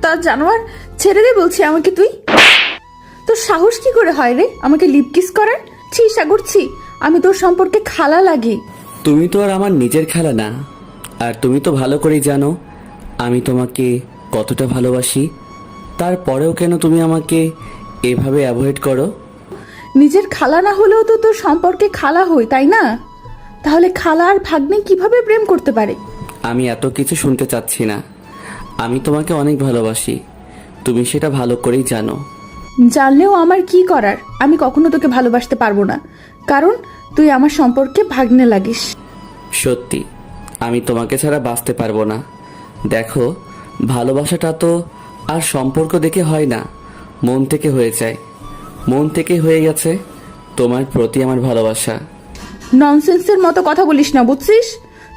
কুত্তা জানোয়ার, ছেড়ে দে বলছি আমাকে তুই। তোর সাহস কি করে হয় রে আমাকে লিপ কিস করার? ছি সাগর ছি, আমি তোর সম্পর্কে খালা লাগি। তুমি তো আর আমার নিজের খেলা না, আর তুমি তো ভালো করেই জানো আমি তোমাকে কতটা ভালোবাসি। তারপরেও কেন তুমি আমাকে এভাবে অ্যাভয়েড করো? নিজের খালা না হলেও তো তোর সম্পর্কে খালা হই, তাই না? তাহলে খালা আর ভাগ্নে কিভাবে প্রেম করতে পারে? আমি এত কিছু শুনতে চাচ্ছি না। আমি তোমাকে অনেক ভালোবাসি, তুমি সেটা ভালো করেই জানো। জানলেও আমার কি করার? আমি কখনো তোকে ভালোবাসতে পারবো না, কারণ তুই আমার সম্পর্কে ভাগ্নে লাগিস। সত্যি আমি তোমাকে ছাড়া বাঁচতে পারবো না। দেখো, ভালোবাসাটা তো আর সম্পর্ক দেখে হয় না, মন থেকে হয়ে যায়। মন থেকে হয়ে গেছে তোমার প্রতি আমার ভালোবাসা। ননসেন্সের মতো কথা বলিস না, বুঝছিস?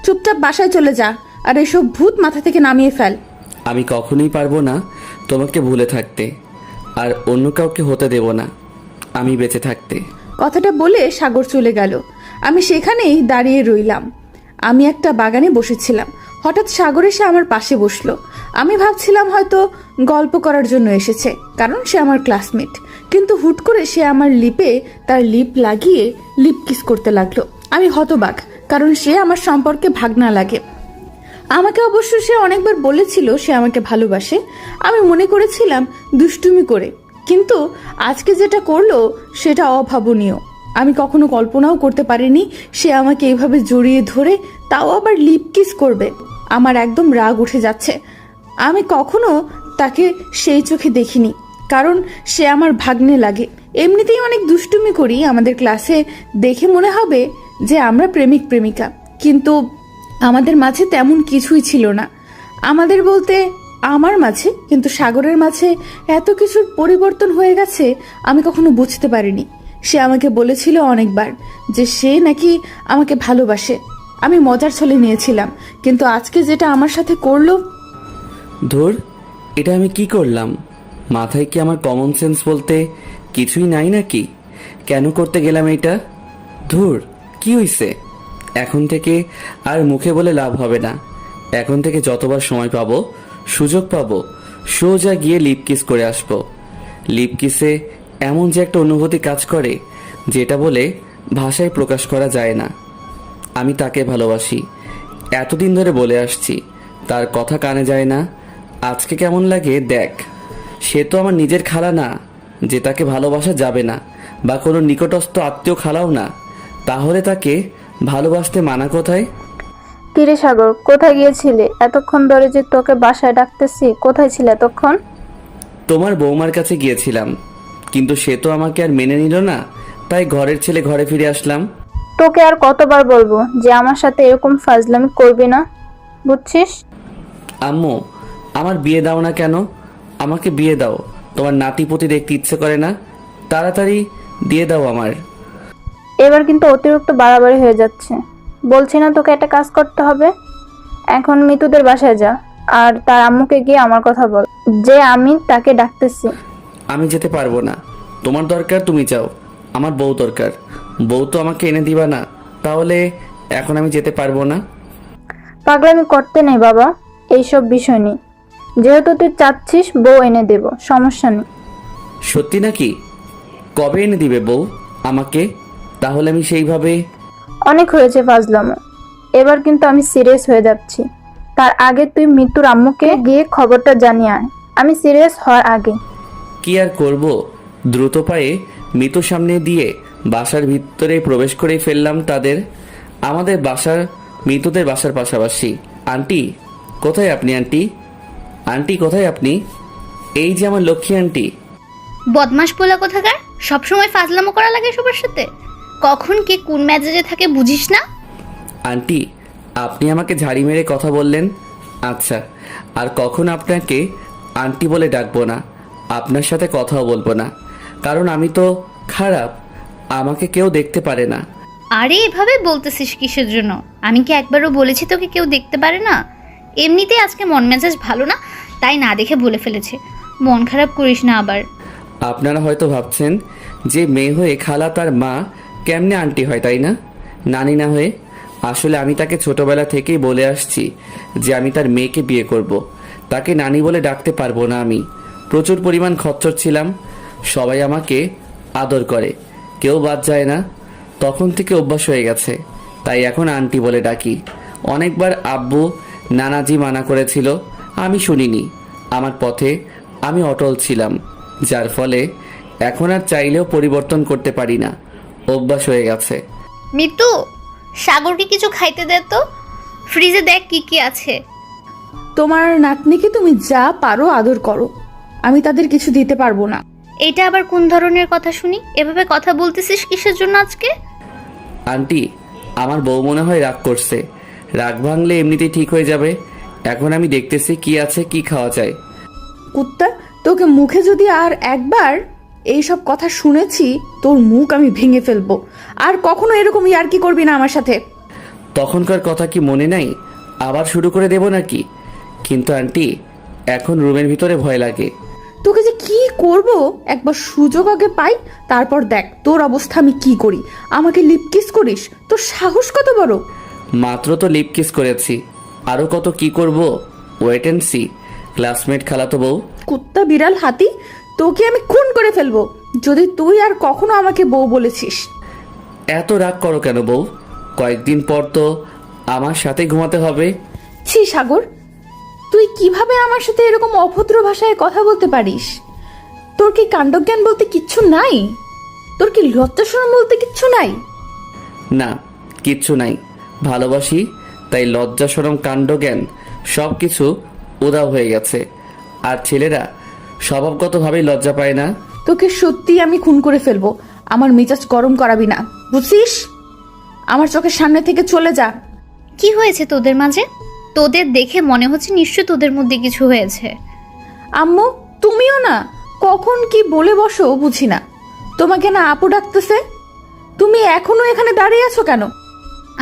চুপচাপ বাসায় চলে যা, আর এসব ভূত মাথা থেকে নামিয়ে ফেল। আমি কখনোই পারবো না তোমাকে ভুলে থাকতে, আর অন্য কাউকে হতে দেব না আমি বেঁচে থাকতে। কথাটা বলে সাগর চলে গেল। আমি সেখানেই দাঁড়িয়ে রইলাম। আমি একটা বাগানে বসেছিলাম, হঠাৎ সাগর এসে আমার পাশে বসলো। আমি ভাবছিলাম হয়তো গল্প করার জন্য এসেছে, কারণ সে আমার ক্লাসমেট। কিন্তু হুট করে সে আমার লিপে তার লিপ লাগিয়ে লিপ কিস করতে লাগলো। আমি হতবাক, কারণ সে আমার সম্পর্কে ভাগনা লাগে। আমাকে অবশ্য সে অনেকবার বলেছিল সে আমাকে ভালোবাসে। আমি মনে করেছিলাম দুষ্টুমি করে, কিন্তু আজকে যেটা করলো সেটা অভাবনীয়। আমি কখনো কল্পনাও করতে পারিনি সে আমাকে এইভাবে জড়িয়ে ধরে, তাও আবার লিপ কিস করবে। আমার একদম রাগ উঠে যাচ্ছে। আমি কখনো তাকে সেই চোখে দেখিনি, কারণ সে আমার ভাগ্নে লাগে। এমনিতেই অনেক দুষ্টুমি করি, আমাদের ক্লাসে দেখে মনে হবে যে আমরা প্রেমিক প্রেমিকা, কিন্তু আমাদের মাঝে তেমন কিছুই ছিল না। আমাদের বলতে আমার মাঝে, কিন্তু সাগরের মাঝে এত কিছুর পরিবর্তন হয়ে গেছে আমি কখনো বুঝতে পারিনি। সে আমাকে বলেছিল অনেকবার যে সে নাকি আমাকে ভালোবাসে। আমি মজার ছলে নিয়েছিলাম, কিন্তু আজকে যেটা আমার সাথে করলো। ধুর, এটা আমি কি করলাম? মাথায় কি আমার কমন সেন্স বলতে কিছুই নাই নাকি? কেন করতে গেলাম এটা? ধুর, কি হইছে? এখন থেকে আর মুখে বলে লাভ হবে না। এখন থেকে যতবার সময় পাবো, সুযোগ পাবো, সোজা গিয়ে লিপ কিস করে আসবো। লিপ কিসে এমন যে একটা অনুভূতি কাজ করে, যেটা বলে ভাষায় প্রকাশ করা যায় না। আমি তাকে ভালোবাসি, এতদিন ধরে বলে আসছি, তার কথা কানে যায় না। আজকে কেমন লাগে দেখ। সে তো আমার নিজের খালা না যে তাকে ভালোবাসা যাবে না, বা কোনো নিকটস্থ আত্মীয় খালাও না। তাহলে তাকে ভালোবাসতে মানা কোথায়? কিরে সাগর, কোথায় গিয়েছিলে এতক্ষণ ধরে? যে তোকে বাসায় ডাকতেছি, কোথায় ছিলে এতক্ষণ? তোমার বৌমার কাছে গিয়েছিলাম, কিন্তু সে তো আমাকে আর মেনে নিল না, তাই ঘরের ছেলে ঘরে ফিরে আসলাম। তোকে আর কতবার বলবো যে আমার সাথে এরকম ফাজলামি করবি না, বুঝছিস? আম্মু, আমার বিয়ে দাও না কেন? আমাকে বিয়ে দাও। তোমার নাতিপুতি দেখতে ইচ্ছে করে না? তাড়াতাড়ি দিয়ে দাও আমার। এবার কিন্তু অতিরিক্ত বাড়াবাড়ি হয়ে যাচ্ছে। বলছি না তোকে একটা কাজ করতে হবে? এখন মিতুদের বাসায় যা, আর তার আম্মুকে গিয়ে আমার কথা বল যে আমি তাকে ডাকতেছি। আমি যেতে পারবো না। তোমার দরকার তুমি যাও, আমার বউ দরকার। বউ তো আমাকে এনে দিবা না, তাহলে এখন আমি যেতে পারবো না। পাগলামি করতে নেই বাবা, এইসব বিষয় নেই। যেহেতু তুই চাচ্ছিস বউ এনে দেব, সমস্যা নেই। সত্যি নাকি? কবে এনে দিবে বউ আমাকে? তাহলে আমি সেইভাবে। অনেক হয়েছে ফাজলামো, এবার কিন্তু আমি সিরিয়াস হয়ে যাচ্ছি। তার আগে তুই মৃত্যুর আম্মুকে গিয়ে খবরটা জানিয়ে আয়, আমি সিরিয়াস হওয়ার আগে। কি আর করব, দ্রুত পায়ে মৃত্যুর সামনে দিয়ে বাসার ভিতরে প্রবেশ করে ফেললাম তাদের। আমাদের বাসার মৃতদের বাসার পাশাপাশি। আন্টি কোথায় আপনি? আন্টি, আন্টি কোথায় আপনি? এই যে আমার লক্ষ্মী আন্টি। বদমাস পোলা কোথাকার, সবসময় ফাজলামো করা লাগে সবার সাথে। কখন কে কোন মেজাজে থাকে বুঝিস না? আন্টি, আপনি আমাকে ঝাড়ি মেরে কথা বললেন। আচ্ছা, আর কখন আপনাকে আন্টি বলে ডাকবো না, আপনার সাথে কথাও বলবো না, কারণ আমি তো খারাপ, আমাকে কেউ দেখতে পারে না। আরে এভাবে বলতেছিস কিসের জন্য? আমি কি একবারও বলেছি তোকে কেউ দেখতে পারে না? এমনিতেই আজকে মন মেজাজ ভালো না, তাই না দেখে বলে ফেলেছে। মন খারাপ করিস না আবার। আপনারা হয়তো ভাবছেন যে মেয়ে হয়ে খালা তার মা কেমনে আন্টি হয়, তাই না? নানি না হয়ে। আসলে আমি তাকে ছোটবেলা থেকেই বলে আসছি যে আমি তার মেয়েকে বিয়ে করব। তাকে নানি বলে ডাকতে পারবো না আমি। প্রচুর পরিমাণ খচ্চর ছিলাম, সবাই আমাকে আদর করে, কেউ বাদ যায় না। তখন থেকে অভ্যাস হয়ে গেছে, তাই এখন আন্টি বলে ডাকি। অনেকবার আব্বু নানাজি মানা করেছিল, আমি শুনিনি। আমার পথে আমি অটল ছিলাম, যার ফলে এখন আর চাইলেও পরিবর্তন করতে পারি না, অভ্যাস হয়ে গেছে। মিতু, সাগরকে কিছু খাইতে দে তো, ফ্রিজে দেখ কি কি আছে। তোমার নাতনিকে তুমি যা পারো আদর করো, আমি তাদের কিছু দিতে পারবো না। এটা আবার কোন ধরনের কথা শুনি? এভাবে কথা বলতেছিস কিসের জন্য আজকে? আন্টি, আমার বউ মনে হয় রাগ করছে। রাগ ভাঙলে এমনিতেই ঠিক হয়ে যাবে। এখন আমি দেখতেছি কি আছে, কি খাওয়া যায়। কুত্তা, তোকে মুখে যদি আর একবার এইসব কথা শুনেছি, তোর মুখ আমি ভেঙে ফেলবো। আর কখনো এরকম ইয়ার্কি করবি না আমার সাথে। তখনকার কথা কি মনে নাই? আবার শুরু করে দেব নাকি? কিন্তু আন্টি, এখন রুমের ভিতরে ভয় লাগে। তোকে যে কি করব, একবার সুযোগ আগে পাই, তারপর দেখ তোর অবস্থা আমি কি করি। আমাকে লিপ কিস করিস? তোর সাহস কত বড়! মাত্র তো লিপ কিস করেছি, আরো কত কি করব, ওয়েট এন্ড সি। ক্লাসমেট খালাতো বউ। কুত্তা, বিড়াল, হাতি, তোকে আমি খুন করে ফেলবো যদি তুই আর কখনো আমাকে বউ বলেছিস। এত রাগ করো কেন বউ? কয়েকদিন পর তো আমার সাথে ঘুমাতে হবে। ছি সাগর, তুই কিভাবে আমার সাথে এরকম অভদ্র ভাষায় কথা বলতে পারিস? তোর কি কাণ্ডজ্ঞান বলতে কিচ্ছু নাই? তোর কি লজ্জা শরম বলতে কিচ্ছু নাই? না, কিচ্ছু নাই। ভালোবাসি, তাই লজ্জা শরম কাণ্ড জ্ঞান সব কিছু উধাও হয়ে গেছে। আর ছেলেরা স্বভাবগতভাবেই লজ্জা পায় না। তোকে সত্যি আমি খুন করে ফেলবো। আমার মেজাজ গরম করাবি না, বুঝছিস? আমার চোখের সামনে থেকে চলে যা। কি হয়েছে তোদের মাঝে? তোদের দেখে মনে হচ্ছে নিশ্চয় তোদের মধ্যে কিছু হয়েছে। আম্মু, তুমিও না, কখন কি বলে বসো বুঝি না। তোমাকে না আপু ডাকতেছে, তুমি এখনো এখানে দাঁড়িয়ে আছো কেন?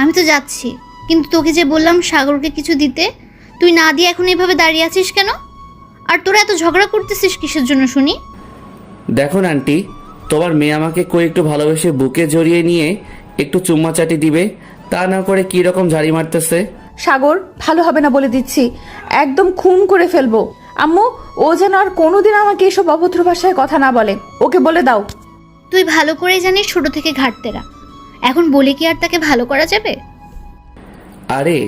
আমি তো যাচ্ছি, কিন্তু তোকে যে বললাম সাগরকে কিছু দিতে, তুই না দিয়ে এখন এভাবে দাঁড়িয়ে আছিস কেন? আর তোরা এত ঝগড়া করতেছিস কিসের জন্য শুনি? দেখুন আন্টি, তোমার মেয়ে আমাকে কই একটু ভালোবেসে বুকে জড়িয়ে নিয়ে একটু চুম্মা চাটি দিবে, তা না করে কি রকম ঝাড়ি মারতেছে। সাগর, ভালো হবে না বলে দিচ্ছি, একদম খুন করে ফেলবো। আম্মু, ও যেন আর কোনোদিন আমাকে এসব অভদ্র ভাষায় কথা না বলে, ওকে বলে দাও। তুই ভালো করেই জানিস ছোট থেকে ঘাটতেরা, এখন বলে কি আর তাকে ভালো করা যাবে? আরে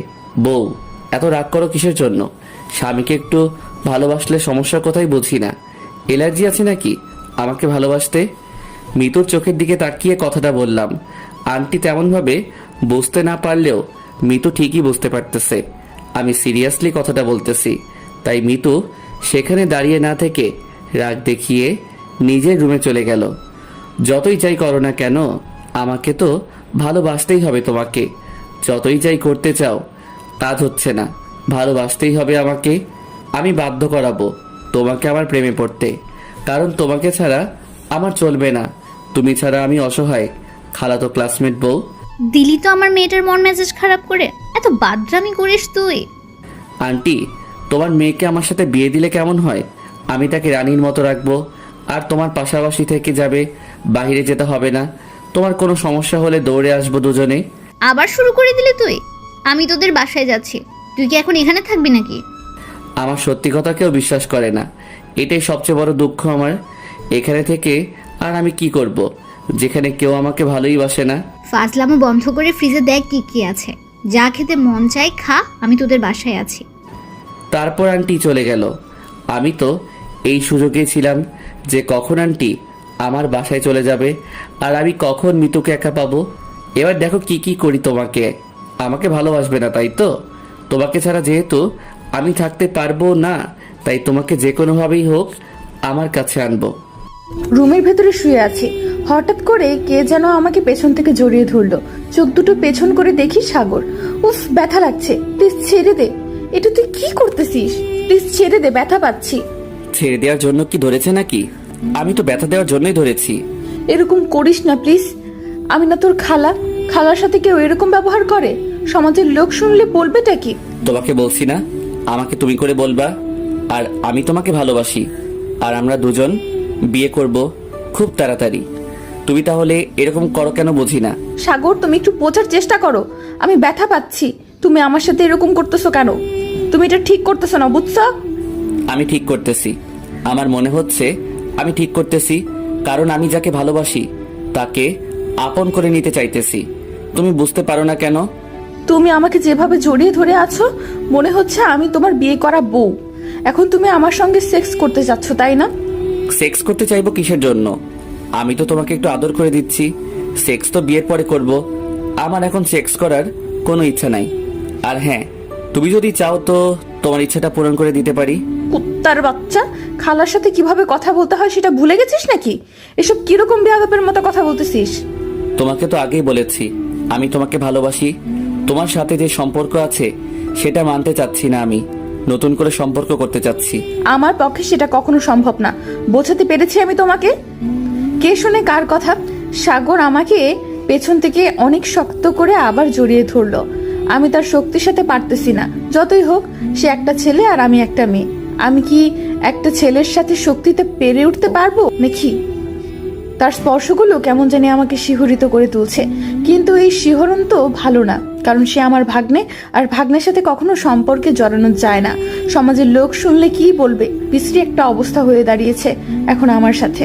বউ, এত রাগ করো কিসের জন্য? স্বামীকে একটু ভালোবাসলে সমস্যার কথাই বুঝি না। এলার্জি আছে নাকি আমাকে ভালোবাসতে? মিতুর চোখের দিকে তাকিয়ে কথাটা বললাম। আন্টি তেমনভাবে বুঝতে না পারলেও মিতু ঠিকই বুঝতে পারতেছে আমি সিরিয়াসলি কথাটা বলতেছি। তাই মিতু সেখানে দাঁড়িয়ে না থেকে রাগ দেখিয়ে নিজের রুমে চলে গেল। যতই যাই করো না কেন, আমাকে তো ভালোবাসতেই হবে তোমাকে। যতই যাই করতে চাও, কাজ হচ্ছে না, ভালোবাসতেই হবে আমাকে। আমি বাধ্য করাবো তোমাকে আমার প্রেমে পড়তে, কারণ তোমাকে ছাড়া আমার চলবে না। তুমি ছাড়া আমি অসহায় খালাতো ক্লাসমেট বউ। দিলি তো আমার মেয়েটার মন মেজাজ খারাপ করে। এত বাদরামি করিস তুই? আন্টি, তোমার মেয়েকে আমার সাথে বিয়ে দিলে কেমন হয়? আমি তাকে রানীর মতো রাখবো, আর তোমার পাশাপাশি থেকে যাবে, বাইরে যেতে হবে না। তোমার কোনো সমস্যা হলে দৌড়ে আসবো দুজনে। আবার শুরু করে দিলি তুই? আমি তোদের বাসায় যাচ্ছি, তুই কি এখন এখানে থাকবি নাকি? আমার সত্যি কথা কেউ বিশ্বাস করে না, এটাই সবচেয়ে বড় দুঃখ আমার। এখানে থেকে আর আমি কি করব, যেখানে কেউ আমাকে ভালোই বাসে না। ফাজলামো বন্ধ করে ফ্রিজে দেখ কি কি আছে, যা খেতে মন চাই খা, আমি তোদের বাসায় আছি। তারপর আন্টি চলে গেল। আমি তো এই সুযোগে ছিলাম যে কখন আন্টি আমার বাসায় চলে যাবে আর আমি কখন মিতুকে একা পাবো। এবার দেখো কি কি করি তোমাকে। আমাকে ভালোবাসবে না তাই তো? তোমাকে ছাড়া যেহেতু আমি থাকতে পারবো না, তাই তোমাকে যে কোনোভাবেই হোক আমার কাছে আনবো। রুমের ভেতরে শুয়ে আছি, হঠাৎ করে কে যেন আমাকে পেছন থেকে জড়িয়ে ধরলো। চোখ দুটো পেছন করে দেখি সাগর। উফ, ব্যথা লাগছে, প্লিজ ছেড়ে দে। এটা তুই কি করতেছিস? প্লিজ ছেড়ে দে, ব্যথা পাচ্ছি। ছেড়ে দেওয়ার জন্য কি ধরেছে নাকি? আমি তো ব্যথা দেওয়ার জন্যই ধরেছি। এরকম করিস না প্লিজ। আমি না তোর খালা, খালার সাথে কেউ এরকম ব্যবহার করে? সমাজের লোক শুনলে বলবেটা কি? তোমাকে বলছি না আমাকে তুমি করে বলবা? আর আমি তোমাকে ভালোবাসি, আর আমরা দুজন বিয়ে করব খুব তাড়াতাড়ি। তুমি তাহলে এরকম করো কেন বুঝি না। সাগর, তুমি একটু বোঝার চেষ্টা করো, আমি ব্যথা পাচ্ছি। তুমি আমার সাথে এরকম করতেছো কেন? তুমি এটা ঠিক করতেছো না, বুঝছো? আমি ঠিক করতেছি। আমার মনে হচ্ছে আমি ঠিক করতেছি, কারণ আমি যাকে ভালোবাসি তাকে আপন করে নিতে চাইতেছি। তুমি বুঝতে পারো না কেন? তুমি আমাকে যেভাবে জড়িয়ে ধরে আছো, মনে হচ্ছে আমি তোমার বিয়ে করা বউ। এখন তুমি আমার সঙ্গে সেক্স করতে যাচ্ছ, তাই না? সেক্স করতে চাইবো কিসের জন্য? আমি তো তোমাকে একটু আদর করে দিচ্ছি। সেক্স তো বিয়ের পরে করব। আমার এখন সেক্স করার কোনো ইচ্ছা নাই। আর হ্যাঁ, তুমি যদি চাও তো তোমার ইচ্ছাটা পূরণ করে দিতে পারি। কুত্তার বাচ্চা, খালার সাথে কিভাবে কথা বলতে হয় সেটা ভুলে গেছিস নাকি? এসব কিরকম বেয়াদবের মতো কথা বলতেছিস? তোমাকে তো আগেই বলেছি আমি তোমাকে ভালোবাসি। তোমার সাথে যে সম্পর্ক আছে সেটা মানতে চাচ্ছি না, আমি নতুন করে সম্পর্ক করতে চাচ্ছি। আমার পক্ষে সেটা কখনো সম্ভব না। বোঝাতে পেরেছি আমি তোমাকে? কে শুনে কার কথা? সাগর আমাকে পেছন থেকে অনেক শক্ত করে আবার জড়িয়ে ধরলো। আমি তার শক্তির সাথে পারতেছি না। যতই হোক, সে একটা ছেলে আর আমি একটা মেয়ে। আমি কি একটা ছেলের সাথে শক্তিতে পেরে উঠতে পারবো নাকি? তার স্পর্শগুলো কেমন জানি আমাকে শিহরিত করে তুলছে, কিন্তু এই শিহরণ তো ভালো না, কারণ সে আমার ভাগ্নে, আর ভাগ্নের সাথে কখনো সম্পর্কে জড়ানো যায় না। সমাজের লোক শুনলে কি বলবে? বিশ্রী একটা অবস্থা হয়ে দাঁড়িয়েছে এখন আমার সাথে।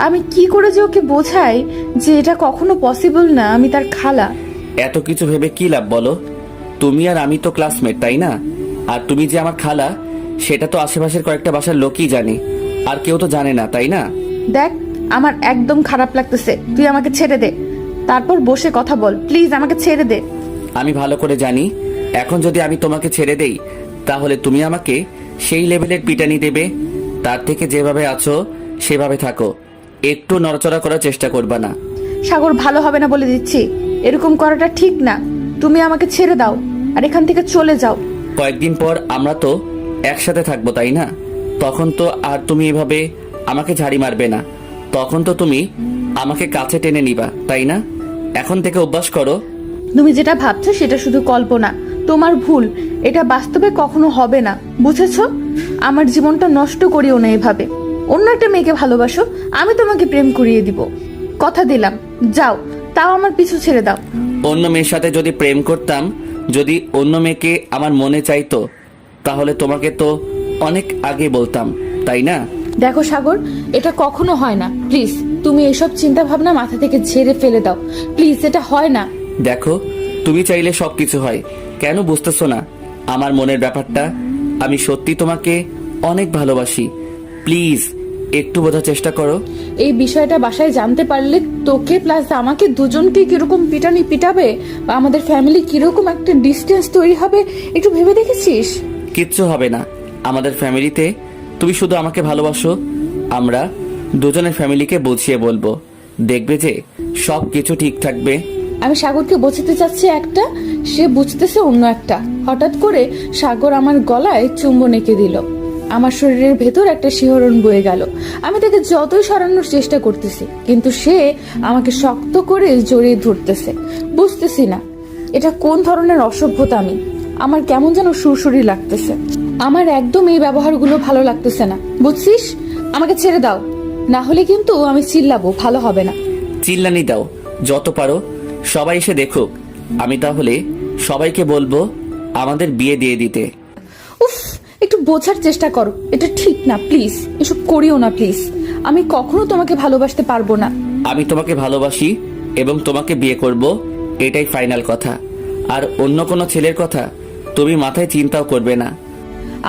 আমি কি করে যে ওকে বোঝাই যে এটা কখনো পসিবল না, আমি তার খালা। এত কিছু ভেবে কি লাভ বলো? তুমি আর আমি তো ক্লাসমেট, তাই না? আর তুমি যে আমার খালা সেটা তো আশেপাশের কয়েকটা বাসার লোকই জানে, আর কেউ তো জানে না, তাই না? দেখ, আমার একদম খারাপ লাগতেছে। তুই আমাকে ছেড়ে দে, তারপর বসে কথা বল। প্লিজ আমাকে ছেড়ে দে। আমি ভালো করে জানি এখন যদি আমি তোমাকে ছেড়ে দেই তাহলে তুমি আমাকে সেই লেভেলের পিটানি দেবে। তার থেকে যেভাবে আছো সেভাবে থাকো, একটু নড়াচড়া করার চেষ্টা করবা না। সাগর, ভালো হবে না বলে দিচ্ছি। এরকম করাটা ঠিক না। তুমি আমাকে ছেড়ে দাও আর এখান থেকে চলে যাও। কয়েকদিন পর আমরা তো একসাথে থাকবো, তাই না? তখন তো আর তুমি এভাবে আমাকে ঝাড়ি মারবে না। তখন তো তুমি আমাকে কাছে টেনে নিবা, তাই না? এখন থেকে অভ্যাস করো। তুমি যেটা ভাবছো সেটা শুধু কল্পনা, তোমার ভুল। এটা বাস্তবে কখনো হবে না, বুঝেছো? আমার জীবনটা নষ্ট করিও না এভাবে। অন্য একটা মেয়েকে ভালোবাসো, আমি তোমাকে প্রেম করিয়ে দিব। কথা দিলাম। যাও, তাও আমার পিছু ছেড়ে দাও। অন্য মেয়ের সাথে যদি প্রেম করতাম, যদি অন্য মেয়েকে আমার মনে চাইতো, তাহলে তোমাকে তো অনেক আগে বলতাম, তাই না? দেখো সাগর, এটা কখনো হয় না। প্লিজ, তুমি এসব চিন্তা ভাবনা মাথা থেকে ঝেড়ে ফেলে দাও। প্লিজ, এটা হয় না। দেখো, তুমি চাইলে সবকিছু হয়, কেন বুঝতেছো না আমার মনের ব্যাপারটা? আমি সত্যি তোমাকে অনেক ভালোবাসি। প্লিজ একটু বোঝার চেষ্টা করো। এই বিষয়টা বাসায় জানতে পারলে তোকে প্লাস আমাকে দুজনকে কিরকম পিটানি পিটাবে, বা আমাদের ফ্যামিলি কিরকম একটা ডিস্টেন্স তৈরি হবে, একটু ভেবে দেখেছিস? কিচ্ছু হবে না আমাদের ফ্যামিলিতে। তুমি শুধু আমাকে ভালোবাসো, আমরা দুজনের ফ্যামিলিকে বুঝিয়ে বলবো, দেখবে যে সব কিছু ঠিক থাকবে। আমি সাগরকে বোঝাতে চাচ্ছি একটা, সে বুঝতেছে অন্য একটা। হঠাৎ করে সাগর আমার গলায় চুম্বন এঁকে দিল। আমার শরীরের ভেতর একটা শিহরণ বয়ে গেল। আমি তাকে যতই সরানোর চেষ্টা করতেছি, কিন্তু সে আমাকে শক্ত করে জড়িয়ে ধরতেছে। বুঝতেছি না এটা কোন ধরনের অসভ্যতা। আমার কেমন যেন সুরসুরি লাগতেছে। আমার একদম এই ব্যবহারগুলো ভালো লাগতেছে না, বুঝছিস? আমাকে ছেড়ে দাও, না হলে কিন্তু আমি চিল্লাবো, ভালো হবে না। চিল্লানি দাও যত পারো, সবাই এসে দেখুক। আমি তাহলে সবাইকে বলবো আমাদের বিয়ে দিয়ে দিতে। উফ, একটু বোঝার চেষ্টা করো, এটা ঠিক না। প্লিজ এসব করিও না প্লিজ। আমি কখনো তোমাকে ভালোবাসতে পারবো না। আমি তোমাকে ভালোবাসি এবং তোমাকে বিয়ে করব, এটাই ফাইনাল কথা। আর অন্য কোনো ছেলের কথা তুমি মাথায় চিন্তাও করবে না।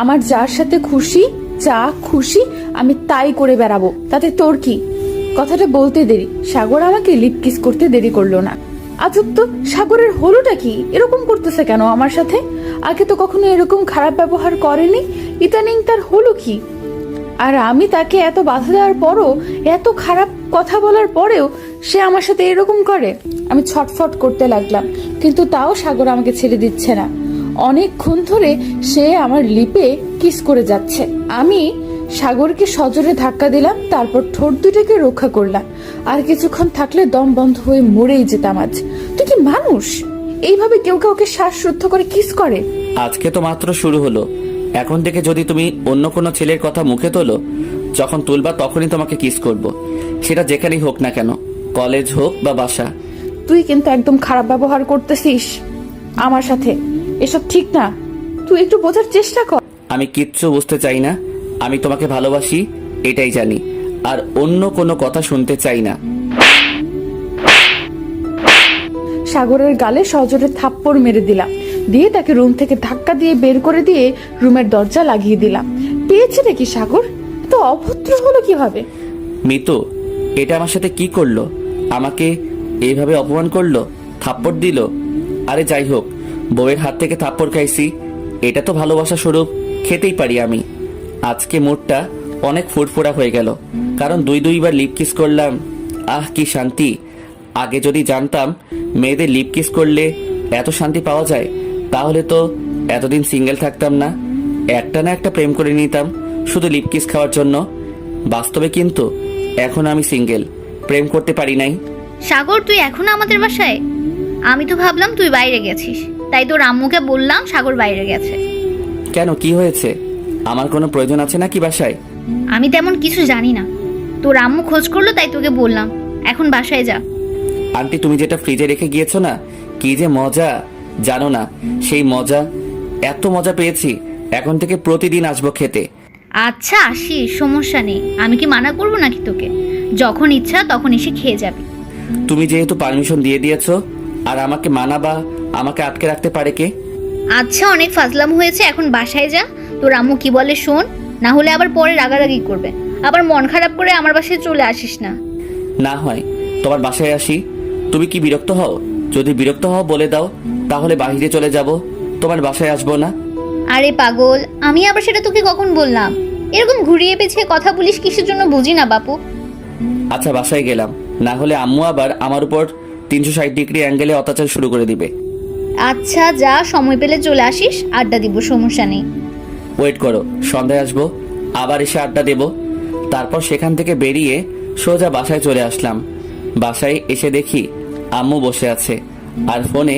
আমার যার সাথে খুশি, যা খুশি আমি তাই করে বেড়াবো, তাতে তোর কি? কথাটা বলতে দেরি, সাগর আমাকে লিপ কিস করতে দেরি করলো না। আজব তো, সাগরের হলোটা কি? এরকম করতেছে কেন আমার সাথে? আগে তো কখনো এরকম খারাপ ব্যবহার করেনি, ইদানিং তার হলো কি? আর আমি তাকে এত বাধা দেওয়ার পরও, এত খারাপ কথা বলার পরেও সে আমার সাথে এরকম করে। আমি ছটফট করতে লাগলাম, কিন্তু তাও সাগর আমাকে ছেড়ে দিচ্ছে না। অনেকক্ষণ ধরে সে আমার লিপে কিস করে যাচ্ছে। আমি সাগরকে সজোরে ধাক্কা দিলাম, তারপর ঠোঁট দুটোকে রক্ষা করলাম। আর কিছুক্ষণ থাকলে দম বন্ধ হয়ে মরেই যেতাম আজ। তুই কি মানুষ? এইভাবে কেউ কাউকে শ্বাসরুদ্ধ করে কিস করে? আজকে তো মাত্র শুরু হলো, এখন থেকে যদি তুমি অন্য কোনো ছেলের কথা মুখে তোলো, যখন তুলবা তখনই তোমাকে কিস করব, সেটা যেখানেই হোক না কেন, কলেজ হোক বা বাসা। তুই কিন্তু একদম খারাপ ব্যবহার করতেছিস আমার সাথে। এসব ঠিক না, তুই একটু বোঝার চেষ্টা কর। আমি কিচ্ছু বুঝতে চাই না, আমি তোমাকে ভালোবাসি এটাই জানি, আর অন্য কোনো কথা শুনতে চাই না। সাগরের গালে সজোরে থাপ্পড় মেরে দিলাম, দিয়ে তাকে রুম থেকে ধাক্কা দিয়ে বের করে দিয়ে রুমের দরজা লাগিয়ে দিলাম। পেয়েছে নাকি সাগর? এত অভদ্র হলো কিভাবে? মিতু, এটা আমার সাথে কি করলো? আমাকে এইভাবে অপমান করলো, থাপ্পড় দিল। আরে যাই হোক, বউয়ের হাত থেকে থাপ্পড় খাইছি, এটা তো ভালোবাসা স্বরূপ খেতেই পারি আমি। আজকে মুডটা অনেক ফুরফুরা হয়ে গেল, কারণ দুইবার লিপ কিস করলাম। আহ কি শান্তি! আগে যদি জানতাম মেয়েদের লিপ কিস করলে এত শান্তি পাওয়া যায়, তাহলে তো এতদিন সিঙ্গেল থাকতাম না, একটা না একটা প্রেম করে নিতাম শুধু লিপ কিস খাওয়ার জন্য। বাস্তবে কিন্তু এখন আমি সিঙ্গেল, প্রেম করতে পারি নাই। সাগর, তুই এখনো আমাদের বাসায়? আমি তো ভাবলাম তুই বাইরে গেছিস, তাই তোর আম্মুকে বললাম সাগর বাইরে গেছে। কেন, কি হয়েছে? আমার কোনো প্রয়োজন আছে নাকি বাসায়? আমি তেমন কিছু জানি না, তোর আম্মু খোঁজ করলো তাই তোকে বললাম। এখন বাসায় যা। আন্টি, তুমি যেটা ফ্রিজে রেখে গিয়েছো না, কি যে মজা জানো না? সেই মজা, এত মজা পেয়েছি, এখন থেকে প্রতিদিন আসবো খেতে। আচ্ছা আসিস, সমস্যা নেই। আমি কি মানা করবো নাকি তোকে? যখন ইচ্ছা তখন এসে খেয়ে যাবি। তুমি যেহেতু পারমিশন দিয়ে দিয়েছো, আর আমাকে মানা বা আমাকে আটকে রাখতে পারে কে? আচ্ছা, অনেক ফাজলাম হয়েছে, এখন বাসায় যা। তোর আম্মু কি বলে শোন, না হলে আবার পরে রাগারাগি করবে। আবার মন খারাপ করে আমার বাসায় চলে আসিস না। না হয় তোমার বাসায় আসি। তুমি কি বিরক্ত হও? যদি বিরক্ত হও বলে দাও, তাহলে বাইরে চলে যাব, তোমার বাসায় আসবো না। আরে পাগল, আমি আবার সেটা তোকে কখন বললাম? এরকম ঘুরিয়ে পেঁচিয়ে কথা বলিস কিসের জন্য বুঝি না বাপু। আচ্ছা বাসায় গেলাম, না হলে আম্মু আবার আমার উপর 360 ডিগ্রি অ্যাঙ্গেলে অত্যাচার শুরু করে দিবে। আচ্ছা যা, সময় পেলে চলে আসিস, আড্ডা দিব, সমস্যা নেই। ওয়েট করো, সন্ধ্যায় আসবো, আবার এসে আড্ডা দেব। তারপর সেখান থেকে বেরিয়ে সোজা বাসায় চলে আসলাম। বাসায় এসে দেখি আম্মু বসে আছে আর ফোনে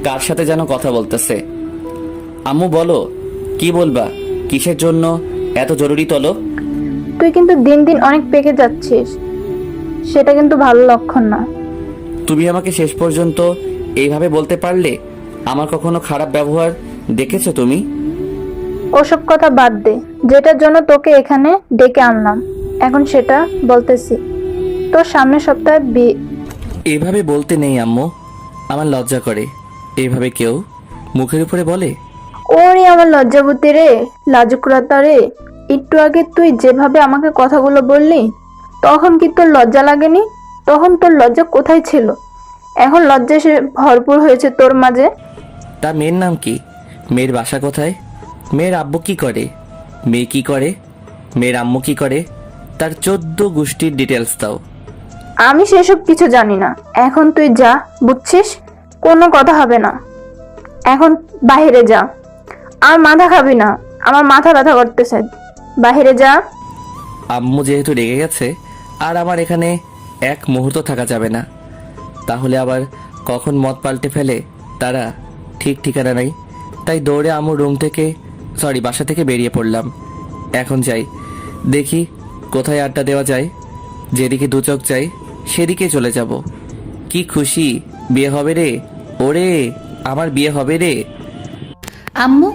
কার সাথে যেন কথা বলতেছে। আম্মু বলো, কি বলবা? কিসের জন্য এত জরুরি তলব? তুই কিন্তু দিন দিন অনেক পেকে যাচ্ছিস, সেটা কিন্তু ভালো লক্ষণ না। তুমি আমাকে শেষ পর্যন্ত এইভাবে বলতে পারলে? আমার কখনো খারাপ ব্যবহার দেখেছো তুমি? ওসব কথা বাদ দে, যেটার জন্য তোকে এখানে ডেকে আনলাম এখন সেটা বলতেছি। তোর সামনের সপ্তাহে বিয়ে। এভাবে বলতে নেই আম্মু, আমার লজ্জা করে। এইভাবে কেউ মুখের উপরে বলে? ওরে আমার লজ্জাবতী রে, লাজুকরতা রে, একটু আগে তুই যেভাবে আমাকে কথাগুলো বললি, তখন কি তোর লজ্জা লাগেনি? তখন তোর লজ্জা কোথায় ছিল? এখন লজ্জা এসে ভরপুর হয়েছে তোর মাঝে। তা মেয়ের নাম কি? মেয়ের বাসা কোথায়? মেয়ের আব্বু কি করে? মেয়ে কি করে? মেয়ের আম্মু কি করে? তার 14 গোষ্ঠীর ডিটেলস দাও। আমি সেসব কিছু জানি না, এখন তুই যা, বুঝছিস? কোনো কথা হবে না, এখন বাইরে যা। আর মাথা খাবি না, আমার মাথা ব্যথা করতেছে, বাইরে যা। আম্মু যেহেতু রেগে গেছে, আর আমার এখানে এক মুহূর্ত থাকা যাবে না। তাহলে আবার কখন মত পাল্টে ফেলে তারা ঠিক ঠিকানা নাই। তাই দৌড়ে আম্মুর রুম থেকে বাসা থেকে বেরিয়ে পড়লাম। এখন যাই, দেখি কোথায় আড্ডা দেওয়া যায়। যেদিকে দু চোখ চাই সেদিকে চলে যাব। কি খুশি, বিয়ে হবে রে! ওরে, আমার বিয়ে হবে রে! আম্মু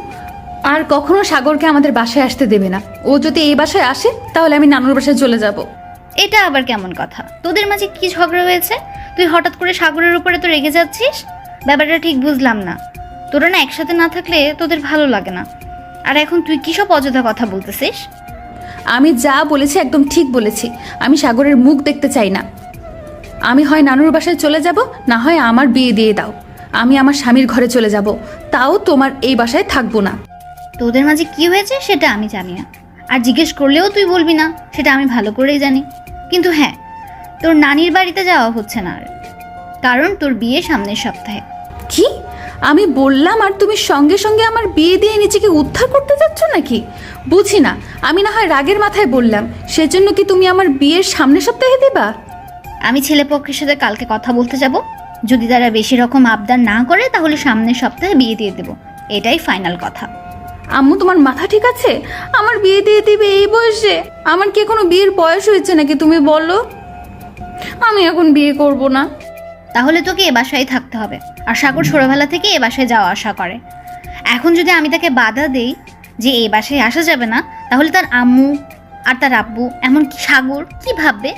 আর কখনো সাগরকে আমাদের বাসায় আসতে দেবে না। ও যদি এই বাসায় আসে তাহলে আমি নানুর বাসায় চলে যাব। এটা আবার কেমন কথা? তোদের মাঝে কি ঝগড়া হয়েছে? তুই হঠাৎ করে সাগরের উপরে তো রেগে যাচ্ছিস, ব্যাপারটা ঠিক বুঝলাম না। তোরা না একসাথে না থাকলে তোদের ভালো লাগে না, আর এখন তুই কি সব অযথা কথা বলতেছিস? আমি যা বলেছি একদম ঠিক বলেছি। আমি সাগরের মুখ দেখতে চাই না। আমি হয় নানুর বাসায় চলে যাব, না হয় আমার বিয়ে দিয়ে দাও। আমি আমার স্বামীর ঘরে চলে যাব, তাও তোমার এই বাসায় থাকবো না। তোদের মাঝে কি হয়েছে সেটা আমি জানি না, আর জিজ্ঞেস করলেও তুই বলবি না, সেটা আমি ভালো করেই জানি। কিন্তু হ্যাঁ, তোর নানির বাড়িতে যাওয়া হচ্ছে না আর, কারণ তোর বিয়ে সামনের সপ্তাহে। কি আমি বললাম আর তুমি সঙ্গে সঙ্গে আমার বিয়ে দিয়ে নিজেকে উদ্ধার করতে যাচ্ছ নাকি? বুঝি না, আমি না হয় রাগের মাথায় বললাম, সেজন্য কি তুমি আমার বিয়ের সামনের সপ্তাহে দিবা? আমি ছেলেপক্ষের সাথে কালকে কথা বলতে যাব, যদি তারা বেশি রকম আবদার না করে তাহলে সামনের সপ্তাহে বিয়ে দিয়ে দেব, এটাই ফাইনাল কথা। আম্মু তোমার মাথা ঠিক আছে? আমার বিয়ে দিয়ে দিবে এই বয়সে? আমার কি কোনো বিয়ের বয়স হয়েছে নাকি তুমি বলো? আমি এখন বিয়ে করব না। তাহলে তোকে এ বাসায় থাকতে হবে, আর সাগর ছোটবেলা থেকে এ বাসায় যাওয়া আসা করে। এখন যদি আমি তাকে বাধা দেই যে এই বাসায় আসা যাবে না, তাহলে তার আম্মু আর তার আব্বু এমনকি সাগর কি ভাববে?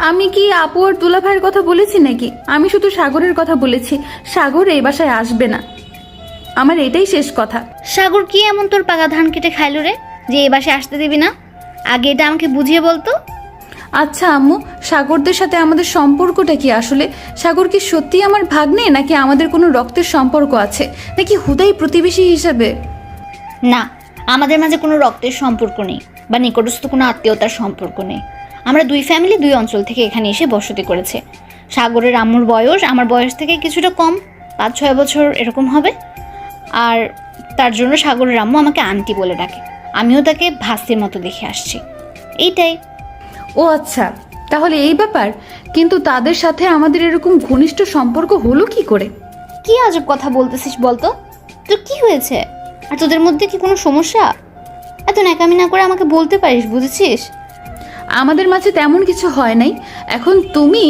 আমি কি আপু আর দুলা ভাইয়ের কথা বলেছি নাকি? আমি শুধু সাগরের কথা বলেছি। সাগর এই বাসায় আসবে না, আমার এটাই শেষ কথা। সাগর কি এমন তোর পাকা ধান কেটে খাইলো রে যে এ বাসায় আসতে দিবি না? আগে এটা আমাকে বুঝিয়ে বলতো। আচ্ছা আম্মু, সাগরদের সাথে আমাদের সম্পর্কটা কি আসলে? সাগর কি সত্যি আমার ভাগ্নে, নাকি আমাদের কোনো রক্তের সম্পর্ক আছে, নাকি হুদাই প্রতিবেশী হিসেবে? না, আমাদের মাঝে কোনো রক্তের সম্পর্ক নেই বা নিকটস্থ কোনো আত্মীয়তার সম্পর্ক নেই। আমরা দুই ফ্যামিলি দুই অঞ্চল থেকে এখানে এসে বসতি করেছে। সাগরের আম্মুর বয়স আমার বয়স থেকে কিছুটা কম, 5-6 বছর এরকম হবে। আর তার জন্য সাগরের আম্মু আমাকে আন্টি বলে ডাকে। আমিও তাকে ভাস্তির মতো দেখে আসছি, এইটাই। ও আচ্ছা, তাহলে এই ব্যাপার। কিন্তু তাদের সাথে আমাদের এরকম ঘনিষ্ঠ সম্পর্ক হলো কি করে? কি আজব কথা বলতেছিস বলতো? তোর কি হয়েছে? আর তোদের মধ্যে কি কোনো সমস্যা? এত ন্যাকামি না করে আমাকে বলতে পারিস, বুঝেছিস? আমাদের মাঝে তেমন কিছু হয় নাই। এখন তুমি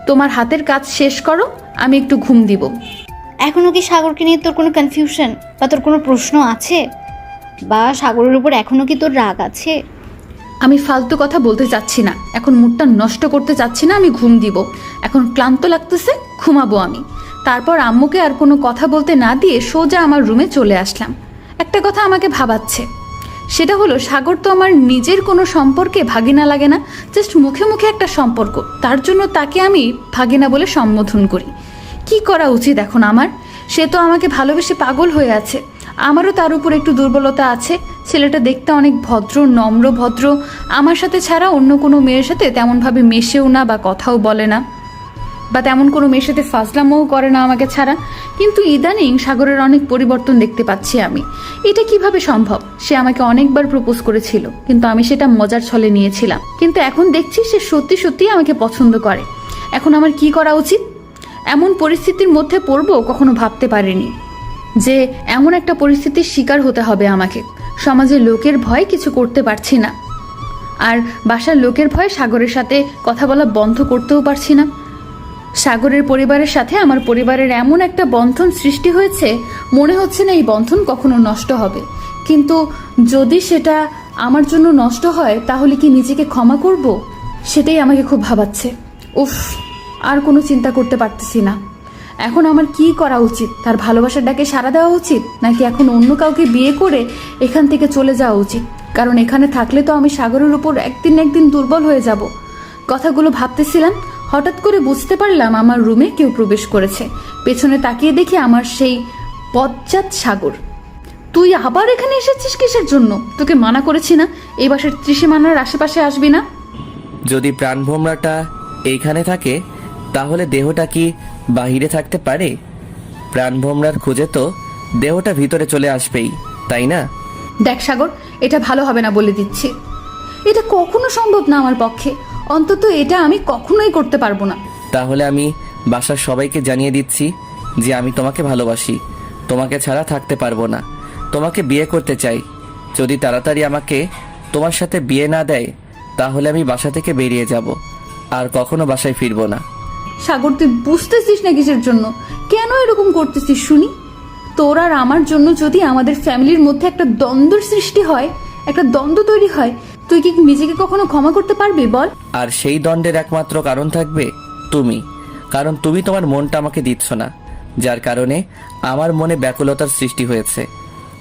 তোমার হাতের কাজ শেষ করো, আমি একটু ঘুম দিব। এখনও কি সাগরকে নিয়ে তোর কোনো কনফিউশন বা তোর কোনো প্রশ্ন আছে? বা সাগরের উপর এখনও কি তোর রাগ আছে? আমি ফালতু কথা বলতে চাচ্ছি না, এখন মুডটা নষ্ট করতে চাচ্ছি না, আমি ঘুম দিব। এখন ক্লান্ত লাগতেছে, ঘুমাবো আমি। তারপর আম্মুকে আর কোনো কথা বলতে না দিয়ে সোজা আমার রুমে চলে আসলাম। একটা কথা আমাকে ভাবাচ্ছে, সেটা হলো সাগর তো আমার নিজের কোনো সম্পর্কে ভাগিনা লাগে না, জাস্ট মুখে মুখে একটা সম্পর্ক, তার জন্য তাকে আমি ভাগিনা বলে সম্বোধন করি। কি করা উচিত এখন আমার? সে তো আমাকে ভালোবেসে পাগল হয়ে আছে, আমারও তার উপর একটু দুর্বলতা আছে। ছেলেটা দেখতে অনেক ভদ্র, নম্র ভদ্র, আমার সাথে ছাড়া অন্য কোনো মেয়ের সাথে তেমনভাবে মেশেও না বা কথাও বলে না, বা তেমন কোনো মেয়ের সাথে ফাজলামও করে না আমাকে ছাড়া। কিন্তু ইদানিং সাগরের অনেক পরিবর্তন দেখতে পাচ্ছি আমি। এটা কিভাবে সম্ভব? সে আমাকে অনেকবার প্রপোজ করেছিল, কিন্তু আমি সেটা মজার ছলে নিয়েছিলাম। কিন্তু এখন দেখছি সে সত্যি সত্যি আমাকে পছন্দ করে। এখন আমার কি করা উচিত? এমন পরিস্থিতির মধ্যে পড়বো কখনো ভাবতে পারিনি, যে এমন একটা পরিস্থিতির শিকার হতে হবে আমাকে। সমাজের লোকের ভয় কিছু করতে পারছি না, আর বাসার লোকের ভয় সাগরের সাথে কথা বলা বন্ধ করতেও পারছি না। সাগরের পরিবারের সাথে আমার পরিবারের এমন একটা বন্ধন সৃষ্টি হয়েছে, মনে হচ্ছে না এই বন্ধন কখনো নষ্ট হবে। কিন্তু যদি সেটা আমার জন্য নষ্ট হয়, তাহলে কি নিজেকে ক্ষমা করব? সেটাই আমাকে খুব ভাবাচ্ছে। উফ, আর কোনো চিন্তা করতে পারতেছি না। এখন আমার কি করা উচিত? তার ভালোবাসার ডাকে সাড়া দেওয়া উচিত, নাকি এখন অন্য কাউকে বিয়ে করে এখান থেকে চলে যাওয়া উচিত? কারণ এখানে থাকলে তো আমি সাগরের উপর একদিন না একদিন দুর্বল হয়ে যাব। কথাগুলো ভাবতেছিলাম, হঠাৎ করে বুঝতে পারলাম আমার রুমে কেউ প্রবেশ করেছে। পেছনে তাকিয়ে দেখি আমার সেই পশ্চাৎ সাগর। তুই আবার এখানে এসেছিস কিসের জন্য? তোকে মানা করেছি না এই বাসার ত্রিসীমানার আশেপাশে আসবি না? যদি প্রাণভোমরাটা এইখানে থাকে, তাহলে দেহটা কি বাহিরে থাকতে পারে? প্রাণভোমরার খুঁজে তো দেহটা ভিতরে চলে আসবেই, তাই না? দেখ সাগর, এটা ভালো হবে না বলে দিচ্ছি। এটা কখনো সম্ভব না আমার পক্ষে, অন্তত এটা আমি কখনোই করতে পারবো না। তাহলে আমি বাসার সবাইকে জানিয়ে দিচ্ছি যে আমি তোমাকে ভালোবাসি, তোমাকে ছাড়া থাকতে পারবো না, তোমাকে বিয়ে করতে চাই। যদি তাড়াতাড়ি আমাকে তোমার সাথে বিয়ে না দেয়, তাহলে আমি বাসা থেকে বেরিয়ে যাব, আর কখনো বাসায় ফিরবো না। সাগর, তুই বুঝতেছিস না কিসের জন্য? কেন এরকম করতেছিস শুনি? তোর আর আমার জন্য যদি আমাদের ফ্যামিলির মধ্যে একটা দ্বন্দ্বের সৃষ্টি হয়, একটা দ্বন্দ্ব তৈরি হয়, তুই কি নিজেকে কখনো ক্ষমা করতে পারবি বল? আর সেই দণ্ডের একমাত্র কারণ থাকবে তুমি, কারণ তুমি তোমার মনটা আমাকে দিচ্ছ না, যার কারণে আমার মনে ব্যাকুলতার সৃষ্টি হয়েছে।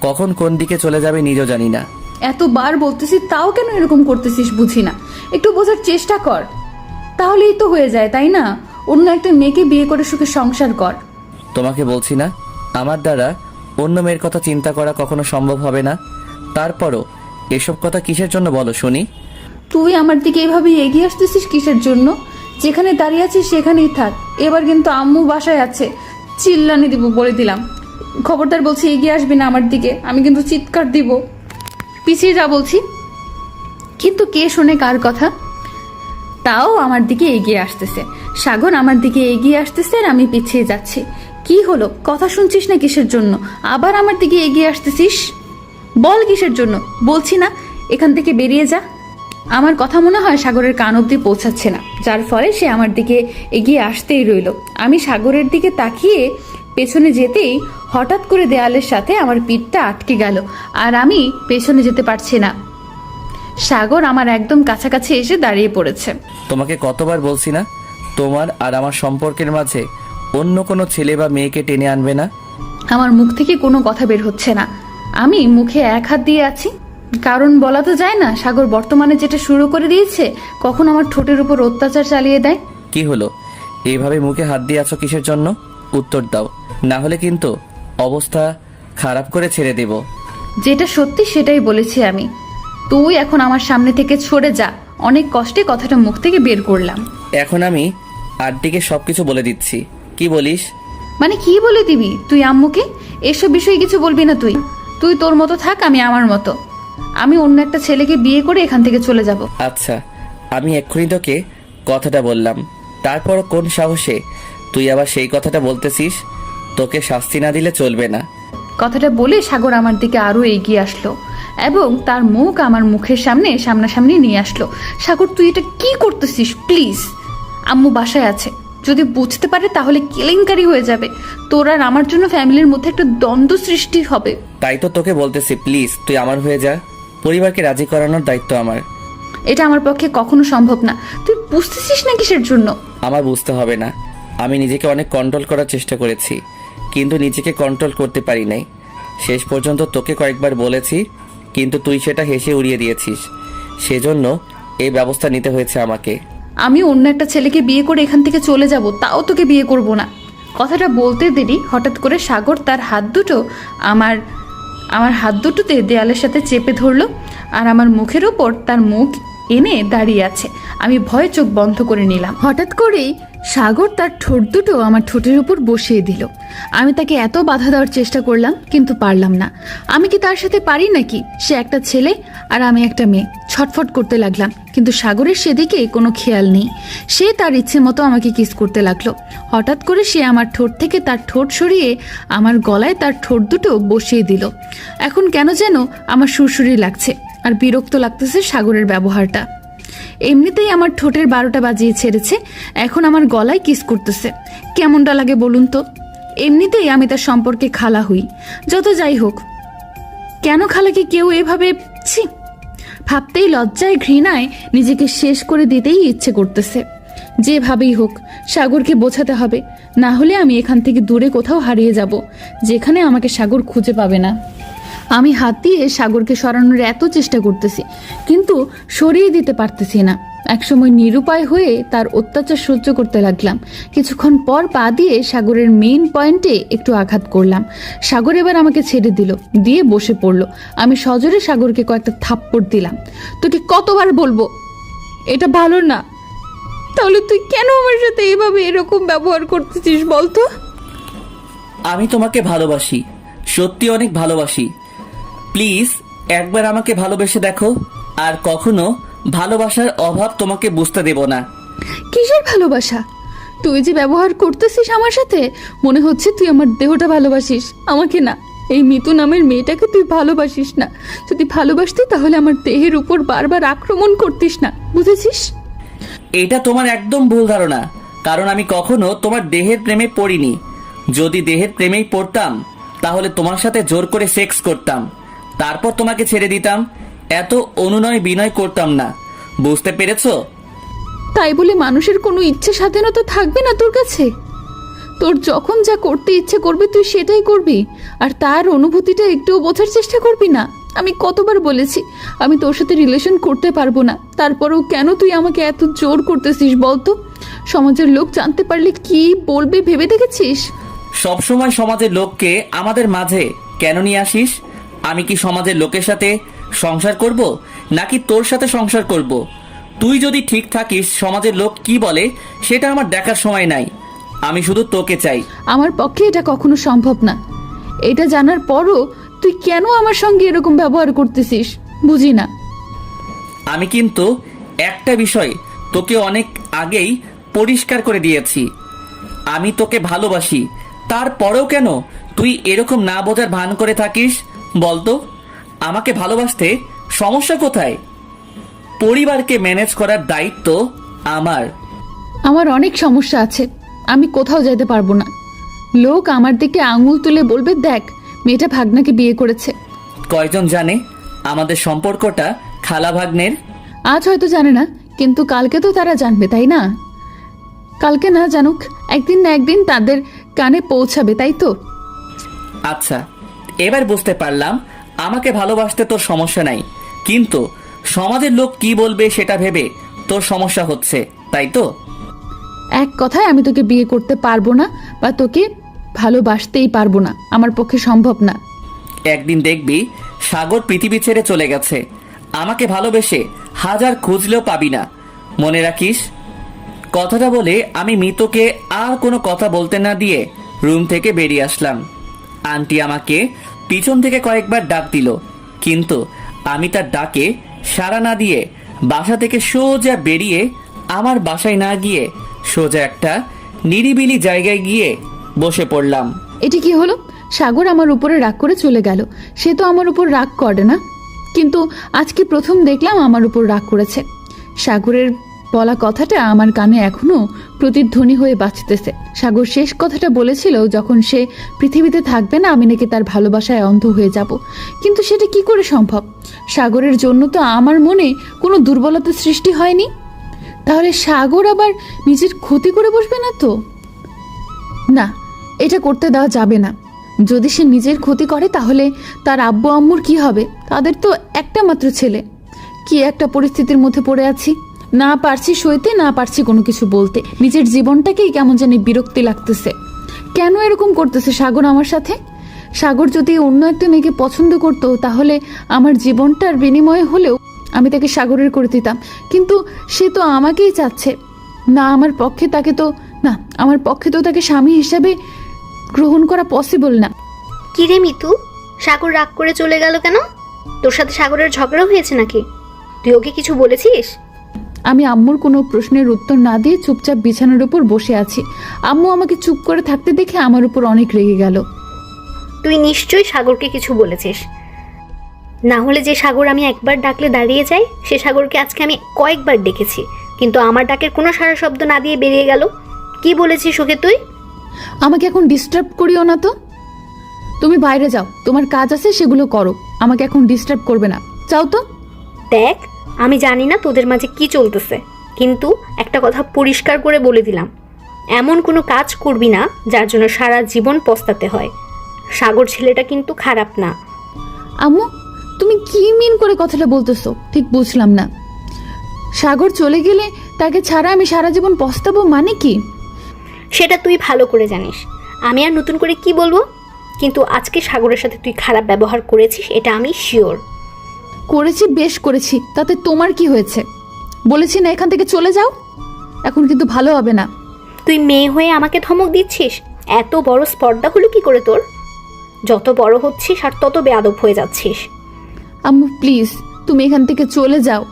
কখন কোন দিকে চলে যাবে নিজেও জানি না। এতবার বলতেছি, তাও কেন এরকম করতেছিস বুঝি না। একটু বোঝার চেষ্টা কর, তাহলেই তো হয়ে যায়, তাই না? অন্য একটা মেয়েকে বিয়ে করে সুখে সংসার কর। তোমাকে বলছি না, আমার দ্বারা অন্য মেয়ের কথা চিন্তা করা কখনো সম্ভব হবে না। তারপরও এসব কথা কিসের জন্য বলো শুনি? তুই আমার দিকে এভাবে এগিয়ে আসতেছিস কিসের জন্য? যেখানে দাঁড়িয়ে আছিস সেখানেই থাক। এবার কিন্তু আম্মু বাসায় আছে, চিল্লানি দিব বলে দিলাম। খবরদার বলছি, এগিয়ে আসবি না আমার দিকে, আমি কিন্তু চিৎকার দিব। পিছিয়ে যা বলছি। কিন্তু কে শোনে কার কথা? তাও আমার দিকে এগিয়ে আসতেছে সাগর, আমার দিকে এগিয়ে আসতেছে আর আমি পিছিয়ে যাচ্ছি। কি হলো, কথা শুনছিস না কিসের জন্য? আবার আমার দিকে এগিয়ে আসতেছিস, বল কিসের জন্য? বলছি না এখান থেকে বেরিয়ে যা। আমার কথা মনে হয় সাগরের কান অব্দি পৌঁছাচ্ছে না, যার ফলে সে আমার দিকে এগিয়ে আসতেই রইল। আমি সাগরের দিকে তাকিয়ে পেছনে যেতেই হঠাৎ করে দেয়ালের সাথে আমার পিঠটা আটকে গেল, আর আমি পেছনে যেতে পারছি না। সাগর আমার একদম কাছাকাছি এসে দাঁড়িয়ে পড়েছে। তোমাকে কতবার বলছি না তোমার আর আমার সম্পর্কের মাঝে অন্য কোনো ছেলে বা মেয়েকে টেনে আনবে না। আমার মুখ থেকে কোনো কথা বের হচ্ছে না। আমি মুখে এক হাত দিয়ে আছি, কারণ বলা তো যায় না সাগর বর্তমানে যেটা শুরু করে দিয়েছে, কখন আমার ঠোঁটের উপর অত্যাচার চালিয়ে দেয়। কি হলো, এইভাবে মুখে হাত দিয়ে আছো কিসের জন্য? উত্তর দাও, না হলে কিন্তু অবস্থা খারাপ করে ছেড়ে দেব। যেটা সত্যি সেটাই বলেছি আমি। তুই এখন আমার সামনে থেকে সরে যা। অনেক কষ্টে কথাটা মুখ থেকে বের করলাম। এখন আমি আন্টিকে সবকিছু বলে দিচ্ছি, কি বলিস? মানে কি বলে দিবি তুই আম্মুকে? এসব বিষয়ে কিছু বলবি না তুই। তুই তোর মতো থাক, আমি আমার মতো। আমি অন্য একটা ছেলেকে বিয়ে করে এখান থেকে চলে যাব। আচ্ছা, আমি এক্ষুনি তোকে কথাটা বললাম, তারপর কোন সাহসে তুই আবার সেই কথাটা বলতেছিস? তোকে শাস্তি না দিলে চলবে না। কথাটা বলে সাগর আমার দিকে আরো এগিয়ে আসলো এবং তার মুখ আমার মুখের সামনে সামনাসামনি নিয়ে আসলো। সাগর, তুই এটা কি করতেছিস? প্লিজ, আম্মু বাসায় আছে, যদি বুঝতে পারে তাহলে কেলেঙ্কারি হয়ে যাবে। তোর আর আমার জন্য ফ্যামিলির মধ্যে একটা দ্বন্দ্ব সৃষ্টি হবে। তাই তো তোকে বলতেছি, প্লিজ তুই আমার হয়ে যা। পরিবারকে রাজি করানোর দায়িত্ব আমার। এটা আমার পক্ষে কখনো সম্ভব না। তুই বুঝতেছিস না কিসের জন্য? আমার বুঝতে হবে না। আমি নিজেকে অনেক কন্ট্রোল করার চেষ্টা করেছি, কিন্তু নিজেকে কন্ট্রোল করতে পারি নাই। শেষ পর্যন্ত তোকে কয়েকবার বলেছি, কিন্তু তুই সেটা হেসে উড়িয়ে দিয়েছিস। সেজন্য এই ব্যবস্থা নিতে হয়েছে আমাকে। আমি অন্য একটা ছেলেকে বিয়ে করে এখান থেকে চলে যাব, তাও তোকে বিয়ে করব না। কথাটা বলতে দেরি হঠাৎ করে সাগর তার হাত দুটো আমার হাত দুটোতে দেয়ালের সাথে চেপে ধরলো আর আমার মুখের ওপর তার মুখ এনে দাঁড়িয়ে আছে। আমি ভয়ে চোখ বন্ধ করে নিলাম। হঠাৎ করেই সাগর তার ঠোঁট দুটো আমার ঠোঁটের উপর বসিয়ে দিল। আমি তাকে এত বাধা দেওয়ার চেষ্টা করলাম, কিন্তু পারলাম না। আমি কি তার সাথে পারি নাকি? সে একটা ছেলে আর আমি একটা মেয়ে। ছটফট করতে লাগলাম, কিন্তু সাগরের সেদিকে কোনো খেয়াল নেই। সে তার ইচ্ছে মতো আমাকে কিস করতে লাগলো। হঠাৎ করে সে আমার ঠোঁট থেকে তার ঠোঁট সরিয়ে আমার গলায় তার ঠোঁট দুটো বসিয়ে দিল। এখন কেন যেন আমার সুরসুরি লাগছে আর বিরক্ত লাগতেছে সাগরের ব্যবহারটা। এমনিতেই আমার ঠোঁটের 12টা বাজিয়ে ছেড়েছে, এখন আমার গলায় কিস করতেছে। কেমনটা লাগে বলুন তো? এমনিতেই আমি তার সম্পর্কে খালা হই। যত যাই হোক, কেন খালাকে কেউ এভাবে ছি, ভাবতেই লজ্জায় ঘৃণায় নিজেকে শেষ করে দিতেই ইচ্ছে করতেছে। যেভাবেই হোক সাগরকে বোঝাতে হবে, না হলে আমি এখান থেকে দূরে কোথাও হারিয়ে যাব, যেখানে আমাকে সাগর খুঁজে পাবে না। আমি হাত দিয়ে সাগরকে সরানোর এত চেষ্টা করতেছি, কিন্তু সরিয়ে দিতে পারতেছি না। একসময় নিরুপায় হয়ে তার অত্যাচার সহ্য করতে লাগলাম। কিছুক্ষণ পর পা দিয়ে সাগরের মেইন পয়েন্টে একটু আঘাত করলাম। সাগর এবার আমাকে ছেড়ে দিল, দিয়ে বসে পড়লো। আমি সজোরে সাগরকে কয়েকটা থাপ্পড় দিলাম। তোকে কতবার বলবো এটা ভালো না? তাহলে তুই কেন আমার সাথে এভাবে এরকম ব্যবহার করতেছিস বলতো? আমি তোমাকে ভালোবাসি, সত্যি অনেক ভালোবাসি। প্লিজ একবার আমাকে ভালোবেসে দেখো, আর কখনো ভালোবাসার অভাব তোমাকে বুঝতে দেব না। কিসের ভালোবাসা? তুই যে ব্যবহার করতেছিস আমার সাথে, মনে হচ্ছে তুই আমার দেহটা ভালোবাসিস, আমাকে না। এই মিতু নামের মেয়েটাকে তুই ভালোবাসিস না। যদি ভালোবাসতি তাহলে আমার দেহের উপর বারবার আক্রমণ করতিস না, বুঝেছিস? এটা তোমার একদম ভুল ধারণা, কারণ আমি কখনো তোমার দেহের প্রেমে পড়িনি। যদি দেহের প্রেমেই পড়তাম তাহলে তোমার সাথে জোর করে সেক্স করতাম, তারপর তোমাকে ছেড়ে দিতাম। এত অনুনয় বিনয় করতাম না, বুঝতে পেরেছো? তাই বলে মানুষের কোনো ইচ্ছে স্বাধীনতা থাকবে না তোর কাছে? তোর যখন যা করতে ইচ্ছে করবে তুই সেটাই করবি, আর তার অনুভূতিটা একটুও বোঝার চেষ্টা করবি না। আমি কতবার বলেছি আমি তোর সাথে রিলেশন করতে পারবো না, তারপরেও কেন তুই আমাকে এত জোর করতেছিস বলতো? সমাজের লোক জানতে পারলে কি বলবে ভেবে দেখেছিস? সবসময় সমাজের লোককে আমাদের মাঝে কেন নিয়ে আসিস? আমি কি সমাজের লোকের সাথে সংসার করব, নাকি তোর সাথে সংসার করব? তুই যদি ঠিক থাকিস, সমাজের লোক কি বলে সেটা আমার দেখার সময় নাই। আমি শুধু তোকে চাই। আমার পক্ষে এটা কখনো সম্ভব না। এটা জানার পরও তুই কেন আমার সঙ্গে এরকম ব্যবহার করতেছিস বুঝি না। আমি কিন্তু একটা বিষয় তোকে অনেক আগেই পরিষ্কার করে দিয়েছি, আমি তোকে ভালোবাসি। তারপরেও কেন তুই এরকম না বোঝার ভান করে থাকিস বলতো? আমাকে ভালোবাসতে সমস্যা কোথায়? পরিবারকে ম্যানেজ করার দায়িত্ব আমার। আমার অনেক সমস্যা আছে, আমি কোথাও যেতে পারবো না। লোক আমার দিকে আঙুল তুলে বলবে, দেখ মেয়েটা ভাগনাকে বিয়ে করেছে। কয়জন জানে আমাদের সম্পর্কটা খালা ভাগ্নের? আজ হয়তো জানে না, কিন্তু কালকে তো তারা জানবে, তাই না? কালকে না জানুক, একদিন না একদিন তাদের কানে পৌঁছাবে, তাই তো? আচ্ছা, এবার বুঝতে পারলাম আমাকে ভালোবাসতে তোর সমস্যা নাই, কিন্তু সমাজের লোক কি বলবে সেটা ভেবে তোর সমস্যা হচ্ছে, তাই তো? এক কথায় আমি তোকে বিয়ে করতে পারবো না, বা তোকে ভালোবাসতেই পারবো না, আমার পক্ষে সম্ভব না। একদিন দেখবি সাগর পৃথিবী ছেড়ে চলে গেছে, আমাকে ভালোবেসে হাজার খুঁজলেও পাবি না, মনে রাখিস। কথাটা বলে আমি মিতুকে আর কোনো কথা বলতে না দিয়ে রুম থেকে বেরিয়ে আসলাম। আন্টি আমাকে পিছন থেকে কয়েকবার ডাক দিল, কিন্তু আমি তার ডাকে সাড়া না দিয়ে বাসা থেকে সোজা বেরিয়ে আমার বাসায় না গিয়ে সোজা একটা নিরিবিলি জায়গায় গিয়ে বসে পড়লাম। এটি কি হলো? সাগর আমার উপরে রাগ করে চলে গেল। সে তো আমার উপর রাগ করে না, কিন্তু আজকে প্রথম দেখলাম আমার উপর রাগ করেছে। সাগরের বলা কথাটা আমার কানে এখনো প্রতিধ্বনি হয়ে বাজতেছে। সাগর শেষ কথাটা বলেছিল যখন সে পৃথিবীতে থাকবে না আমি নাকি তার ভালোবাসায় অন্ধ হয়ে যাব, কিন্তু সেটা কি করে সম্ভব? সাগরের জন্য তো আমার মনে কোনো দুর্বলতা সৃষ্টি হয়নি। তাহলে সাগর আবার নিজের ক্ষতি করে বসবে না তো? না, এটা করতে দেওয়া যাবে না। যদি সে নিজের ক্ষতি করে তাহলে তার আব্বু আম্মুর কি হবে? তাদের তো একটা মাত্র ছেলে। কি একটা পরিস্থিতির মধ্যে পড়ে আছি, না পারছি সইতে, না পারছি কোনো কিছু বলতে। নিজের জীবনটাকেই কেমন জানি বিরক্তি লাগতেছে। কেন এরকম করতেছে সাগর আমার সাথে? সাগর যদি অন্য একটা মেয়েকে পছন্দ করতো তাহলে আমার জীবনটার বিনিময়ে হলেও আমি তাকে সাগরের করে দিতাম, কিন্তু সে তো আমাকেই চাচ্ছে না। আমার পক্ষে তাকে স্বামী হিসেবে গ্রহণ করা পসিবল না। কি রে মিতু, সাগর রাগ করে চলে গেল কেন? তোর সাথে সাগরের ঝগড়া হয়েছে নাকি? তুই ওকে কিছু বলেছিস? আমি আম্মুর কোনো প্রশ্নের উত্তর না দিয়ে চুপচাপ বিছানার উপর বসে আছি। আম্মু আমাকে চুপ করে থাকতে দেখে আমার উপর অনেক রেগে গেল। তুই নিশ্চয়ই সাগরকে কিছু বলেছিস, না হলে যে সাগর আমি একবার ডাকলে দাঁড়িয়ে যাই সে সাগরকে আজকে আমি কয়েকবার ডেকেছি, কিন্তু আমার ডাকের কোনো সারা শব্দ না দিয়ে বেরিয়ে গেল। কি বলেছিস ওকে তুই? আমাকে এখন ডিস্টার্ব করিও না তো। তুমি বাইরে যাও, তোমার কাজ আছে সেগুলো করো, আমাকে এখন ডিস্টার্ব করবে না, যাও তো। দেখ, আমি জানি না তোদের মাঝে কি চলতেছে, কিন্তু একটা কথা পরিষ্কার করে বলে দিলাম, এমন কোনো কাজ করবি না যার জন্য সারা জীবন পস্তাতে হয়। সাগর ছেলেটা কিন্তু খারাপ না। আম্মু, তুমি কি মিন করে কথাটা বলতেছো ঠিক বুঝলাম না। সাগর চলে গেলে তাকে ছাড়া আমি সারা জীবন পস্তাবো মানে কি? সেটা তুই ভালো করে জানিস, আমি আর নতুন করে কি বলবো, কিন্তু আজকে সাগরের সাথে তুই খারাপ ব্যবহার করেছিস এটা আমি শিওর। করেছি, বেশ করেছি, তাতে তোমার কি হয়েছে? বলেছি না এখান থেকে চলে যাও, এখন কিন্তু ভালো হবে না। তুই মেয়ে হয়ে আমাকে ধমক দিচ্ছিস? এত বড় স্পর্ধা হলো কি করে তোর? যত বড় হচ্ছিস আর তত বেয়াদব হয়ে যাচ্ছিস। আম্মু প্লিজ, তুমি এখান থেকে চলে যাও,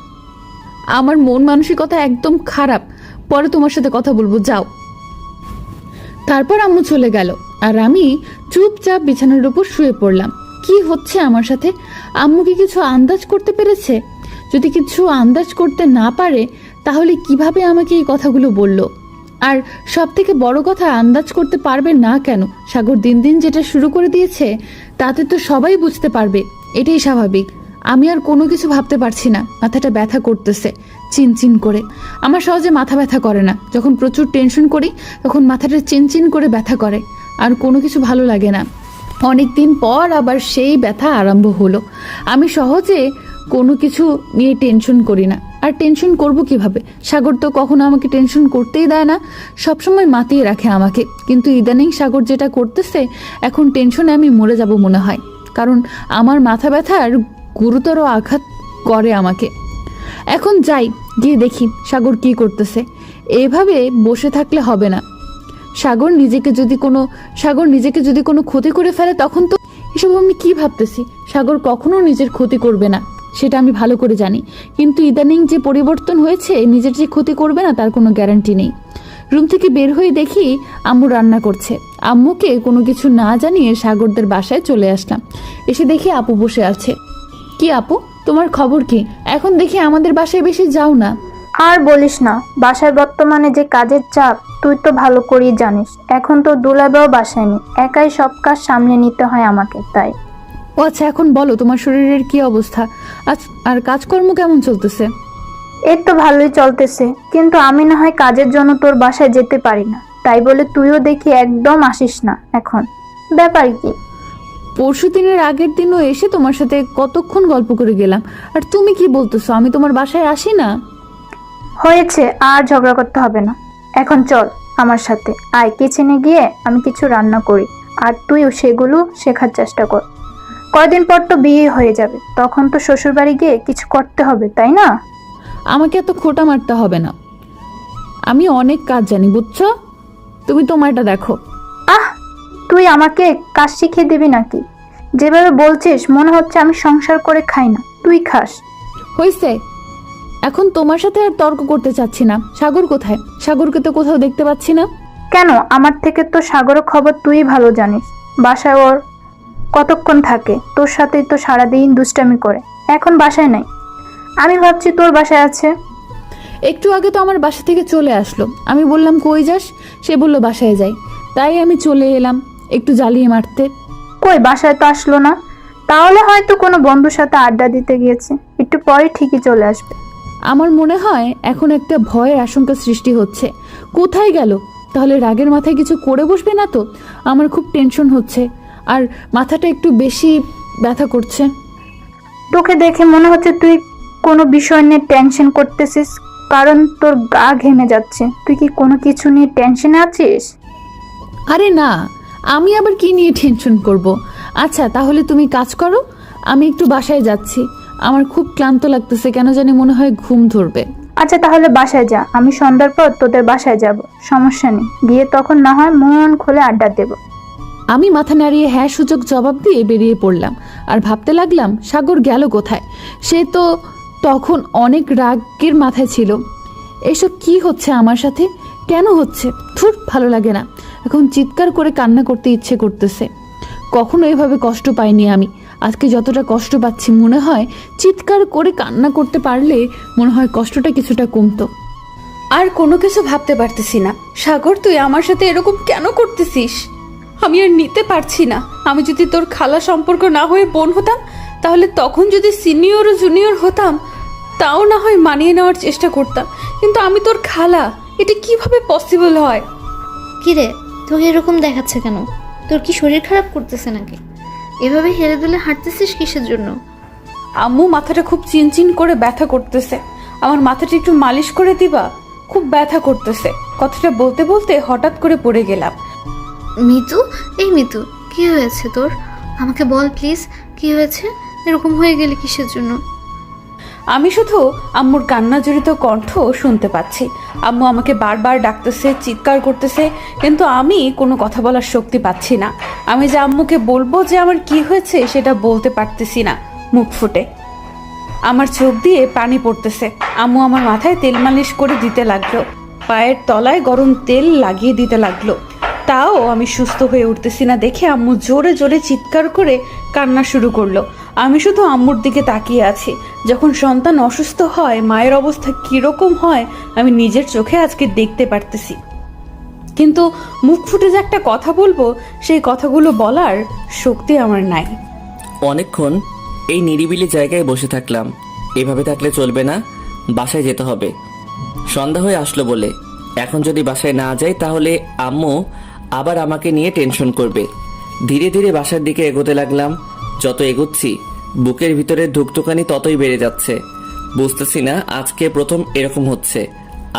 আমার মন মানসিকতা একদম খারাপ, পরে তোমার সাথে কথা বলবো, যাও। তারপর আম্মু চলে গেল আর আমি চুপচাপ বিছানার উপর শুয়ে পড়লাম। কি হচ্ছে আমার সাথে? আম্মু কি কিছু আন্দাজ করতে পেরেছে? যদি কিছু আন্দাজ করতে না পারে তাহলে কিভাবে আমাকে এই কথাগুলো বলল? আর সব থেকে বড় কথা, আন্দাজ করতে পারবে না কেন? সাগর দিন দিন যেটা শুরু করে দিয়েছে তাতে তো সবাই বুঝতে পারবে, এটাই স্বাভাবিক। আমি আর কোনো কিছু ভাবতে পারছি না, মাথাটা ব্যথা করতেছে চিনচিন করে। আমার সহজে মাথা ব্যথা করে না, যখন প্রচুর টেনশন করি তখন মাথাটা চিনচিন করে ব্যথা করে, আর কোনো কিছু ভালো লাগে না। অনেক দিন পর আবার সেই ব্যথা আরম্ভ হলো। আমি সহজে কোনো কিছু নিয়ে টেনশন করি না, আর টেনশন করব কিভাবে? সাগর তো কখনো আমাকে টেনশন করতেই দেয় না, সবসময় মাতিয়ে রাখে আমাকে। কিন্তু ইদানিং সাগর যেটা করতেছে, এখন টেনশনে আমি মরে যাব মনে হয়, কারণ আমার মাথা ব্যথার গুরুতর আঘাত করে আমাকে। এখন যাই, গিয়ে দেখি সাগর কি করতেছে। এভাবে বসে থাকলে হবে না। সাগর নিজেকে যদি কোনো ক্ষতি করে ফেলে তখন তো এসব আমি কি ভাবতেছি? সাগর কখনো নিজের ক্ষতি করবে না, সেটা আমি ভালো করে জানি, কিন্তু ইদানিং যে পরিবর্তন হয়েছে, নিজের যে ক্ষতি করবে না তার কোনো গ্যারান্টি নেই। রুম থেকে বের হয়ে দেখি আম্মু রান্না করছে। আম্মুকে কোনো কিছু না জানিয়ে সাগরদের বাসায় চলে আসলাম। এসে দেখি আপু বসে আছে। কি আপু, তোমার খবর কি? এখন দেখি আমাদের বাসায় বেশি যাও না। আর বলিস না, বাসায় বর্তমানে যে কাজের চাপ তুই তো ভালো করেই জানিস। এখন তো দুলাভাইও বাসায় নেই, একাই সব কাজ সামলে নিতে হয় আমাকে, তাই। ও আচ্ছা, এখন বলো তোমার শরীরের কি অবস্থা, আর কাজকর্ম কেমন চলতেছে? এই তো ভালোই চলতেছে, কিন্তু আমি না হয় কাজের জন্য তোর বাসায় যেতে পারি না, তাই বলে তুইও দেখি একদম আসিস না এখন। ব্যাপার কি? পরশু দিনের আগের দিনও এসে তোমার সাথে কতক্ষণ গল্প করে গেলাম, আর তুমি কি বলতেছো আমি তোমার বাসায় আসি না? হয়েছে, আর ঝগড়া করতে হবে না। এখন চল আমার সাথে, আয় কিচেনে গিয়ে আমি কিছু রান্না করি, আর তুইও সেগুলো শেখার চেষ্টা কর। কয়দিন পর তো বিয়ে হয়ে যাবে, তখন তো শ্বশুর বাড়ি গিয়ে কিছু করতে হবে, তাই না? আমাকে এত খোঁটা মারতে হবে না, আমি অনেক কাজ জানি, বুঝছো? তুমি তোমারটা দেখো। আহ, তুই আমাকে কাজ শিখিয়ে দিবি নাকি? যেভাবে বলছিস মনে হচ্ছে আমি সংসার করে খাই না, তুই খাস। হয়েছে, এখন তোমার সাথে আর তর্ক করতে চাচ্ছি না। সাগর কোথায়? সাগরকে তো কোথাও দেখতে পাচ্ছি না। কেন? আমার থেকে তো সাগরের খবর তুই ভালো জানিস। বাসায় ওর কতক্ষণ থাকে? তোর সাথেই তো সারাদিন দুষ্টামি করে, এখন বাসায় নাই। আমি ভাবছি তোর বাসায় আছে। একটু আগে তো আমার বাসা থেকে চলে আসলো, আমি বললাম কই যাস, সে বলল বাসায় যাই, তাই আমি চলে এলাম একটু জ্বালিয়ে মারতে। কই, বাসায় তো আসলো না। তাহলে হয়তো কোনো বন্ধুর সাথে আড্ডা দিতে গিয়েছে, একটু পরে ঠিকই চলে আসবে। আমার মনে হয় এখন একটা ভয়ের আশঙ্কা সৃষ্টি হচ্ছে, কোথায় গেল? তাহলে রাগের মাথায় কিছু করে বসবে না তো? আমার খুব টেনশন হচ্ছে, আর মাথাটা একটু বেশি ব্যথা করছে। তোকে দেখে মনে হচ্ছে তুই কোনো বিষয় নিয়ে টেনশন করতেছিস, কারণ তোর গা ঘেমে যাচ্ছে। তুই কি কোনো কিছু নিয়ে টেনশনে আছিস? আরে না, আমি আবার কি নিয়ে টেনশন করব? আচ্ছা তাহলে তুমি কাজ করো, আমি একটু বাসায় যাচ্ছি, আমার খুব ক্লান্ত লাগতেছে, কেন জানি মনে হয় ঘুম ধরবে। আচ্ছা তাহলে বাসায় যা, আমি সন্ধ্যার পর তোদের বাসায় যাব, সমস্যা নেই। গিয়ে তখন না হয় মন খুলে আড্ডা দেব। আমি মাথা নাড়িয়ে হ্যাঁ সূচক জবাব দিয়ে বেরিয়ে পড়লাম, আর ভাবতে লাগলাম সাগর গেল কোথায়। সে তো তখন অনেক রাগের মাথায় ছিল। এসব কি হচ্ছে আমার সাথে, কেন হচ্ছে? ধুর, ভালো লাগে না, এখন চিৎকার করে কান্না করতে ইচ্ছে করতেছে। কখনো এভাবে কষ্ট পাইনি আমি, আজকে যতটা কষ্ট পাচ্ছি মনে হয় চিৎকার করে কান্না করতে পারলে মনে হয় কষ্টটা কিছুটা কমতো। আর কোনো কিছু ভাবতে পারতেছি না। সাগর, তুই আমার সাথে এরকম কেন করতেছিস? আমি আর নিতে পারছি না। আমি যদি তোর খালা সম্পর্ক না হয়ে বোন হতাম, তাহলে তখন যদি সিনিয়র ও জুনিয়র হতাম তাও না হয় মানিয়ে নেওয়ার চেষ্টা করতাম, কিন্তু আমি তোর খালা, এটা কিভাবে পসিবল হয়? কিরে, তোকে এরকম দেখাচ্ছে কেন? তোর কি শরীর খারাপ করতেছে নাকি? এভাবে হেলে দুলে হাঁটতেছিস কিসের জন্য? আম্মু, মাথাটা খুব চিনচিন করে ব্যথা করতেছে, আমার মাথাটা একটু মালিশ করে দিবা? খুব ব্যথা করতেছে। কথাটা বলতে বলতে হঠাৎ করে পড়ে গেলাম। মিতু, এই মিতু, কি হয়েছে তোর? আমাকে বল প্লিজ, কি হয়েছে? এরকম হয়ে গেলে কিসের জন্য? আমি শুধু আম্মুর কান্না জড়িত কণ্ঠ শুনতে পাচ্ছি। আম্মু আমাকে বারবার ডাকতেছে, চিৎকার করতেছে, কিন্তু আমি কোনো কথা বলার শক্তি পাচ্ছি না। আমি যে আম্মুকে বলবো যে আমার কি হয়েছে সেটা বলতে পারতেছি না মুখ ফুটে। আমার চোখ দিয়ে পানি পড়তেছে। আম্মু আমার মাথায় তেল মালিশ করে দিতে লাগলো, পায়ের তলায় গরম তেল লাগিয়ে দিতে লাগলো, তাও আমি সুস্থ হয়ে উঠতেছি না দেখে আম্মু জোরে জোরে চিৎকার করে কান্না শুরু করলো। আমি শুধু আম্মুর দিকে তাকিয়ে আছি। যখন সন্তান অসুস্থ হয় মায়ের অবস্থা কিরকম হয় আমি নিজের চোখে আজকে দেখতে পারতেছি, কিন্তু মুখ ফুটে যে একটা কথা বলবো সেই কথাগুলো বলার শক্তি আমার নাই। অনেকক্ষণ এই নিরিবিলি জায়গায় বসে থাকলাম। এভাবে থাকলে চলবে না, বাসায় যেতে হবে। সন্ধ্যা হয়ে আসলো বলে এখন যদি বাসায় না যাই তাহলে আম্মু আবার আমাকে নিয়ে টেনশন করবে। ধীরে ধীরে বাসার দিকে এগোতে লাগলাম। যত এগোচ্ছি বুকের ভিতরে ধুকধুকানি ততই বেড়ে যাচ্ছে। বুঝতেছি না আজকে প্রথম এরকম হচ্ছে,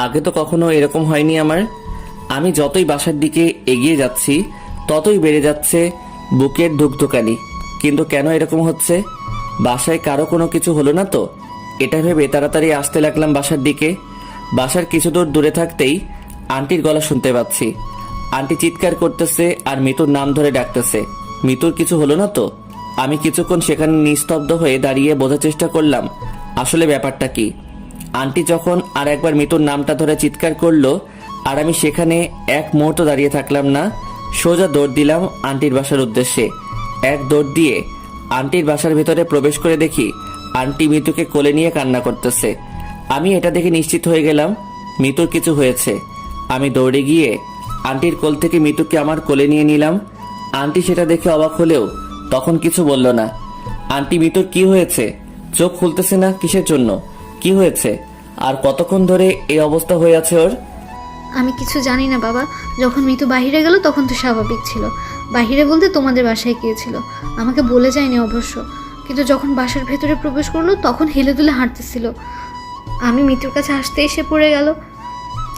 আগে তো কখনো এরকম হয়নি আমার। আমি যতই বাসার দিকে এগিয়ে যাচ্ছি ততই বেড়ে যাচ্ছে বুকের ধুকধুকানি। কিন্তু কেন এরকম হচ্ছে? বাসায় কারো কোনো কিছু হলো না তো? এটা ভেবে তাড়াতাড়ি আসতে লাগলাম বাসার দিকে। বাসার কিছু দূর দূরে থাকতেই আন্টির গলা শুনতে পাচ্ছি। আন্টি চিৎকার করতেছে আর মিতুর নাম ধরে ডাকতেছে। মিতুর কিছু হলো না তো? আমি কিছুক্ষণ সেখানে নিস্তব্ধ হয়ে দাঁড়িয়ে বোঝার চেষ্টা করলাম আসলে ব্যাপারটা কি। আন্টি যখন আর একবার মিতুর নামটা ধরে চিৎকার করলো আর আমি সেখানে এক মুহূর্ত দাঁড়িয়ে থাকলাম না, সোজা দৌড় দিলাম আন্টির বাসার উদ্দেশ্যে। এক দৌড় দিয়ে আন্টির বাসার ভেতরে প্রবেশ করে দেখি আন্টি মিতুকে কোলে নিয়ে কান্না করতেছে। আমি এটা দেখে নিশ্চিত হয়ে গেলাম মিতুর কিছু হয়েছে। আমি দৌড়ে গিয়ে আন্টির কোল থেকে মিতুকে আমার কোলে নিয়ে নিলাম। আন্টি সেটা দেখে অবাক হলেও তখন কিছু বলল না। আন্টি মিতুর কি হয়েছে? চোখ খুলতেছে না কিসের জন্য? কি হয়েছে? আর কতক্ষণ ধরে এই অবস্থা হয়ে আছে ওর? আমি কিছু জানি না বাবা। যখন মিতু বাইরে গেল তখন তো স্বাভাবিক ছিল। বাইরে বলতে তোমাদের বাসায় গিয়েছিল, আমাকে বলে যায়নি অবশ্য। কিন্তু যখন বাসার ভেতরে প্রবেশ করলো তখন হেলে দুলে হাঁটতেছিল। আমি মিতুর কাছে আসতে এসে পড়ে গেল।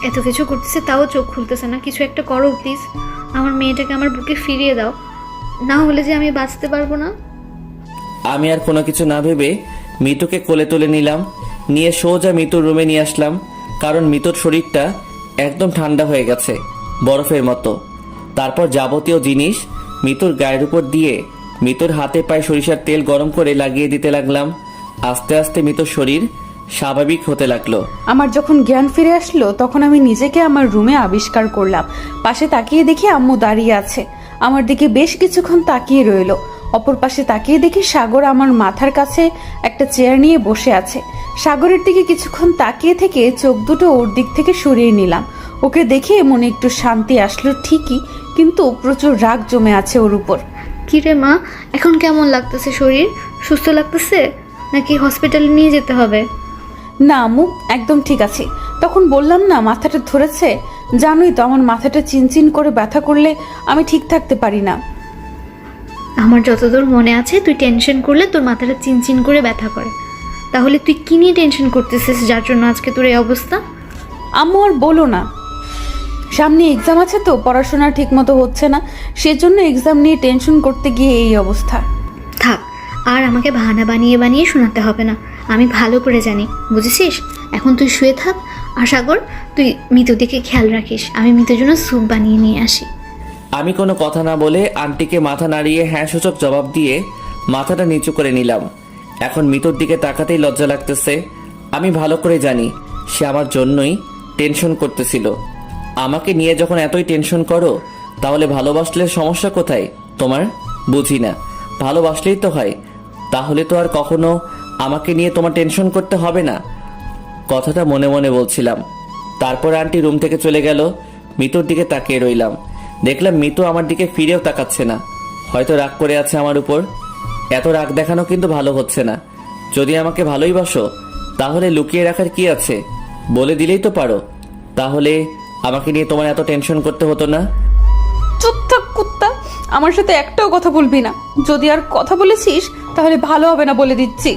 এত কিছু করতেছে তাও চোখ খুলতেছে না। কিছু একটা করো প্লিজ, আমার মেয়েটাকে আমার বুকে ফিরিয়ে দাও, না হলে যে আমি বাঁচতে পারবো না। আমি আর কোনো কিছু না ভেবে মিতুকে কোলে তুলে নিলাম, নিয়ে সোজা মিতুর রুমে নিয়ে আসলাম। কারণ মিতুর শরীরটা একদম ঠান্ডা হয়ে গেছে, বরফের মতো। তারপর যাবতীয় জিনিস মিতুর গায়ের উপর দিয়ে মিতুর হাতে পায়ে সরিষার তেল গরম করে লাগিয়ে দিতে লাগলাম। আস্তে আস্তে মিতুর শরীর স্বাভাবিক হতে লাগলো। আমার যখন জ্ঞান ফিরে আসলো তখন আমি নিজেকে আমার রুমে আবিষ্কার করলাম। পাশে তাকিয়ে দেখি আম্মু দাঁড়িয়ে আছে, আমার দিকে বেশ কিছুক্ষণ তাকিয়ে রইলো। অপর পাশে তাকিয়ে দেখি সাগর আমার মাথার কাছে একটা চেয়ার নিয়ে বসে আছে। সাগরের দিকে কিছুক্ষণ তাকিয়ে থেকে চোখ দুটো ওর দিক থেকে সরিয়ে নিলাম। ওকে দেখে মনে একটু শান্তি আসলো ঠিকই, কিন্তু প্রচুর রাগ জমে আছে ওর উপর। কিরে মা, এখন কেমন লাগতেছে? শরীর সুস্থ লাগতেছে নাকি হসপিটালে নিয়ে যেতে হবে? না আম্মু, একদম ঠিক আছে। তখন বললাম না মাথাটা ধরেছে, জানোই তো আমার মাথাটা চিনচিন করে ব্যথা করলে আমি ঠিক থাকতে পারি না। আমার যতদূর মনে আছে তুই টেনশন করলে তোর মাথাটা চিনচিন করে ব্যথা করে। তাহলে তুই কি নিয়ে টেনশন করতেছিস যার জন্য আজকে তোর এই অবস্থা? আম্মু আর বলো না, সামনে এক্সাম আছে তো, পড়াশোনা ঠিক মতো হচ্ছে না, সেজন্য এক্সাম নিয়ে টেনশন করতে গিয়ে এই অবস্থা। থাক, আর আমাকে বাহানা বানিয়ে বানিয়ে শোনাতে হবে না। আমি ভালো করে জানি, বুঝেছিস? এখন তুই শুয়ে থাক। আর সাগর, তুই মিতুর দিকে খেয়াল রাখিস। আমি মিতুর জন্য স্যুপ বানিয়ে নিয়ে আসি। আমি কোনো কথা না বলে আন্টিকে মাথা নাড়িয়ে হ্যাঁ সূচক জবাব দিয়ে মাথাটা নিচু করে নিলাম। এখন মিতুর দিকে তাকাতেই লজ্জা লাগতেছে। আমি ভালো করে জানি সে আমার জন্যই টেনশন করতেছিল। আমাকে নিয়ে যখন এতই টেনশন করো, তাহলে ভালোবাসলে সমস্যা কোথায় তোমার? বুঝি না, ভালোবাসলেই তো হয়। তাহলে তো আর কখনো আমাকে নিয়ে তোমার টেনশন করতে হবে না। কথাটা মনে মনে বলছিলাম। তারপর আন্টি রুম থেকে চলে গেল। মিতুর দিকে তাকিয়ে রইলাম। দেখলাম মিতু আমার দিকে ফিরেও তাকাচ্ছে না, হয়তো রাগ করে আছে আমার উপর। এত রাগ দেখানো কিন্তু ভালো হচ্ছে না। যদি আমাকে ভালোই বাসো তাহলে লুকিয়ে রাখার কি আছে, বলে দিলেই তো পারো। তাহলে আমাকে নিয়ে তোমার এত টেনশন করতে হতো না। চুপ থাক কুত্তা, আমার সাথে একটাও কথা বলবি না। যদি আর কথা বলেছিস তাহলে ভালো হবে না বলে দিচ্ছি।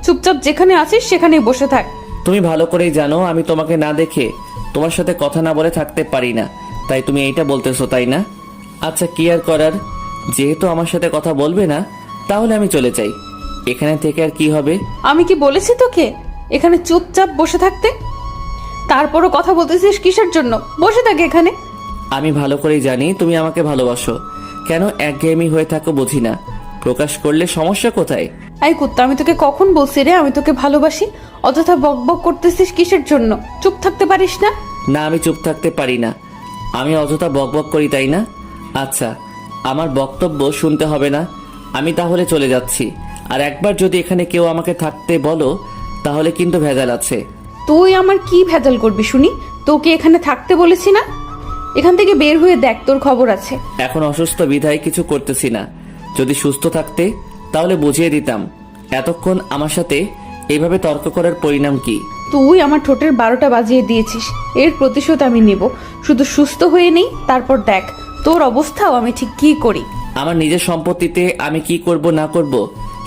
চুপচাপ যেখানে আছিস সেখানেই বসে থাক। তুমি ভালো করেই জানো আমি তোমাকে না দেখে তোমার সাথে কথা না বলে থাকতে পারি না, তাই তুমি এইটা বলতেছো, তাই না? আচ্ছা, কি আর করার, যেহেতু আমার সাথে কথা বলবে না তাহলে আমি চলে যাই। এখানে থেকে আর কি হবে? আমি কি বলেছি তোকে এখানে চুপচাপ বসে থাকতে? তারপরও কথা বলতেছিস কিসের জন্য? বসে থাক এখানে। আমি ভালো করেই জানি তুমি আমাকে ভালোবাসো, কেন একঘেয়েমি হয়ে থাকো বুঝি না। প্রকাশ করলে সমস্যা কোথায়? এই কুত্তা, আমি তোকে কখন বলছি রে আমি তোকে ভালোবাসি? অযথা বকবক করতেছিস কিসের জন্য? চুপ থাকতে পারিস না? না, আমি চুপ থাকতে পারি না। আমি অযথা বকবক করি, তাই না? আচ্ছা, আমার বক্তব্য শুনতে হবে না, আমি তাহলে চলে যাচ্ছি। আর একবার যদি এখানে কেউ আমাকে থাকতে বলো তাহলে কিন্তু ভেজাল আছে। তুই আমার কি ভেজাল করবি শুনি? তোকে এখানে থাকতে বলেছি না? এখান থেকে বের হয়ে দেখ, তোর খবর আছে। এখন অসুস্থ বিধায় কিছু করতেছি না। যদি সুস্থ থাকতে তাহলে বুঝিয়ে দিতাম এতক্ষণ আমার সাথে এইভাবে তর্ক করার পরিণাম কি। তুই আমার ঠোঁটের 12টা বাজিয়ে দিয়েছিস, এর প্রতিশোধ আমি নেব। শুধু সুস্থ হয়ে নেই, তারপর দেখ তোর অবস্থাও আমি ঠিক কি করি। আমার নিজের সম্পত্তিতে আমি কি করব না করব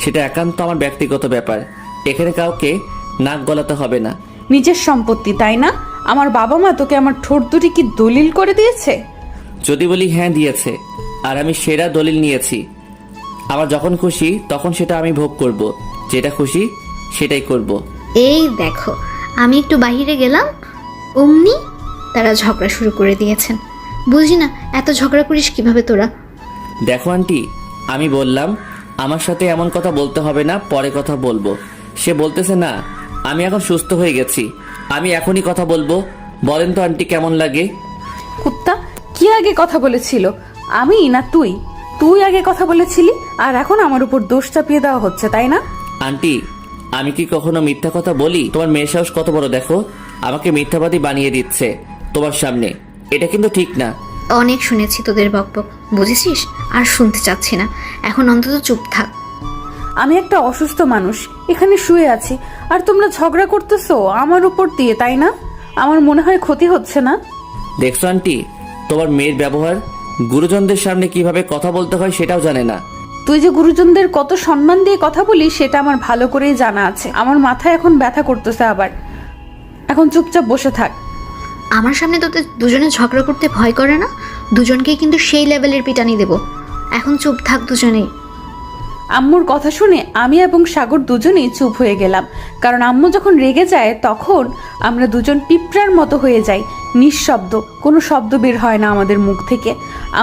সেটা একান্ত আমার ব্যক্তিগত ব্যাপার। এখানে কাউকে নাক গলাতে হবে না। নিজের সম্পত্তি, তাই না? আমার বাবা মা তোকে আমার ঠোঁট দুটি কি দলিল করে দিয়েছে? যদি বলি হ্যাঁ দিয়েছে, আর আমি সেরা দলিল নিয়েছি। আমার যখন খুশি তখন সেটা আমি ভোগ করব, যেটা খুশি সেটাই করব। এই দেখো, আমি একটু বাইরে গেলাম, অমনি তারা ঝগড়া শুরু করে দিয়েছেন। বুঝি না এত ঝগড়া করিস কিভাবে তোরা। দেখো আন্টি, আমি বললাম আমার সাথে এমন কথা বলতে হবে না, পরে কথা বলবো। সে বলতেছে না, আমি এখন সুস্থ হয়ে গেছি, আমি এখনই কথা বলবো। বলেন তো আন্টি, কেমন লাগে? কুত্তা, কি আগে কথা বলেছিল? আমি না তুই? তুই আগে কথা বলেছিলি, আর এখন আমার উপর দোষ চাপিয়ে দেওয়া হচ্ছে, তাই না? আন্টি, আমি কি কখনো মিথ্যা কথা বলি? তোমার মেয়ের সাহস কত বড় দেখো, আমাকে মিথ্যাবাদী বানিয়ে দিচ্ছে তোমার সামনে। এটা কিন্তু ঠিক না। অনেক শুনেছি তোদের বকবক, বুঝেছিস? আর শুনতে চাচ্ছি না, এখন অন্তত চুপ থাক। আমি একটা অসুস্থ মানুষ, এখানে শুয়ে আছি, আর তোমরা ঝগড়া করতেছো আমার উপর দিয়ে, তাই না? আমার মনে হয় ক্ষতি হচ্ছে না? দেখছো আন্টি, তোমার মেয়ের ব্যবহার, গুরুজনদের সামনে কিভাবে কথা বলতে হয় সেটাও জানে না। তুই যে গুরুজনদের কত সম্মান দিয়ে কথা বলিস সেটা আমার ভালো করেই জানা আছে। আমার মাথায় এখন ব্যথা করতেছে আবার। এখন চুপচাপ বসে থাক। আমার সামনে তোদের দুজনে ঝগড়া করতে ভয় করে না? দুজনকেই কিন্তু সেই লেভেলের পিটানি দেব। এখন চুপ থাক দুজনেই। আম্মুর কথা শুনে আমি এবং সাগর দুজনেই চুপ হয়ে গেলাম, কারণ আম্মু যখন রেগে যায় তখন আমরা দুজন পিঁপড়ার মতো হয়ে যাই, নিঃশব্দ, কোনো শব্দ বের হয় না আমাদের মুখ থেকে।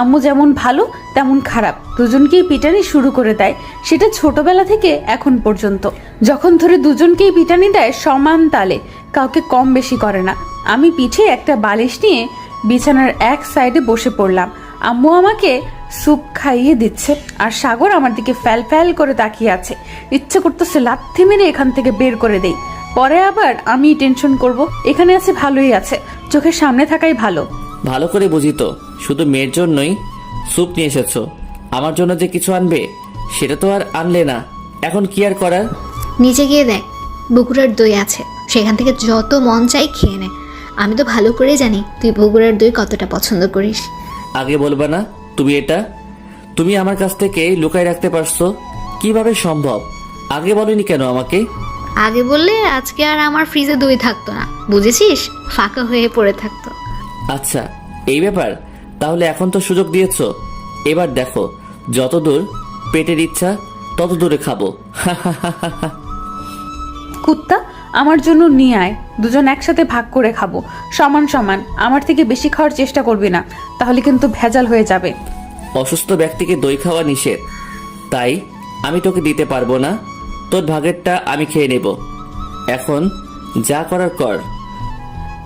আম্মু যেমন ভালো তেমন খারাপ, দুজনকেই পিটানি শুরু করে দেয়, সেটা ছোটবেলা থেকে এখন পর্যন্ত। যখন ধরে দুজনকেই পিটানি দেয় সমান তালে, কাউকে কম বেশি করে না। আমি পিঠে একটা বালিশ নিয়ে বিছানার এক সাইডে বসে পড়লাম। আম্মু আমাকে স্যুপ খাইয়ে দিচ্ছে, আর সাগর আমার দিকে ফ্যাল ফ্যাল করে তাকিয়ে আছে। ইচ্ছে করতেছে লাথি মেরে এখান থেকে বের করে দেই, পরে আবার আমি টেনশন করব। এখানে আছে ভালোই আছে, চোখের সামনে থাকাই ভালো। ভালো করে বুঝি তো, শুধু মেয়ের জন্যই স্যুপ নিয়ে এসেছো, আমার জন্য যে কিছু আনবে সেটা তো আর আনলে না। এখন কি আর করার? নিচে গিয়ে দেখ, বগুড়ার দই আছে, সেখান থেকে যত মন চাই খেয়ে নে। আমি তো ভালো করে জানি তুই বগুড়ার দই কতটা পছন্দ করিস। আগে বলবা না তুমি আমার কাছ থেকে লুকায় রাখতে পারছো? কিভাবে সম্ভব? আগে বলনি কেন আমাকে? আগে বললে আজকে আর আমার ফ্রিজে দই থাকতো না, বুঝেছিস? ফাঁকা হয়ে পড়ে থাকতো। আচ্ছা, এই ব্যাপার। তাহলে এখন তো সুযোগ দিয়েছো, এবার দেখো যতদূর পেটের ইচ্ছা তত দূরে খাবো। কুত্তা, আমার জন্য নিয়ে আয়, দুজন একসাথে ভাগ করে খাবো, সমান সমান। আমার থেকে বেশি খাওয়ার চেষ্টা করবি না, তাহলে কিন্তু ভেজাল হয়ে যাবে। অসুস্থ ব্যক্তিকে দই খাওয়া নিষেধ, তাই আমি তোকে দিতে পারবো না। তোর ভাগেরটা আমি খেয়ে নেব। এখন যা করার কর।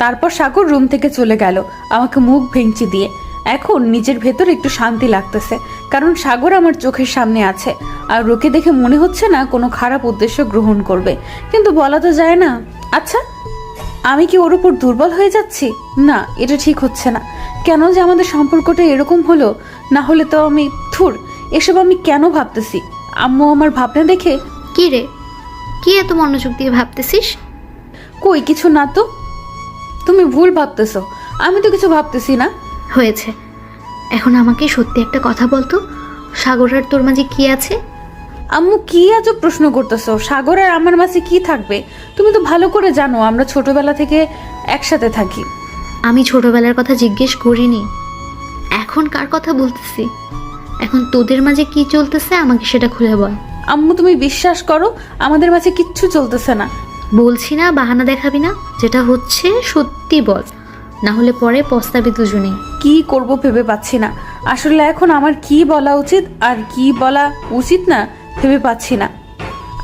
তারপর সাগর রুম থেকে চলে গেল আমাকে মুখ ভেঙচি দিয়ে। এখন নিজের ভেতর একটু শান্তি লাগতেছে, কারণ সাগর আমার চোখের সামনে আছে, আর ওকে দেখে মনে হচ্ছে না কোনো খারাপ উদ্দেশ্য গ্রহণ করবে। কিন্তু বলা তো যায় না। আচ্ছা, আমি কি ওর উপর দুর্বল হয়ে যাচ্ছি? না, এটা ঠিক হচ্ছে না। কেন যে আমাদের সম্পর্কটা এরকম হলো? না হলে তো আমি এসব আমি কেন ভাবতেছি? আম্মু আমার ভাবনা দেখে। কি রে, কি এত মনোযোগ দিয়ে ভাবতেছিস? কই কিছু না তো। তুমি ভুল ভাবতেছো, আমি তো কিছু ভাবতেছি না। হয়েছে, এখন আমাকে সত্যি একটা কথা বলতো, সাগর আর তোর মাঝে কি আছে? আম্মু কি আজব প্রশ্ন করতেছো? সাগর আর আমার মাঝে কি থাকবে? তুমি তো ভালো করে জানো আমরা ছোটবেলা থেকে একসাথে থাকি। আমি ছোটবেলার কথা জিজ্ঞেস করিনি, এখন কার কথা বলতেছি। এখন তোদের মাঝে কি চলতেছে আমাকে সেটা খুলে বল। আম্মু তুমি বিশ্বাস করো, আমাদের মাঝে কিচ্ছু চলতেছে না। বলছি না বাহানা দেখাবি না, যেটা হচ্ছে সত্যি বল, না হলে পরে পস্তাবি দুজনেই। কি করব ভেবে পাচ্ছি না। আসলে এখন আমার কি বলা উচিত আর কি বলা উচিত না ভেবে পাচ্ছি না।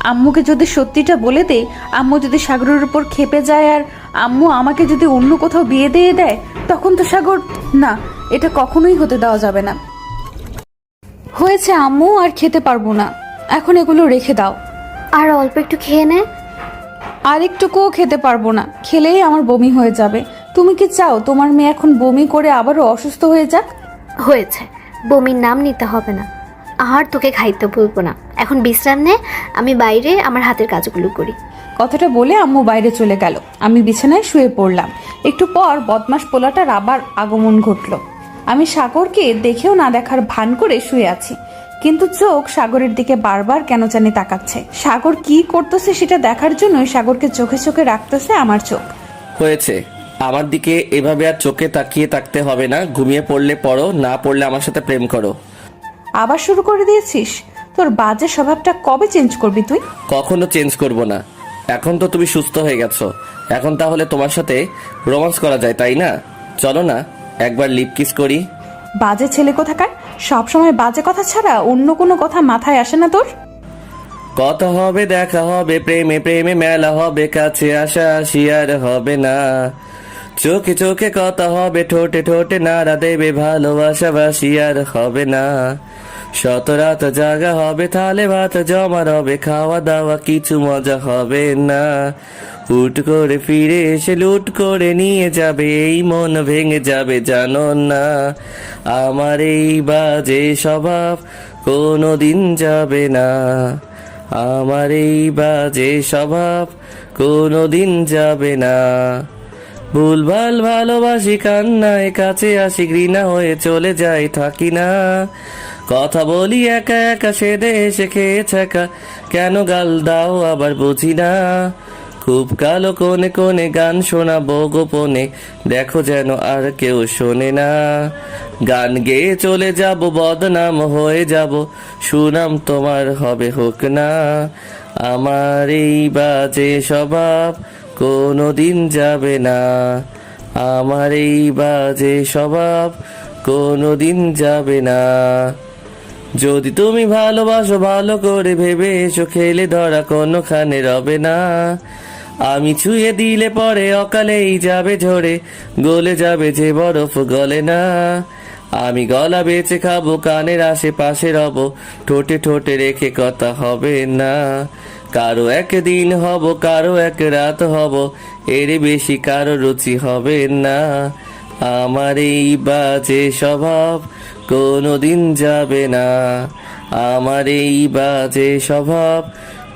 আম্মুকে যদি সত্যিটা বলে দেই, আম্মু যদি সাগরের উপর খেপে যায়, আর আম্মু আমাকে যদি অন্য কোথাও বিয়ে দিয়ে দেয়, তখন তো সাগর। না, এটা কখনোই হতে দেওয়া যাবে না। হয়েছে আম্মু, আর খেতে পারবো না, এখন এগুলো রেখে দাও। আর অল্প একটু খেয়ে নে। আর একটুকুও খেতে পারবো না, খেলেই আমার বমি হয়ে যাবে। তুমি কি চাও তোমার মেয়ে এখন বমি করে আবারও অসুস্থ হয়ে যাক? হয়েছে, বমির নাম নিতে হবে না, আর তোকে খাইতে বলবো না। এখন বিশ্রাম নে, আমি বাইরে আমার হাতের কাজগুলো করি। কথাটা বলে আম্মু বাইরে চলে গেল। আমি বিছানায় শুয়ে পড়লাম। একটু পর বদমাস পোলাটার আবার আগমন ঘটলো। আমি সাগরকে দেখেও না দেখার ভান করে শুয়ে আছি, কিন্তু চোখ সাগরের দিকে বারবার কেন জানি তাকাচ্ছে। সাগর কি করতেছে সেটা দেখার জন্য সাগরকে চোখে চোখে রাখতেছে আমার চোখ। হয়েছে, আমার দিকে এভাবে আর চোখে তাকিয়ে থাকতে হবে না। ঘুমিয়ে পড়লে পড়ো, না পড়লে আমার সাথে প্রেম করো। আবার শুরু করে দিয়েছিস? তোর বাজে স্বভাবটা কবে চেঞ্জ করবি তুই? কখনো চেঞ্জ করব না। এখন তো তুমি সুস্থ হয়ে গেছো, এখন তাহলে তোমার সাথে রোমান্স করা যায়, তাই না? চলো না একবার লিপ কিস করি। বাজে ছেলে কোথাকার, সবসময় বাজে কথা ছাড়া অন্য কোনো কথা মাথায় আসে না তোর? কথা হবে, দেখা হবে, প্রেমে প্রেমে মেলা হবে, কাছে আসা আসি আর হবে না। চোখে চোখে কথা হবে, ঠোঁটে ঠোঁটে নাড়া দেবে, ভালোবাসা বাসি আর হবে না। শত রাত জাগা হবে, থালে ভাত জমা হবে, খাওয়া দাওয়া কিছু মজা হবে না। হুট করে ফিরে এসে লুট করে নিয়ে যাবে, এই মন ভেঙে যাবে জানো না। আমার এই বাজে স্বভাব কোনো দিন যাবে না। আমার এই বাজে স্বভাব কোনোদিন যাবে না। ভুলভাল ভালোবাসি কান্নায়, কাছে আসি ঘৃণা হয়ে চলে যাই, থাকি না। কথা বলি একা একা, সেদে এসে খেয়ে ছাকা, কেন গাল দাও আবার বুঝি না। খুব কালো কোণে কোণে গান শোনাবো গোপনে, দেখো যেন আর কেউ শোনে না। গান গেয়ে চলে যাব, বদনাম হয়ে যাব, সুনাম তোমার হবে হোক না। আমার এই বাজে স্বভাব কোনোদিন যাবে না। আমার এই বাজে স্বভাব কোনোদিন যাবে না। যদি তুমি ভালোবাসো ভালো করে ভেবে এসো, খেলে ধরা কোনোখানে রবে না। আমি ছুঁয়ে দিলে পরে অকালেই যাবে ঝরে, গলে যাবে যে বরফ গলে না। আমি গলা বেঁচে খাবো, কানের আশেপাশে রব, ঠোঁটে ঠোঁটে রেখে কথা হবে না। কারো একদিন হব, কারো এক রাত হব, এর বেশি কারো রুচি হবে না। আমার এই বাজে স্বভাব কোনোদিন যাবে না। আমার এই বাজে স্বভাব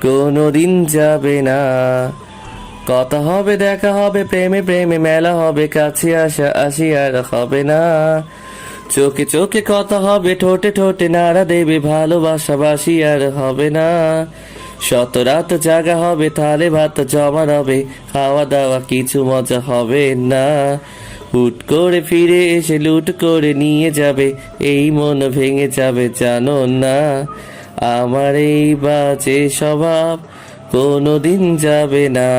কোনোদিন যাবে না। কথা হবে, দেখা হবে, প্রেমে প্রেমে মেলা হবে, কাছে আসা আসি আর হবে না। চোখে চোখে কথা হবে, ঠোঁটে ঠোঁটে নাড়া দেবে, ভালোবাসা বাসি আর হবে না। শত রাত জাগা হবে, থালে ভাত জমা রবে, খাওয়া দাওয়া কিছু মজা হবে না। হুট করে ফিরে এসে লুট করে নিয়ে যাবে, এই মন ভেঙে যাবে জানো না। আমার এই বাজে স্বভাব কোনোদিন যাবে না।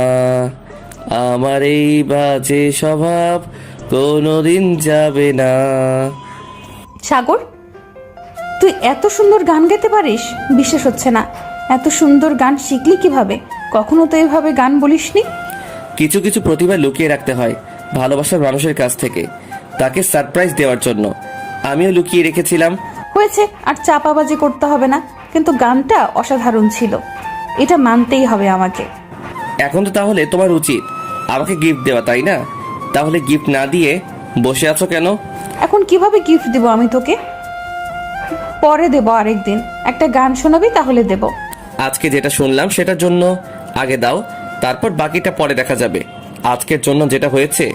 আমার এই বাজে স্বভাব কোনোদিন যাবে না। সাগর, তুই এত সুন্দর গান গাইতে পারিস? বিশ্বাস হচ্ছে না। এত সুন্দর গান শিখলি কিভাবে? কখনো তো এভাবে গান বলিসনি। কিছু কিছু প্রতিভা লুকিয়ে রাখতে হয় ভালোবাসার মানুষের কাছ থেকে, তাকে সারপ্রাইজ দেওয়ার জন্য। আমিও লুকিয়ে রেখেছিলাম। হয়েছে, আর চাপাবাজি করতে হবে না। কিন্তু গানটা অসাধারণ ছিল, এটা মানতেই হবে আমাকে। এখন তো তাহলে তোমার উচিত আমাকে গিফট দেওয়া, তাই না? তাহলে গিফট না দিয়ে বসে আছো কেন? এখন কিভাবে গিফট দেব আমি তোকে? পরে দেব, আরেকদিন। একটা গান শোনাবি, তাহলে দেব। আজকে যেটা শুনলাম সেটার জন্য আগে দাও, তারপর বাকিটা পরে দেখা যাবে। আজকের জন্য যেটা হয়েছে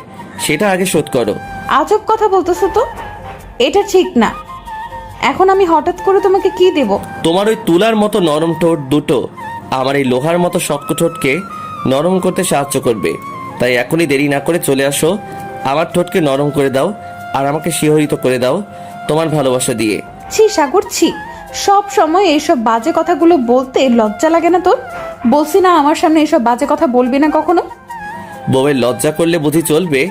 সেটা আগে শোধ করো। আজব কথা বলতেছো তো, এটা ঠিক না। এখন আমি হঠাৎ করে তোমাকে কি দেব? তোমার ওই তুলার মতো নরম ঠোঁট দুটো আমার এই লোহার মতো শক্ত ঠোঁটকে নরম করতে সাহায্য করবে। তাই এখনই দেরি না করে চলে আসো, আমার ঠোঁটকে নরম করে দাও আর আমাকে শিহরিত করে দাও তোমার ভালোবাসা দিয়ে। ছি সাগর, ছি। সব সময় এইসব বাজে কথাগুলো বলতে লজ্জা লাগে না তোর? বলছি না আমার সামনে এইসব বাজে কথা বলবি না কখনো। বউয়ের লজ্জা করলে বুঝি চলবে?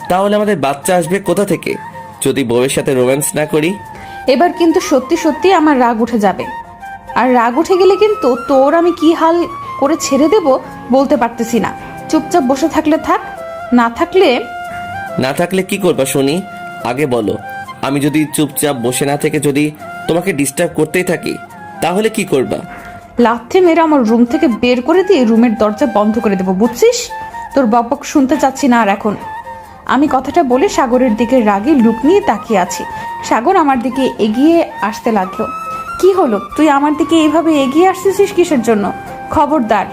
তাহলে আমাদের বাচ্চা আসবে কোথা থেকে যদি বউয়ের সাথে রোম্যান্স না করি? এবার কিন্তু সত্যি সত্যি আমার রাগ উঠে যাবে, আর রাগ উঠে গেলে কিন্তু তোর আমি কি হাল করে ছেড়ে দেব বলতে পারতেছি না। চুপচাপ বসে থাকলে থাক, না থাকলে কি করবা শুনি? আগে বলো। আমি যদি চুপচাপ বসে না থেকে যদি তোমাকে ডিস্টার্ব করতেই থাকি তাহলে কি করবা? লাথি মেরে আমার রুম থেকে বের করে দিয়ে রুমের দরজা বন্ধ করে দেবো, বুঝছিস? তোর বকবক শুনতে চাচ্ছি না আর এখন। আমি কথাটা বলে সাগরের দিকে রাগে লুক নিয়ে তাকিয়ে আছি। সাগর আমার দিকে এগিয়ে আসতে লাগলো। কি হলো, তুই আমার দিকে এইভাবে এগিয়ে আসতেছিস কিসের জন্য? খবরদার,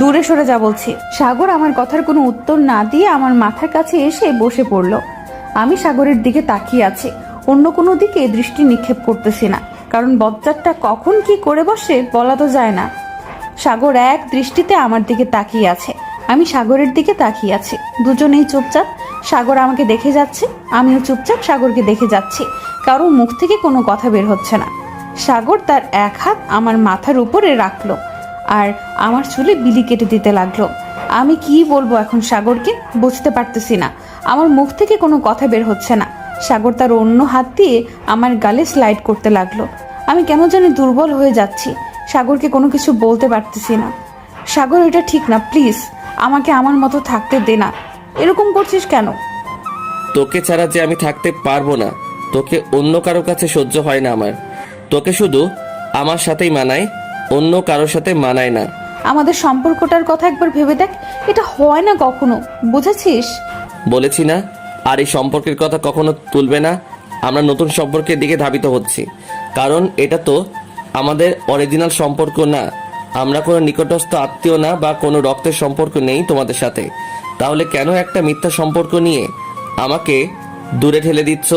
দূরে সরে যা বলছি। সাগর আমার কথার কোনো উত্তর না দিয়ে আমার মাথার কাছে এসে বসে পড়লো। আমি সাগরের দিকে তাকিয়ে আছি, অন্য কোনো দিকে দৃষ্টি নিক্ষেপ করতেছি না, কারণ বজ্জাতটা কখন কি করে বসে বলা তো যায় না। সাগর এক দৃষ্টিতে আমার দিকে তাকিয়ে আছে, আমি সাগরের দিকে তাকিয়ে আছি। দুজনেই চুপচাপ। সাগর আমাকে দেখে যাচ্ছে, আমিও চুপচাপ সাগরকে দেখে যাচ্ছি। কারো মুখ থেকে কোনো কথা বের হচ্ছে না। সাগর তার এক হাত আমার মাথার উপরে রাখলো আর আমার চুলে বিলি কেটে দিতে লাগলো। আমি কি বলবো এখন সাগরকে বুঝতে পারতেছি না। আমার মুখ থেকে কোনো কথা বের হচ্ছে না। সাগর তার অন্য হাত দিয়ে আমার গালে স্লাইড করতে লাগলো। আমি কেন জানি দুর্বল হয়ে যাচ্ছি, সাগরকে কোনো কিছু বলতে পারতেছি না। সাগর, এটা ঠিক না, প্লিজ আমাকে আমার মতো থাকতে দে না। এরকম করছিস কেন? তোকে ছাড়া যে আমি থাকতে পারবো না, তোকে অন্য কারো কাছে সহ্য হয় না আমার। তোকে শুধু আমার সাথেই মানায়, অন্য কারোর সাথে মানায় না। আমাদের সম্পর্কটার কথা একবার ভেবে দেখ, এটা হয় না কখনো, বুঝেছিস? বলেছি না, আর এই সম্পর্কের কথা কখনো তুলবে না। আমরা নতুন সম্পর্কের দিকে ধাবিত হচ্ছি, কারণ এটা তো আমাদের অরিজিনাল সম্পর্ক না। আমরা কোনো নিকটস্থ আত্মীয় না বা কোনো রক্তের সম্পর্ক নেই তোমাদের সাথে। তাহলে কেন একটা মিথ্যা সম্পর্ক নিয়ে আমাকে দূরে ঠেলে দিচ্ছ?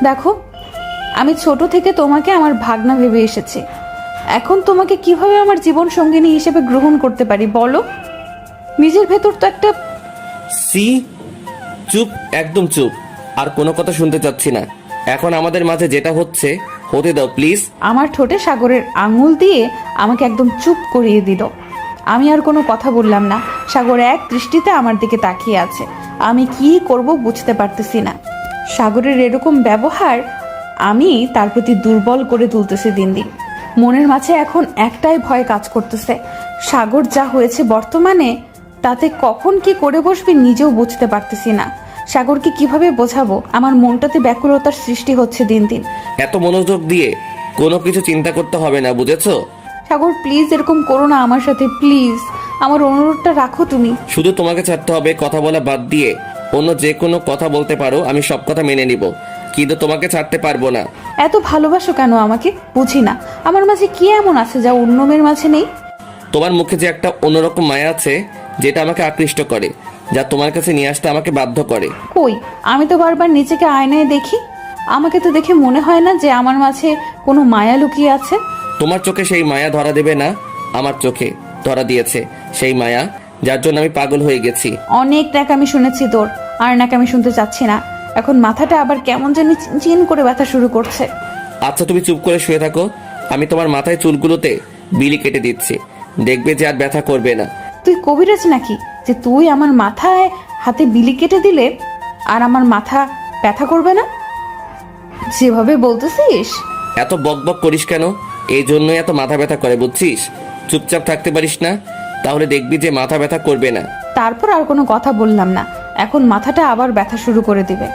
দেখো, আমি ছোট থেকে তোমাকে আমার ভাগনা ভেবে এসেছি। এখন তোমাকে কিভাবে আমার জীবন সঙ্গিনী হিসেবে গ্রহণ করতে পারি বলো? নিজের ভেতর তো একটা সি, চুপ, একদম চুপ। আর কোনো কথা শুনতে চাচ্ছি না। এখন আমাদের মাঝে যেটা হচ্ছে হতে দাও প্লিজ। আমার ঠোঁটে সাগরের আঙুল দিয়ে আমাকে একদম চুপ করিয়ে দিল। আমি আর কোনো কথা বললাম না। সাগর এক দৃষ্টিতে আমার দিকে তাকিয়ে আছে। আমি কি করব বুঝতে পারতেছি না। সাগরের এরকম ব্যবহার আমি তার প্রতি দুর্বল করে তুলতেছে দিন দিন। মনের মাঝে এখন একটাই ভয় কাজ করতেছে, সাগর যা হয়েছে বর্তমানে তাতে কখন কি করে বসবে নিজেও বুঝতে পারতেছি না। সাগরকে কিভাবে বোঝাবো? আমার মনটাতে ব্যাকুলতার সৃষ্টি হচ্ছে দিন দিন। এত মনোযোগ দিয়ে কোনো কিছু চিন্তা করতে হবে না, বুঝেছো? সাগর প্লিজ এরকম করো না আমার সাথে, প্লিজ। আমার অনুরোধটা রাখো তুমি। শুধু তোমাকে ছাড়তে হবে, কথা বলা বাদ দিয়ে অন্য যে কোনো কথা বলতে পারো, আমি সব কথা মেনে নিব, কিন্তু তোমাকে ছাড়তে পারবো না। এত ভালোবাসো কেন আমাকে? বুঝি না আমার মাঝে কি এমন আছে যা অন্য মেয়ের মাঝে নেই। তোমার মুখে যে একটা অন্যরকম মায়া আছে যেটা আমাকে আকৃষ্ট করে, যা তোমার কাছে নিয়ে আসতে আমাকে বাধ্য করে। কই, আমি তো বারবার নিজেকে আয়নায় দেখি। আমাকে তো দেখে মনে হয় না যে আমার মাঝে কোনো মায়া লুকিয়ে আছে। তোমার চোখে সেই মায়া ধরা দেবে না, আমার চোখে ধরা দিয়েছে সেই মায়া, যার জন্য আমি পাগল হয়ে গেছি। অনেক ন্যাকামি শুনেছি তোর, আর ন্যাকামি শুনতে চাচ্ছি না। এখন মাথাটা আবার কেমন জানি চিন করে ব্যথা শুরু করছে। আচ্ছা তুমি চুপ করে শুয়ে থাকো, আমি তোমার মাথায় চুলগুলোতে বিলি কেটে দিচ্ছি, দেখবে যে আর ব্যথা করবে না। তুই কবিরাজ নাকি যে তুই আমার মাথায় হাতে বিলি কেটে দিলে আর আমার মাথা ব্যথা করবে না? যেভাবে বলতেছিস। এত বক বক করিস কেন? এই জন্যই এত মাথা ব্যথা করে, বুঝছিস? চুপচাপ থাকতে পারিস না? তাহলে দেখবি যে মাথা ব্যথা করবে না। তারপর আর কোনো কথা বললাম না। এখন মাথাটা আবার ব্যথা শুরু করে দিবে,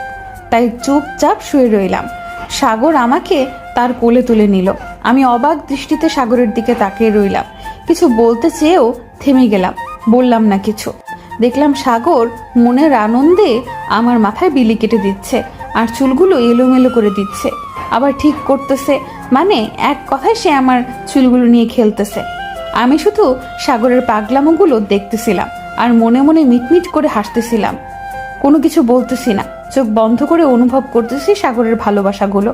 তাই চুপচাপ শুয়ে রইলাম। সাগর আমাকে তার কোলে তুলে নিল। আমি অবাক দৃষ্টিতে সাগরের দিকে তাকিয়ে রইলাম। কিছু বলতে চেয়েও থেমে গেলাম, বললাম না কিছু। দেখলাম সাগর মনের আনন্দে আমার মাথায় বিলি কেটে দিচ্ছে আর চুলগুলো এলোমেলো করে দিচ্ছে, আবার ঠিক করতেছে। মানে এক কথায় সে আমার চুলগুলো নিয়ে খেলতেছে। আমি শুধু সাগরের পাগলামোগুলো দেখতেছিলাম আর মনে মনে মিটমিট করে হাসতেছিলাম। কোনো কিছু বলতেছি না, চোখ বন্ধ করে অনুভব করতেছি সাগরের ভালোবাসাগুলো।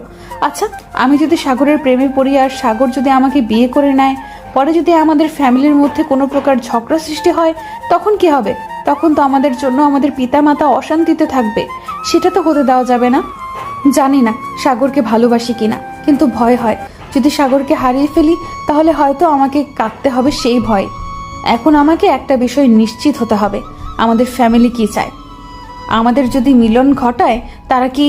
আচ্ছা, আমি যদি সাগরের প্রেমে পড়ি আর সাগর যদি আমাকে বিয়ে করে নেয়, পরে যদি আমাদের ফ্যামিলির মধ্যে কোনো প্রকার ঝগড়া সৃষ্টি হয়, তখন কি হবে? তখন তো আমাদের জন্য আমাদের পিতামাতা অশান্তিতে থাকবে। সেটা তো হতে দেওয়া যাবে না। জানি না সাগরকে ভালোবাসি কিনা, কিন্তু ভয় হয় যদি সাগরকে হারিয়ে ফেলি তাহলে হয়তো আমাকে কাঁদতে হবে সেই ভয়। এখন আমাকে একটা বিষয় নিশ্চিত হতে হবে, আমাদের ফ্যামিলি কি চায়। আমাদের যদি মিলন ঘটায় তারা কি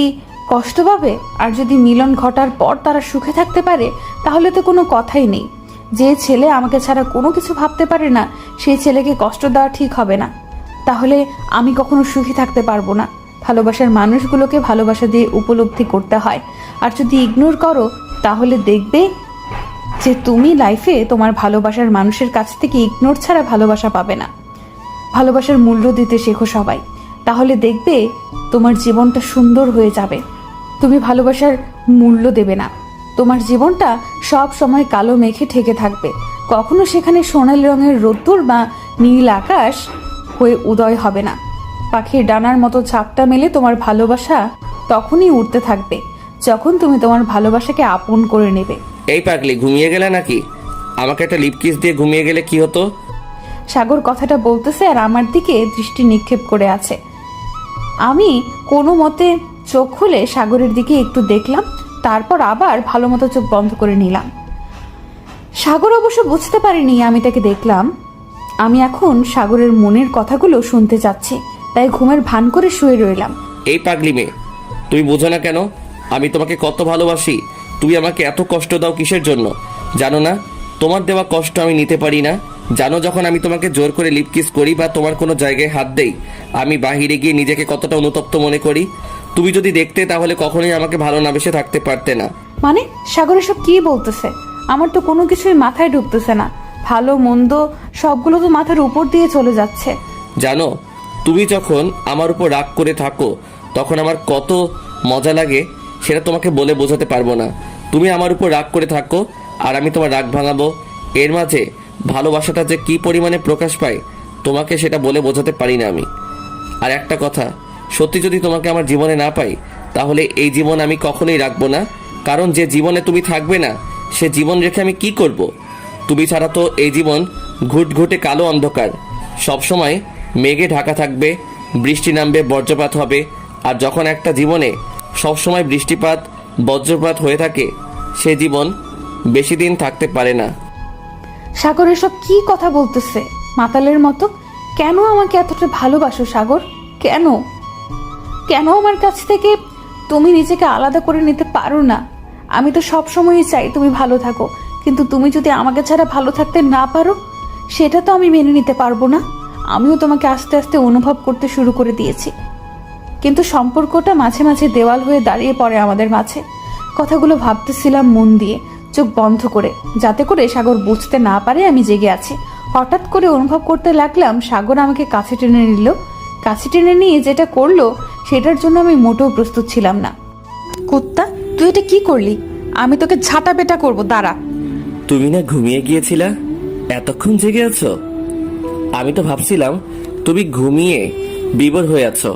কষ্ট পাবে? আর যদি মিলন ঘটার পর তারা সুখে থাকতে পারে তাহলে তো কোনো কথাই নেই। যে ছেলে আমাকে ছাড়া কোনো কিছু ভাবতে পারে না সেই ছেলেকে কষ্ট দেওয়া ঠিক হবে না। তাহলে আমি কখনো সুখী থাকতে পারবো না। ভালোবাসার মানুষগুলোকে ভালোবাসা দিয়ে উপলব্ধি করতে হয়। আর যদি ইগনোর করো তাহলে দেখবে যে তুমি লাইফে তোমার ভালোবাসার মানুষের কাছ থেকে ইগনোর ছাড়া ভালোবাসা পাবে না। ভালোবাসার মূল্য দিতে শেখো সবাই, তাহলে দেখবে তোমার জীবনটা সুন্দর হয়ে যাবে। তুমি ভালোবাসার মূল্য দেবে না, তোমার জীবনটা সব সময় কালো মেঘে ঠেকে থাকবে। কখনো সেখানে সোনালি রঙের রোদ্দুর বা নীল আকাশ হয়ে উদয় হবে না। পাখির ডানার মতো ঝাপটা মেলে তোমার ভালোবাসা তখনই উঠতে থাকবে যখন তুমি তোমার ভালোবাসাকে আপন করে নেবে। এই পাগলি, ঘুমিয়ে গেলে নাকি? আমাকে একটা লিপ কিস দিয়ে ঘুমিয়ে গেলে কি হতো? সাগর কথাটা বলতেছে আর আমার দিকে দৃষ্টি নিক্ষেপ করে আছে। আমি কোনো মতে চোখ খুলে সাগরের দিকে একটু দেখলাম, তারপর আবার ভালো মতো চোখ বন্ধ করে নিলাম। সাগর অবশ্য বুঝতে পারিনি আমি তাকে দেখলাম। আমি এখন সাগরের মনের কথাগুলো শুনতে চাচ্ছি, তাই ঘুমের ভান করে শুয়ে রইলাম। এই পাগলি মেয়ে, তুমি বোঝো না কেন আমি তোমাকে কত ভালোবাসি? তুমি আমাকে এত কষ্ট দাও কিসের জন্য? জানো না তোমার দেওয়া কষ্ট আমি নিতে পারি না? জানো যখন আমি তোমাকে জোর করে লিপ কিস করি বা তোমার কোনো জায়গায় হাত দেই, আমি বাহিরে গিয়ে নিজেকে কতটা অনুতপ্ত মনে করি? তুমি যদি দেখতে তাহলে কখনোই আমাকে ভালো না বেসে থাকতে পারতে না। মানে সাগর এসব কি বলতেছে? আমার তো কোনো কিছুই মাথায় ঢুকতেছে না। ভালো মন্দ সবগুলো তো মাথার উপর দিয়ে চলে যাচ্ছে। জানো তুমি যখন আমার উপর রাগ করে থাকো তখন আমার কত মজা লাগে, সেটা তোমাকে বলে বোঝাতে পারবো না। তুমি আমার উপর রাগ করে থাকো আর আমি তোমার রাগ ভাঙাবো, এর মাঝে ভালোবাসাটা যে কি পরিমাণে প্রকাশ পায় তোমাকে সেটা বলে বোঝাতে পারি না আমি। আর একটা কথা, সত্যি যদি তোমাকে আমার জীবনে না পাই তাহলে এই জীবন আমি কখনোই রাখবো না, কারণ যে জীবনে তুমি থাকবে না সে জীবন রেখে আমি কি করব? তুমি ছাড়া তো এই জীবন ঘুটঘুটে কালো অন্ধকার, সবসময় মেঘে ঢাকা থাকবে, বৃষ্টি নামবে, বজ্রপাত হবে। আর যখন একটা জীবনে সবসময় বৃষ্টিপাত বজ্রপাত হয়ে থাকে সে জীবন বেশি দিন থাকতে পারে না। সাগর এসব কি কথা বলতেছে মাতালের মতো? কেন আমাকে এতটা ভালোবাসো সাগর? কেন কেন আমার কাছ থেকে তুমি নিজেকে আলাদা করে নিতে পারো না? আমি তো সব সময়ই চাই তুমি ভালো থাকো, কিন্তু তুমি যদি আমাকে ছাড়া ভালো থাকতে না পারো সেটা তো আমি মেনে নিতে পারবো না। আমিও তোমাকে আস্তে আস্তে অনুভব করতে শুরু করে দিয়েছি, কিন্তু সম্পর্কটা মাঝে মাঝে দেওয়াল হয়ে দাঁড়িয়ে পড়ে আমাদের মাঝে। কথাগুলো ভাবতেছিলাম মন দিয়ে, চোখ বন্ধ করে, যাতে করে সাগর বুঝতে না পারে আমি জেগে আছি। হঠাৎ করে অনুভব করতে লাগলাম সাগর আমাকে কাছে টেনে নিল। কাছে টেনে নিয়ে যেটা করলো সেটার জন্য আমি মোটেও প্রস্তুত ছিলাম না। কুত্তা, তুই এটা কি করলি? আমি তোকে ঝাঁটা পেটা করবো, দাঁড়া। তুমি না ঘুমিয়ে গিয়েছিলা, এতক্ষণ জেগে আছো? আমি তো ভাবছিলাম তুমি ঘুমিয়ে বিভোর হয়ে আছো।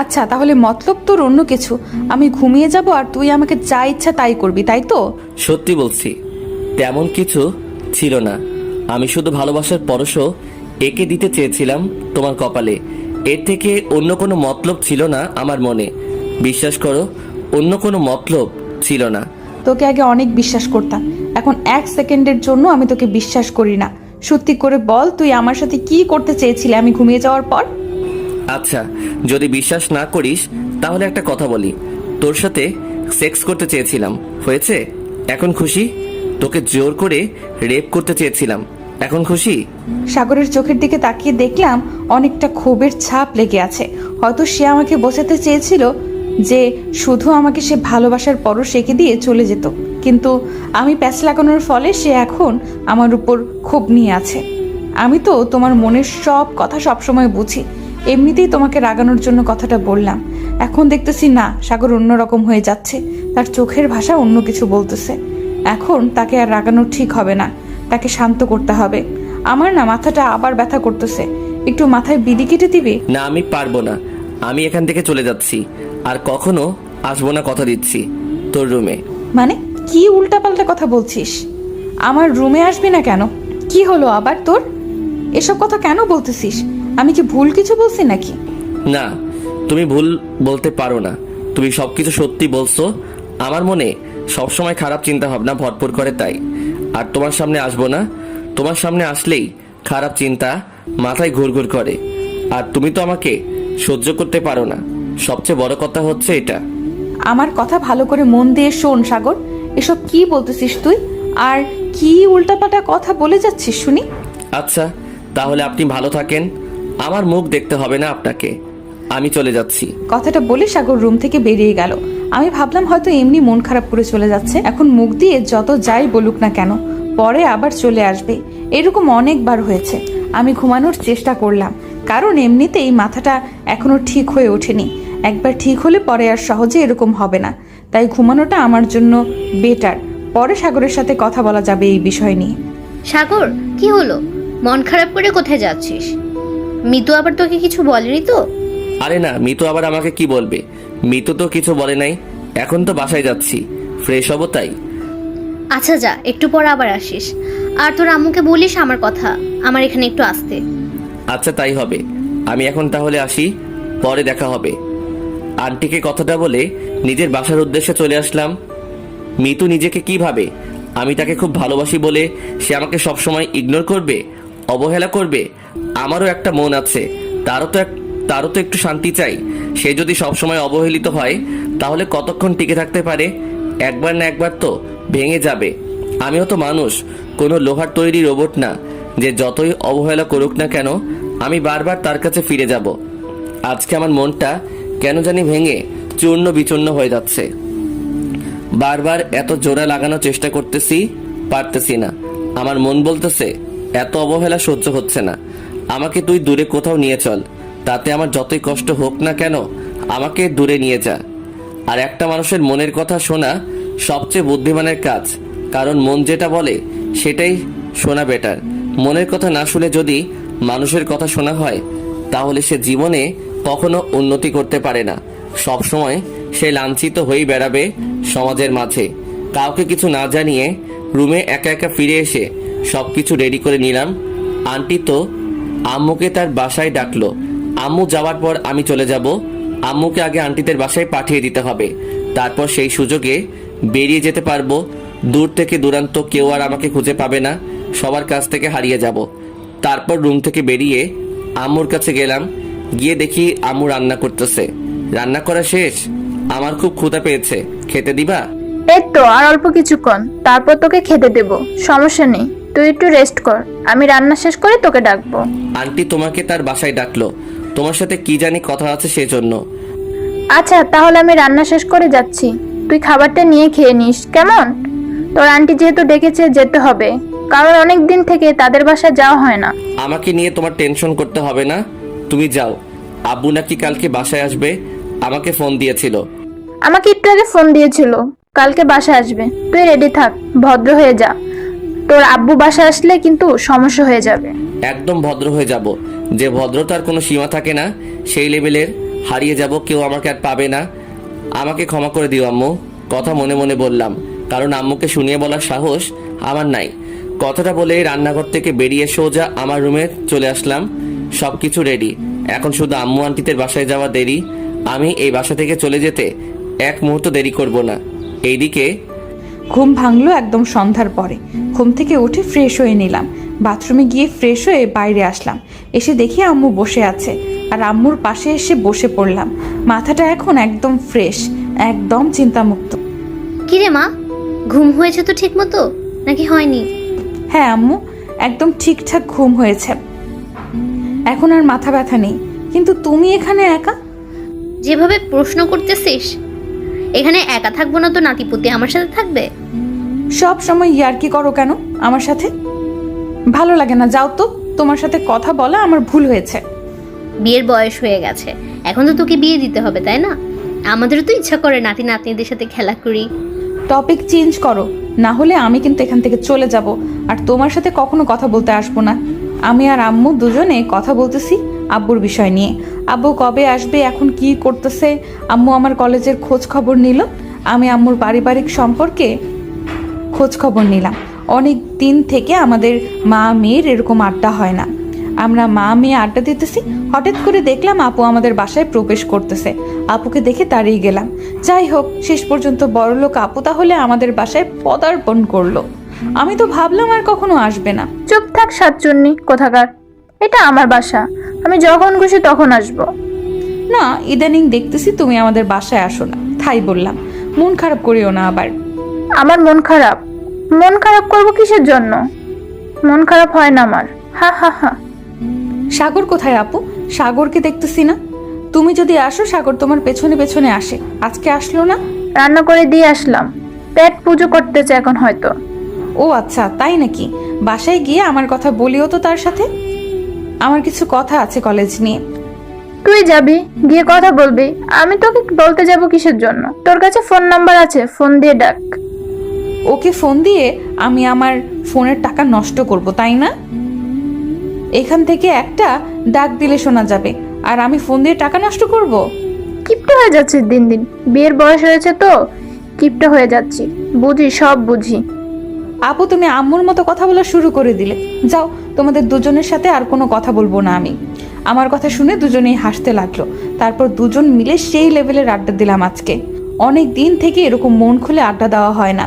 আচ্ছা, তাহলে মতলব তোর অন্য কিছু। আমি ঘুমিয়ে যাব আর তুই আমাকে যা ইচ্ছা তাই করবি, তাই তো? সত্যি বলছি, তেমন কিছু ছিল না। আমি শুধু ভালোবাসার পরশও এঁকে দিতে চেয়েছিলাম তোমার কপালে। এর থেকে অন্য কোনো মতলব ছিল না আমার মনে। বিশ্বাস করো, অন্য কোনো মতলব ছিল না। তোকে আগে অনেক বিশ্বাস করতাম, এখন এক সেকেন্ডের জন্য আমি তোকে বিশ্বাস করি না। সত্যি করে বল, তুই আমার সাথে কি করতে চেয়েছিলি আমি ঘুমিয়ে যাওয়ার পর? আচ্ছা, যদি বিশ্বাস না করিস তাহলে একটা কথা বলি। তোর সাথে সেক্স করতে চেয়েছিলাম, হয়েছে? এখন খুশি? তোকে জোর করে রেপ করতে চেয়েছিলাম, এখন খুশি? সাগরের চোখের দিকে তাকিয়ে দেখলাম অনেকটা ক্ষোভের ছাপ লেগে আছে। হয়তো সে আমাকে বোঝাতে চেয়েছিল যে শুধু আমাকে সে ভালোবাসার পরশ এঁকে দিয়ে চলে যেত, কিন্তু আমি প্যাচ লাগানোর ফলে সে এখন আমার উপর ক্ষোভ নিয়ে আছে। আমি তো তোমার মনের সব কথা সবসময় বুঝি, এমনিতেই তোমাকে রাগানোর জন্য কথাটা বললাম। এখন দেখতেছি না, সাগর অন্যরকম হয়ে যাচ্ছে, তার চোখের ভাষা অন্য কিছু বলতেছে। এখন তাকে আর রাগানো ঠিক হবে না, তাকে শান্ত করতে হবে। আমার না মাথাটা আবার ব্যথা করতেছে, একটু মাথায় বিলি কেটে দিবি? না, আমি পারবো না। আমি এখান থেকে চলে যাচ্ছি, আর কখনো আসবো না, কথা দিচ্ছি, তোর রুমে। মানে কি উল্টাপাল্টা কথা বলছিস? আমার রুমে আসবি না কেন? কি হলো আবার তোর? এসব কথা কেন বলতেছিস? আমি কি ভুল কিছু বলছি নাকি? না, তুমি ভুল বলতে পারো না। তুমি সবকিছু সত্যি বলছো। আমার মনে সবসময় খারাপ চিন্তা ভাবনা ভরপুর করে, তাই। আর তোমার সামনে আসবো না। তোমার সামনে আসলেই খারাপ চিন্তা মাথায় ঘুরঘুর করে, আর তুমি তো আমাকে সহ্য করতে পারো না। সবচেয়ে বড় কথা হচ্ছে এটা। আমার কথা ভালো করে মন দিয়ে শোন সাগর, এসব কি বলতেছিস তুই? আর কি উল্টাপাল্টা কথা বলে যাচ্ছিস শুনি? আচ্ছা, তাহলে আপনি ভালো থাকেন, আমার মুখ দেখতে হবে না আপনাকে। আমি চলে যাচ্ছি। কথাটা বলে সাগর রুম থেকে বেরিয়ে গেল। আমি ভাবলাম হয়তো এমনি মন খারাপ করে চলে যাচ্ছে, এখন মুখ দিয়ে যত যাই বলুক না কেন পরে আবার চলে আসবে। এরকম অনেকবার হয়েছে। আমি ঘুমানোর চেষ্টা করলাম, কারণ এমনিতেই মাথাটা এখনো ঠিক হয়ে ওঠেনি। একবার ঠিক হলে পরে আর সহজে এরকম হবে না, তাই ঘুমানোটা আমার জন্য বেটার। পরে সাগরের সাথে কথা বলা যাবে এই বিষয় নিয়ে। সাগর, কি হলো? মন খারাপ করে কোথায় যাচ্ছিস? মিতু আবার তোকে কিছু বলেনি তো? আরে না, মিতু আবার আমাকে কি বলবে? মিতু তো কিছু বলে নাই। এখন তো বাসায় যাচ্ছি, ফ্রেশ হবো তাই। আচ্ছা যা, একটু পর আবার আসিস। আর তোর আম্মুকে বলিস আমার কথা, আমার এখানে একটু আসতে। আচ্ছা, তাই হবে। আমি এখন তাহলে আসি, পরে দেখা হবে। আন্টিকে কথাটা বলে নিজের বাসার উদ্দেশ্যে চলে আসলাম। মিতু নিজেকে কি ভাবে? আমি তাকে খুব ভালোবাসি বলে সে আমাকে সবসময় ইগনোর করবে, অবহেলা করবে? আমারও একটা মন আছে, তারও তো একটু শান্তি চাই। সে যদি সবসময় অবহেলিত হয় তাহলে কতক্ষণ টিকে থাকতে পারে? একবার না একবার তো ভেঙে যাবে। আমিও তো মানুষ, কোনো লোহার তৈরি রোবট না যে যতই অবহেলা করুক না কেন আমি বারবার তার কাছে ফিরে যাব। আজকে আমার মনটা কেন জানি ভেঙে চূর্ণ বিচূর্ণ হয়ে যাচ্ছে। বারবার এত জোড়া লাগানোর চেষ্টা করতেছি, পারতেছি না। আমার মন বলতেছে এত অবহেলা সহ্য হচ্ছে না, আমাকে তুই দূরে কোথাও নিয়ে চল। তাতে আমার যতই কষ্ট হোক না কেন আমাকে দূরে নিয়ে যা। আর একটা মানুষের মনের কথা শোনা সবচেয়ে বুদ্ধিমানের কাজ, কারণ মন যেটা বলে সেটাই শোনা বেটার। মনের কথা না শুনে যদি মানুষের কথা শোনা হয় তাহলে সে জীবনে কখনো উন্নতি করতে পারে না। সব সময় সে লাঞ্ছিত হয়েই বেড়াবে সমাজের মাঝে। কাউকে কিছু না জানিয়ে রুমে একা একা ফিরে এসে সবকিছু রেডি করে নিলাম। আন্টি তো আম্মুকে তার বাসায় ডাকলো। আম্মু যাওয়ার পর আমি চলে যাব। আম্মুকে আগে আন্টিদের বাসায় পাঠিয়ে দিতে হবে, তারপর সেই সুযোগে বেরিয়ে যেতে পারবো। দূর থেকে দূরান্ত কেউ আর আমাকে খুঁজে পাবে না, সবার কাছ থেকে হারিয়ে যাব। তারপর রুম থেকে বেরিয়ে আম্মুর কাছে গেলাম। গিয়ে দেখি আম্মু রান্না করতেছে। রান্না করা শেষ। আমার খুব ক্ষুধা পেয়েছে, খেতে দিবা? এই তো আর অল্প কিছুক্ষণ, তারপর তোকে খেতে দেব, সমস্যা নেই। তুই একটু রেস্ট কর, আমি রান্না শেষ করে তোকে ডাকবো। আন্টি তোমাকে তার বাসায় ডাকলো, তোমার সাথে কি জানি কথা আছে সেজন্য। আচ্ছা তাহলে আমি রান্না শেষ করে যাচ্ছি, তুই খাবারটা নিয়ে খেয়ে নিস কেমন? তোর আন্টি যেহেতু ডেকেছে যেতে হবে, কারণ অনেক দিন থেকে তাদের বাসায় যাওয়া হয় না। আমাকে নিয়ে তোমার টেনশন করতে হবে না, তুমি যাও। আব্বু নাকি কালকে বাসায় আসবে, আমাকে ফোন দিয়েছিল। আমাকে একটু আগে ফোন দিয়েছিল কালকে বাসায় আসবে। তুই রেডি থাক, ভদ্র হয়ে যা, তোর আব্বু বাসায় আসলে কিন্তু সমস্যা হয়ে যাবে। একদম ভদ্র হয়ে যাব, যে ভদ্রতার কোনো সীমা থাকে না সেই লেভেলের হারিয়ে যাব, কেউ আমাকে আর পাবে না। আমাকে ক্ষমা করে দিও আম্মু, কথা মনে মনে বললাম, কারণ আম্মুকে শুনিয়ে বলার সাহস আমার নাই। কথাটা বলে রান্নাঘর থেকে বেরিয়ে সোজা আমার রুমে চলে আসলাম। সব কিছু রেডি, এখন শুধু আম্মু আন্টিদের বাসায় যাওয়া দেরি। আমি এই বাসা থেকে চলে যেতে এক মুহূর্ত দেরি করব না। এইদিকে ঘুম ভাঙলো একদম সন্ধ্যার পরে। ঘুম থেকে উঠে ফ্রেশ হয়ে নিলাম। বাথরুমে গিয়ে ফ্রেশ হয়ে বাইরে আসলাম। এসে দেখি আম্মু বসে আছে, আর আম্মুর পাশে এসে বসে পড়লাম। মাথাটা এখন একদম ফ্রেশ, একদম চিন্তামুক্ত। কিরে মা, ঘুম হয়েছে তো ঠিক মতো নাকি হয়নি? হ্যাঁ আম্মু, একদম ঠিকঠাক ঘুম হয়েছে, এখন আর মাথা ব্যথা নেই। কিন্তু তুমি এখানে একা? যেভাবে প্রশ্ন করতেছিস, এখানে একা থাকবো না তো নাতিপুতি আমার সাথে থাকবে? সব সময় ইয়ার্কি করো কেন আমার সাথে? ভালো লাগে না, যাও তো। তোমার সাথে কথা বলা আমার ভুল হয়েছে। বিয়ের বয়স হয়ে গেছে, এখন তো তোকে বিয়ে দিতে হবে তাই না? আমাদেরও তো ইচ্ছা করে নাতি নাতনিদের সাথে খেলা করি। টপিক চেঞ্জ করো, না হলে আমি কিন্তু এখান থেকে চলে যাব, আর তোমার সাথে কখনো কথা বলতে আসবো না। আমি আর আম্মু দুজনে কথা বলতেছি আব্বুর বিষয় নিয়ে। আব্বু কবে আসবে, এখন কি করতেছে। আম্মু আমার কলেজের খোঁজ খবর নিল, আমি আম্মুর পারিবারিক সম্পর্কে খোঁজ খবর নিলাম। অনেক দিন থেকে আমাদের মা মেয়ের এরকম আড্ডা হয় না। আমরা মা মেয়ে আড্ডা দিতেছি, হঠাৎ করে দেখলাম আপু আমাদের বাসায় প্রবেশ করতেছে। আপুকে দেখে দাঁড়িয়ে গেলাম। যাই হোক, শেষ পর্যন্ত বড়লোক আপু তাহলে আমাদের বাসায় পদার্পণ করলো। আমি তো ভাবলাম আর কখনো আসবে না। চুপ থাক সাতচুন্নি কোথাকার, এটা আমার বাসা, আমি যখন খুশি তখন আসবো। না, ইদানিং দেখতেছি তুমি আমাদের বাসায় আসো না, তাই বললাম। মন খারাপ করিও না আবার। আমার মন খারাপ? মন খারাপ করবো কিসের জন্য? মন খারাপ হয় না আমার, হা হা হা। সাগর কোথায় আপু? সাগরকে দেখতেছি না। তুমি যদি আসো, সাগর তোমার পেছনে পেছনে আসে। আজকে আসলো না? রান্না করে দিয়ে আসলাম, পেট পুজো করতেছে এখন হয়তো। ও আচ্ছা, তাই নাকি? বাসায় গিয়ে আমার কথা বলিও তো তার সাথে। আমার কিছু কথা আছে কলেজ নিয়ে। তুই যাবি, গিয়ে কথা বলবি, আমি তোকে বলতে যাব কিসের জন্য? তোর কাছে ফোন নাম্বার আছে, ফোন দিয়ে ডাক। ওকে ফোন দিয়ে আমি আমার ফোনের টাকা নষ্ট করব, তাই না? এখান থেকে একটা ডাক দিলে শোনা যাবে, আর আমি ফোন দিয়ে টাকা নষ্ট করব? কিপটা হয়ে যাচ্ছে দিন দিন, বিয়ের বয়স হয়েছে তো কিপটা হয়ে যাচ্ছি, বুঝি সব বুঝি। আপু, তুমি আম্মুর মতো কথা বলা শুরু করে দিলে। যাও, তোমাদের দুজনের সাথে আর কোনো কথা বলবো না আমি। আমার কথা শুনে দুজনেই হাসতে লাগলো। তারপর দুজন মিলে সেই লেভেলের আড্ডা দিলাম আজকে। অনেক দিন থেকে এরকম মন খুলে আড্ডা দেওয়া হয় না।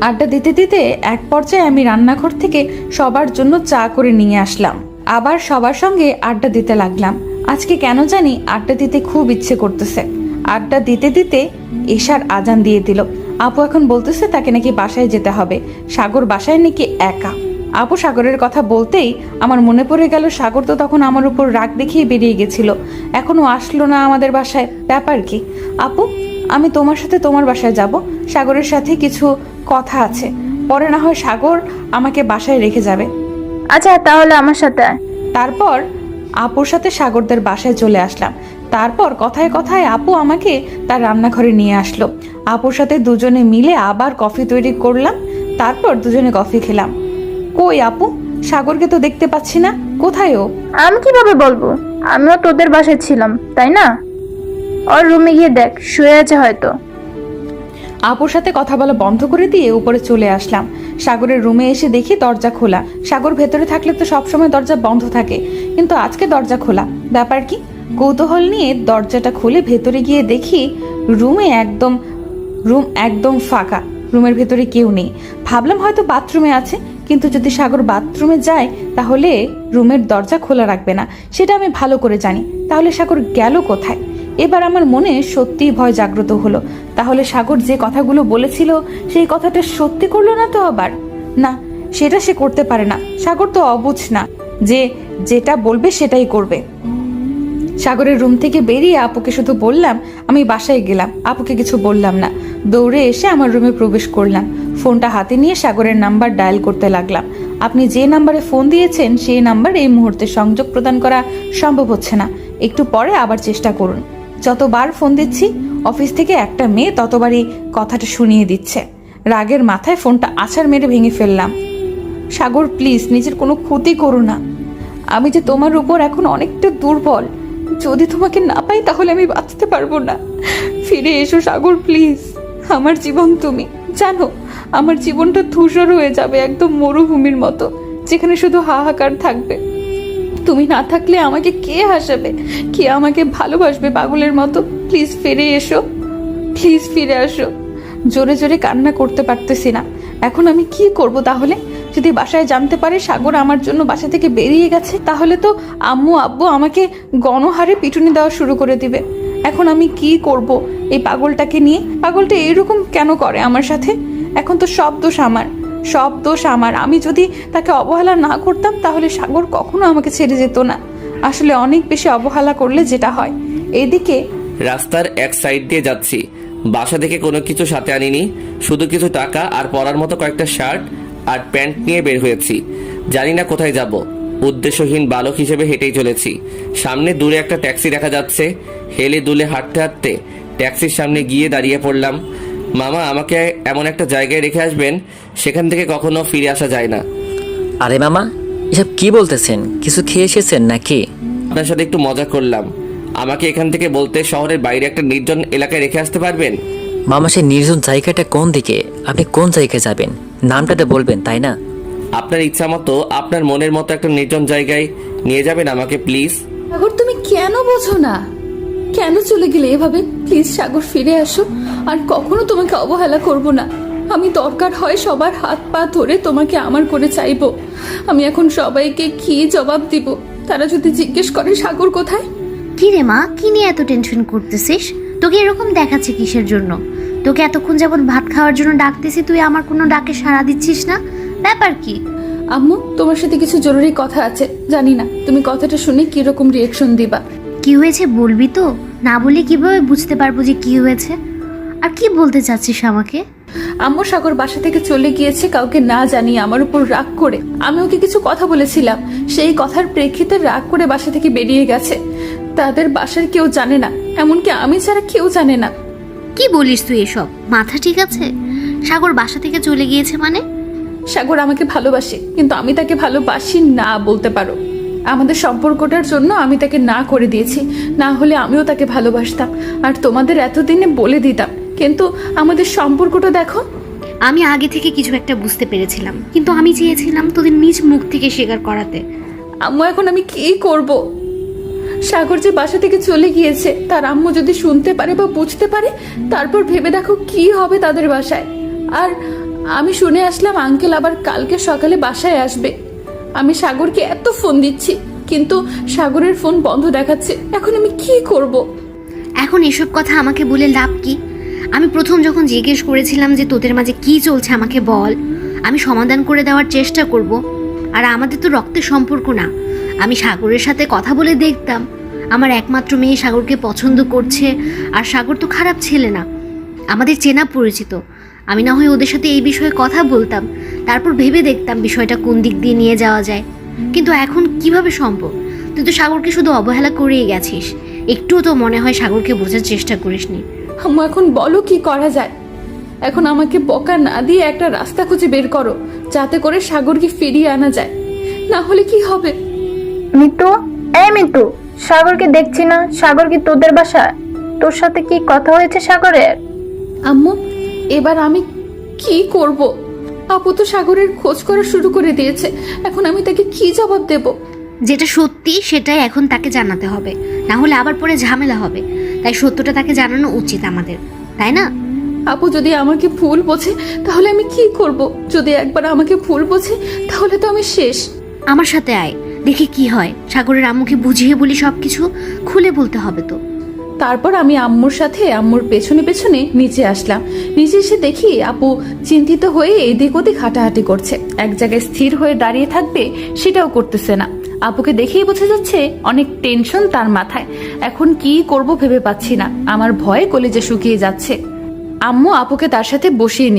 আড্ডা দিতে দিতে এক পর্যায়ে আমি রান্নাঘর থেকে সবার জন্য চা করে নিয়ে আসলাম। আবার সবার সঙ্গে আড্ডা দিতে লাগলাম। আজকে কেন জানি আড্ডা দিতে খুব ইচ্ছে করতেছে। আড্ডা দিতে দিতে এশার আজান দিয়ে দিল। আপু এখন বলতেছে তাকে নাকি বাসায় যেতে হবে। সাগর বাসায় নাকি একা। আপু সাগরের কথা বলতেই আমার মনে পড়ে গেল, সাগর তো তখন আমার উপর রাগ দেখিয়ে বেরিয়ে গেছিল, এখনো আসলো না আমাদের বাসায়। ব্যাপার কি? আপু, আমি তোমার সাথে তোমার বাসায় যাব। সাগরের সাথে কিছু কথা আছে, পরে না হয় সাগর আমাকে বাসায় রেখে যাবে। আচ্ছা তাহলে আমার সাথে আয়। তারপর আপুর সাথে সাগরদের বাসায় চলে আসলাম। তারপর কথায় কথায় আপু আমাকে তার রান্নাঘরে নিয়ে আসলো। আপুর সাথে দুজনে মিলে আবার কফি তৈরি করলাম। তারপর দুজনে কফি খেলাম। কই আপু, সাগরকে তো দেখতে পাচ্ছি না, কোথায় ও? আমি কিভাবে বলবো? আমিও তোদের বাসায় ছিলাম, তাই না? ওর রুমে গিয়ে দেখ, শুয়ে আছে হয়তো। আপুর সাথে কথা বলা বন্ধ করে দিয়ে উপরে চলে আসলাম। সাগরের রুমে এসে দেখি দরজা খোলা। সাগর ভেতরে থাকলে তো সবসময় দরজা বন্ধ থাকে, কিন্তু আজকে দরজা খোলা। ব্যাপার কি? কৌতূহল নিয়ে দরজাটা খুলে ভেতরে গিয়ে দেখি রুম একদম ফাঁকা। রুমের ভেতরে কেউ নেই। ভাবলাম হয়তো বাথরুমে আছে, কিন্তু যদি সাগর বাথরুমে যায় তাহলে রুমের দরজা খোলা রাখবে না, সেটা আমি ভালো করে জানি। তাহলে সাগর গেল কোথায়? এবার আমার মনে সত্যিই ভয় জাগ্রত হলো। তাহলে সাগর যে কথাগুলো বলেছিল সেই কথাটা সত্যি করলো না তো আবার? না, সেটা সে করতে পারে না। সাগর তো অবুঝ না যে যেটা বলবে সেটাই করবে। সাগরের রুম থেকে বেরিয়ে আপুকে শুধু বললাম আমি বাসায় গেলাম। আপুকে কিছু বললাম না। দৌড়ে এসে আমার রুমে প্রবেশ করলাম। ফোনটা হাতে নিয়ে সাগরের নাম্বার ডায়াল করতে লাগলাম। আপনি যে নাম্বারে ফোন দিয়েছেন সেই নাম্বার এই মুহূর্তে সংযোগ প্রদান করা সম্ভব হচ্ছে না, একটু পরে আবার চেষ্টা করুন। যতবার ফোন দিচ্ছি অফিস থেকে একটা মেয়ে ততবারই কথাটা শুনিয়ে দিচ্ছে। রাগের মাথায় ফোনটা আছাড় মেরে ভেঙে ফেললাম। সাগর প্লিজ, নিজের কোনো ক্ষতি করো না। আমি যে তোমার উপর এখন অনেকটা দুর্বল। যদি তোমাকে না পাই তাহলে আমি বাঁচতে পারবো না। ফিরে এসো সাগর প্লিজ। আমার জীবন তুমি। জানো আমার জীবনটা ধূসর হয়ে যাবে, একদম মরুভূমির মতো, যেখানে শুধু হাহাকার থাকবে। তুমি না থাকলে আমাকে কে হাসাবে, কে আমাকে ভালোবাসবে পাগলের মতো? প্লিজ ফিরে এসো, প্লিজ ফিরে আসো। জোরে জোরে কান্না করতে পারতেছি না। এখন আমি কি করব তাহলে? যদি বাসায় জানতে পারে সাগর আমার জন্য বাসা থেকে বেরিয়ে গেছে, তাহলে তো আম্মু আব্বু আমাকে গণহারে পিটুনি দেওয়া শুরু করে দিবে। এখন আমি কি করব এই পাগলটাকে নিয়ে? পাগলটা এরকম কেন করে আমার সাথে? এখন তো সব দোষ আমার, সব দোষ আমার। আমি যদি তাকে অবহেলা না করতাম তাহলে সাগর কখনো আমাকে ছেড়ে যেত না। আসলে অনেক বেশি অবহেলা করলে যেটা হয়। এদিকে রাস্তার এক সাইড দিয়ে যাচ্ছি। বাসা থেকে কোনো কিছু সাথে আনিনি, শুধু কিছু টাকা আর পরার মতো কয়েকটা শার্ট আর প্যান্ট নিয়ে বের হয়েছি। জানি না কোথায় যাব। উদ্দেশ্যহীন বালক হিসেবে হেঁটেই চলেছি। সামনে দূরে একটা ট্যাক্সি দেখা যাচ্ছে। হেলে দুলে হাঁটতে হাঁটতে ট্যাক্সির সামনে গিয়ে দাঁড়িয়ে পড়লাম। মামা আমাকে এমন একটা জায়গায় রেখে আসবেন, সেখান থেকে কখনো ফিরে আসা যায় না। আরে মামা, এসব কি বলতেছেন? কিছু খেয়ে এসেছেন নাকি? আপনার সাথে একটু মজা করলাম। আমাকে এখান থেকে বলতে শহরের বাইরে একটা নির্জন এলাকায় রেখে আসতে পারবেন? মামা, সেই নির্জন জায়গাটা কোন দিকে? আপনি কোন জায়গায় যাবেন? নামটাতে বলবেন, তাই না? আপনার ইচ্ছা মতো, আপনার মনের মতো একটা নির্জন জায়গায় নিয়ে যাবেন আমাকে প্লিজ। সাগর তুমি কেন বোঝো না? কেন চলে গেলে এভাবে? প্লিজ সাগর ফিরে আসো। আর কখনো তোমাকে অবহেলা করব না। আমি দরকার হয় সবার হাত পা ধরে তোমাকে আমার করে চাইবো। আমি এখন সবাইকে কি জবাব দিব? তারা যদি জিজ্ঞেস করে সাগর কোথায়? কি রে মা, কি নিয়ে এত টেনশন করতেছিস? তোকে এরকম দেখাচ্ছে কিসের জন্য? তোকে এতক্ষণ যাবত ভাত খাওয়ার জন্য ডাকতেছি, তুই আমার কোনো ডাকে সাড়া দিচ্ছিস না। ব্যাপার কি? আম্মু তোমার সাথে কিছু জরুরি কথা আছে। জানি না তুমি কথাটা শুনে কিরকম রিয়েকশন দিবা। কি হয়েছে বলবি তো? না বলে কিভাবে বুঝতে পারবো যে কি হয়েছে? আর কি বলতে চাচ্ছিস আমাকে? আম্মু সাগর বাসা থেকে চলে গিয়েছে কাউকে না জানিয়ে, আমার উপর রাগ করে। আমি ওকে কিছু কথা বলেছিলাম, সেই কথার প্রেক্ষিতে রাগ করে বাসা থেকে বেরিয়ে গেছে। তাদের বাসার কেউ জানে না, এমনকি আমি ছাড়া কেউ জানে না। কি বলিস তুই এসব? মাথা ঠিক আছে? সাগর বাসা থেকে চলে গিয়েছে মানে? সাগর আমাকে ভালোবাসে, কিন্তু আমি তাকে ভালোবাসি না বলতে পারো। আমাদের সম্পর্কটার জন্য আমি তাকে না করে দিয়েছি, না হলে আমিও তাকে ভালোবাসতাম আর তোমাদের এতদিনে বলে দিতাম। কিন্তু আমাদের সম্পর্কটা দেখো। আমি আগে থেকে কিছু একটা বুঝতে পেরেছিলাম, কিন্তু আমি চেয়েছিলাম তোদের নিজ মুখ থেকে স্বীকার করাতে। আম্মু এখন আমি কি করব? সাগর যে বাসা থেকে চলে গিয়েছে তার আম্মু যদি শুনতে পারে বা বুঝতে পারে, তারপর ভেবে দেখো কি হবে তাদের বাসায়। আর আমি শুনে আসলাম আঙ্কেল আবার কালকে সকালে বাসায় আসবে। আমি সাগরকে এত ফোন দিচ্ছি, কিন্তু সাগরের ফোন বন্ধ দেখাচ্ছে। এখন আমি কি করব? এখন এসব কথা আমাকে বলে লাভ কি? আমি প্রথম যখন জিজ্ঞেস করেছিলাম যে তোদের মাঝে কি চলছে আমাকে বল, আমি সমাধান করে দেওয়ার চেষ্টা করব। আর আমাদের তো রক্তের সম্পর্ক না। আমি সাগরের সাথে কথা বলে দেখতাম আমার একমাত্র মেয়ে সাগরকে পছন্দ করছে, আর সাগর তো খারাপ ছেলে না, আমাদের চেনা পরিচিত। আমি না হয় ওদের সাথে এই বিষয়ে কথা বলতাম, তারপর ভেবে দেখতাম বিষয়টা কোন দিক দিয়ে নিয়ে যাওয়া যায়। কিন্তু এখন কিভাবে সম্ভব? তুই তো সাগরকে শুধু অবহেলা করেই গেছিস, একটুও তো মনে হয় সাগরকে বোঝার চেষ্টা করিসনি। আম্মু এখন বলো কি করা যায়? এখন আমাকে বকা না দিয়ে একটা রাস্তা খুঁজে বের করো, যাতে করে সাগরকে ফিরিয়ে আনা যায়। না হলে কি হবে? মিতু, এই মিতু, সাগরকে দেখছি না। সাগর কি তোদের বাসায়? তোর সাথে কি কথা হয়েছে সাগরের? আম্মু, এবার আমি কি করব? আপু তো সাগরের খোঁজ করা শুরু করে দিয়েছে, এখন আমি তাকে কি জবাব দেব? যেটা সত্যি সেটাই এখন তাকে জানাতে হবে, না হলে আবার পরে ঝামেলা হবে। তাই সত্যটা তাকে জানানো উচিত আমাদের, তাই না? আপু যদি আমাকে ভুল বোঝে তাহলে আমি কি করব? যদি একবার আমাকে ভুল বোঝে তাহলে তো আমি শেষ। আমার সাথে আয়, দেখি কি হয়। সাগরের আম্মুকে বুঝিয়ে বলি, সবকিছু খুলে বলতে হবে তো। তারপর আমি আম্মুর সাথে আম্মুর পেছনে পেছনে নিচে আসলাম। নিচে এসে দেখি আপু চিন্তিত হয়ে এদিক ওদিক হাঁটাহাঁটি করছে। এক জায়গায় স্থির হয়ে দাঁড়িয়ে থাকবে সেটাও করতেছে না। আপুকে দেখেই বোঝা যাচ্ছে অনেক টেনশন তার মাথায়। এখন কি করব ভেবে পাচ্ছি না, আমার ভয়ে কলিজা শুকিয়ে যাচ্ছে। আম্মু আপুকে তার সাথে বসিয়ে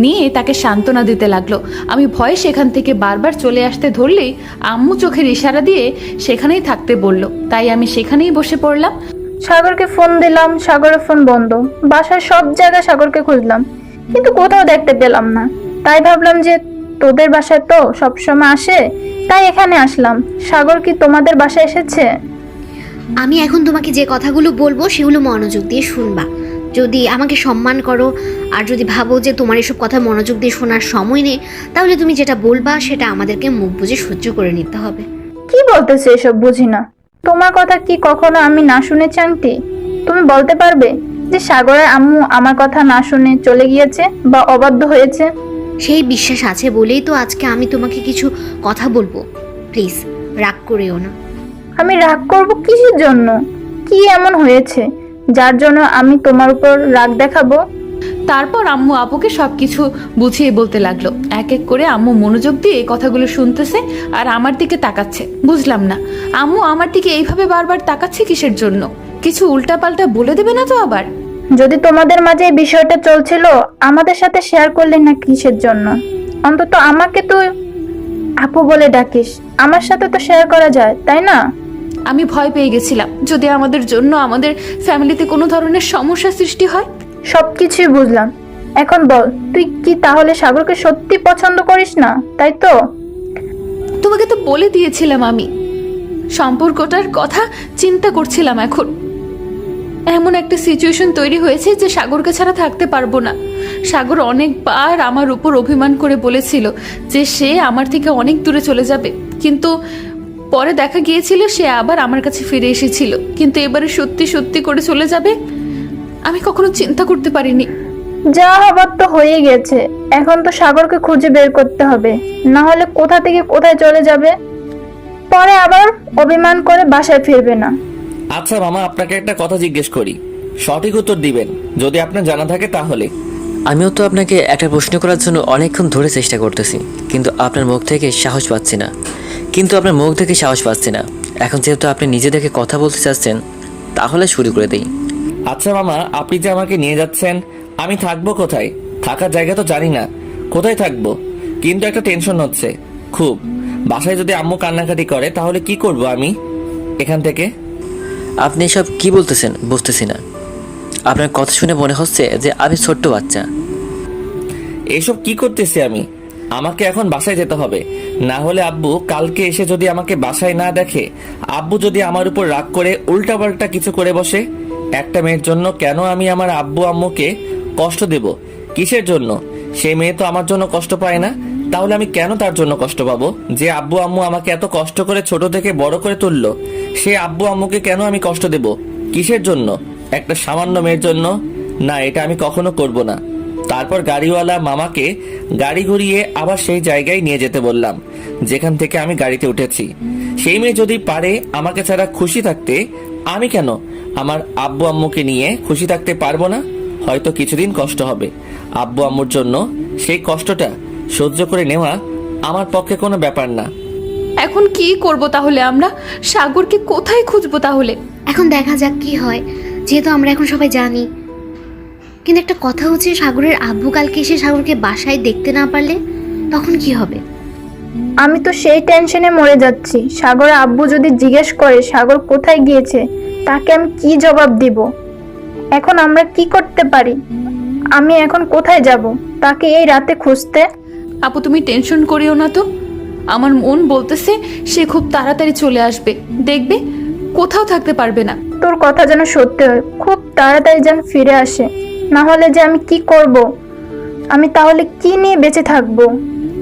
নিয়ে তাকে সান্ত্বনা দিতে লাগলো। আমি ভয়ে সেখান থেকে বারবার চলে আসতে ধরলেই আম্মু চোখের ইশারা দিয়ে সেখানেই থাকতে বলল, তাই আমি সেখানেই বসে পড়লাম। সাগরকে ফোন দিলাম, সাগরের ফোন বন্ধ। বাসার সব জায়গায় সাগরকে খুঁজলাম, কিন্তু কোথাও দেখতে পেলাম না। তাই ভাবলাম যে তোদের বাসায় তো সবসময় আসে, তাই এখানে আসলাম। সাগর কি তোমাদের বাসায় এসেছে? আমি এখন তোমাকে যে কথাগুলো বলবো সেগুলো মনোযোগ দিয়ে শুনবা। যদি আমাকে সম্মান করো আর যদি ভাবো যে তোমার এসব কথা মনোযোগ দিয়ে শোনার সময় নেই, তাহলে তুমি যেটা বলবা সেটা আমাদেরকে মুখ বুজে সহ্য করে নিতে হবে। কি বলতেছে এসব? বুঝি না। তোমার কথা কি কখনো আমি না শুনেছি আন্টি? তুমি বলতে পারবে যে সাগরের আম্মু আমার কথা না শুনে চলে গিয়েছে বা অবাধ্য হয়েছে? সেই বিশ্বাস আছে বলেই তো আজকে আমি তোমাকে কিছু কথা বলবো। প্লিজ রাগ করিও না। আমি রাগ করব কিসের জন্য? কি এমন হয়েছে যার জন্য আমি তোমার উপর রাগ দেখাবো? তারপর আম্মু আপুকে সবকিছু বুঝিয়ে বলতে লাগলো। এক এক করে আম্মু মনোযোগ দিয়ে কথাগুলো শুনতেছে আর আমার দিকে তাকাচ্ছে। বুঝলাম না আম্মু আমার দিকে এইভাবে বারবার তাকাচ্ছে কিসের জন্য? কিছু উল্টাপাল্টা বলে দেবে না তো আবার? যদি তোমাদের মাঝে এই বিষয়টা চলছিল, আমাদের সাথে শেয়ার করলে না কিসের জন্য? অন্তত আমাকে তো আপু বলে ডাকিস, আমার সাথে তো শেয়ার করা যায়, তাই না? আমি ভয় পেয়ে গেছিলাম যদি আমাদের জন্য আমাদের ফ্যামিলিতে কোনো ধরনের সমস্যা সৃষ্টি হয়। সবকিছুই বুঝলাম। এখন বল, তুই কি তাহলে সাগরকে সত্যি পছন্দ করিস না, তাই তো? তোমাকে তো বলে দিয়েছিলাম আমি সম্পর্কটার কথা চিন্তা করছিলাম। এখন এমন একটা সিচুয়েশন তৈরি হয়েছে যে সাগরকে ছাড়া থাকতে পারবো না। সাগর অনেকবার আমার উপর অভিমান করে বলেছিল যে সে আমার থেকে অনেক দূরে চলে যাবে, কিন্তু পরে দেখা গিয়েছিল সে আবার আমার কাছে ফিরে এসেছিল। কিন্তু এবারে সত্যি সত্যি করে চলে যাবে আমি কখনো চিন্তা করতে পারিনি। যা হবার তো হয়ে গেছে, এখন তো সাগরকে খুঁজে বের করতে হবে, না হলে কোথা থেকে কোথায় চলে যাবে, পরে আবার অভিমান করে বাসায় ফিরবে না। আচ্ছা মামা, আপনাকে একটা কথা জিজ্ঞেস করি, সঠিক উত্তর দিবেন যদি আপনার জানা থাকে তাহলে। আমিও তো আপনাকে একটা প্রশ্ন করার জন্য অনেকক্ষণ ধরে চেষ্টা করতেছি, কিন্তু আপনার মুখ থেকে সাহস পাচ্ছি না। এখন যেহেতু আপনি নিজে থেকে কথা বলতে চাচ্ছেন, তাহলে শুরু করে দিই। আচ্ছা মামা, আপনি যে আমাকে নিয়ে যাচ্ছেন, আমি থাকবো কোথায়? থাকার জায়গা তো জানি না, কোথায় থাকবো? কিন্তু একটা টেনশন হচ্ছে খুব। বাসায় যদি আম্মু কান্নাকাটি করে তাহলে কি করব আমি এখান থেকে? আপনি এসব কি বলতেছেন বুঝতেছি না। আপনার কথা শুনে মনে হচ্ছে যে আমি ছোট্ট বাচ্চা। এসব কি করতেছি আমি? আমাকে এখন বাসায় যেতে হবে, না হলে আব্বু কালকে এসে যদি আমাকে বাসায় না দেখে, আব্বু যদি আমার উপর রাগ করে উল্টাপাল্টা কিছু করে বসে। একটা মেয়ের জন্য কেন আমি আমার আব্বু আম্মুকে কষ্ট দেব? কিসের জন্য? সে মেয়ে তো আমার জন্য কষ্ট পায় না, তাহলে আমি কেন তার জন্য কষ্ট পাবো? যে আব্বু আম্মু আমাকে এত কষ্ট করে ছোট থেকে বড় করে তুললো, সে আব্বু আম্মুকে কেন আমি কষ্ট দেব? কিসের জন্য? একটা সামান্য মেয়ের জন্য? না, এটা আমি কখনো করব না। তারপর গাড়িওয়ালা মামাকে গাড়ি ঘুরিয়ে আবার সেই জায়গায় নিয়ে যেতে বললাম যেখান থেকে আমি গাড়িতে উঠেছি। সেই মেয়ে যদি পারে আমাকে ছাড়া খুশি থাকতে, আমি কেন আমার আব্বু আম্মুকে নিয়ে খুশি থাকতে পারবো না? হয়তো কিছুদিন কষ্ট হবে, আব্বু আম্মুর জন্য সেই কষ্টটা সহ্য করে নেওয়া আমার পক্ষে কোনো ব্যাপার না। এখন কি করব তাহলে? আমরা সাগরকে কোথায় খুঁজবো তাহলে? এখন দেখা যাক কি হয়, যেহেতু আমরা এখন সবাই জানি। কিন্তু একটা কথা হচ্ছে, সাগরের আব্বু কালকে এসে সাগরকে বাসায় দেখতে না পারলে তখন কি হবে? আমি তো সেই টেনশনে মরে যাচ্ছি। সাগরের আব্বু যদি জিজ্ঞেস করে সাগর কোথায় গিয়েছে, তাকে আমি কি জবাব দিব? এখন আমরা কি করতে পারি? আমি এখন কোথায় যাব তাকে এই রাতে খুঁজতে? আপু তুমি টেনশন করিও না তো, আমার মন বলতেছে সে খুব তাড়াতাড়ি চলে আসবে, দেখবে কোথাও থাকতে পারবে না। তোর কথা যেন সত্যি হয়, খুব তাড়াতাড়ি যেন ফিরে আসে, না হলে যে আমি কি করব, আমি তাহলে কি নিয়ে বেঁচে থাকবো?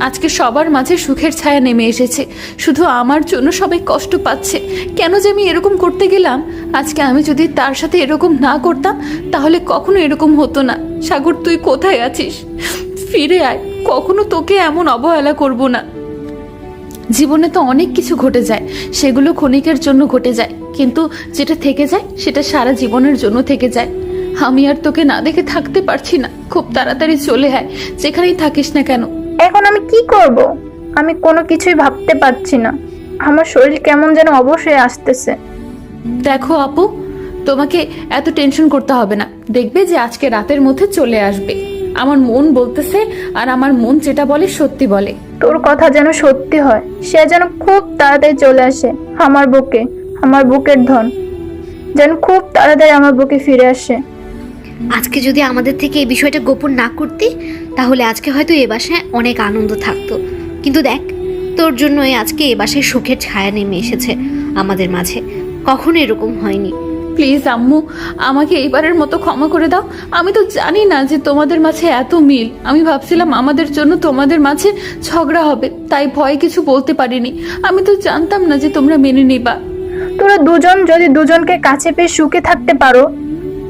আজকে সবার মাঝে সুখের ছায়া নেমে এসেছে, শুধু আমার জন্য সবাই কষ্ট পাচ্ছে। কেন যে আমি এরকম করতে গেলাম? আজকে আমি যদি তার সাথে এরকম না করতাম তাহলে কখনো এরকম হতো না। সাগর, তুই কোথায় আছিস? ফিরে আয়, কখনো তোকে এমন অবহেলা করব না। জীবনে তো অনেক কিছু ঘটে যায়, সেগুলো ক্ষণিকের জন্য ঘটে যায়, কিন্তু যেটা থেকে যায় সেটা সারা জীবনের জন্য থেকে যায়। আমি আর তোকে না দেখে থাকতে পারছি না, খুব তাড়াতাড়ি চলে আয়, যেখানেই থাকিস না কেন। এখন আমি কি করব? আমি কোনো কিছুই ভাবতে পারছি না, আমার শরীর কেমন যেন অবশ হয়ে আসতেছে। দেখো আপু, তোমাকে এত টেনশন করতে হবে না, দেখবে যে আজকে রাতের মধ্যে চলে আসবে। আমার মন বলতেছে, আর আমার মন যেটা বলে সত্যি বলে। তোর কথা যেন সত্যি হয়, সে যেন খুব তাড়াতাড়ি চলে আসে আমার বুকে, আমার বুকের ধন যেন খুব তাড়াতাড়ি আমার বুকে ফিরে আসে। আজকে যদি আমাদের থেকে এই বিষয়টা গোপন না করতে, তাহলে আজকে হয়তো এ বাসায় অনেক আনন্দ থাকতো। কিন্তু দেখ, তোর জন্যই আজকে এ বাসায় সুখের ছায়া নেমে এসেছে আমাদের মাঝে। কখনো এরকম হয়নি। প্লিজ আম্মু, আমাকে এইবারের মতো ক্ষমা করে দাও। আমি তো জানি না যে তোমাদের মাঝে এত মিল। আমি ভাবছিলাম আমাদের জন্য তোমাদের মাঝে ঝগড়া হবে, তাই ভয় কিছু বলতে পারিনি। আমি তো জানতাম না যে তোমরা মেনে নিবা। তোরা দুজন যদি দুজনকে কাছে পেয়ে সুখে থাকতে পারো,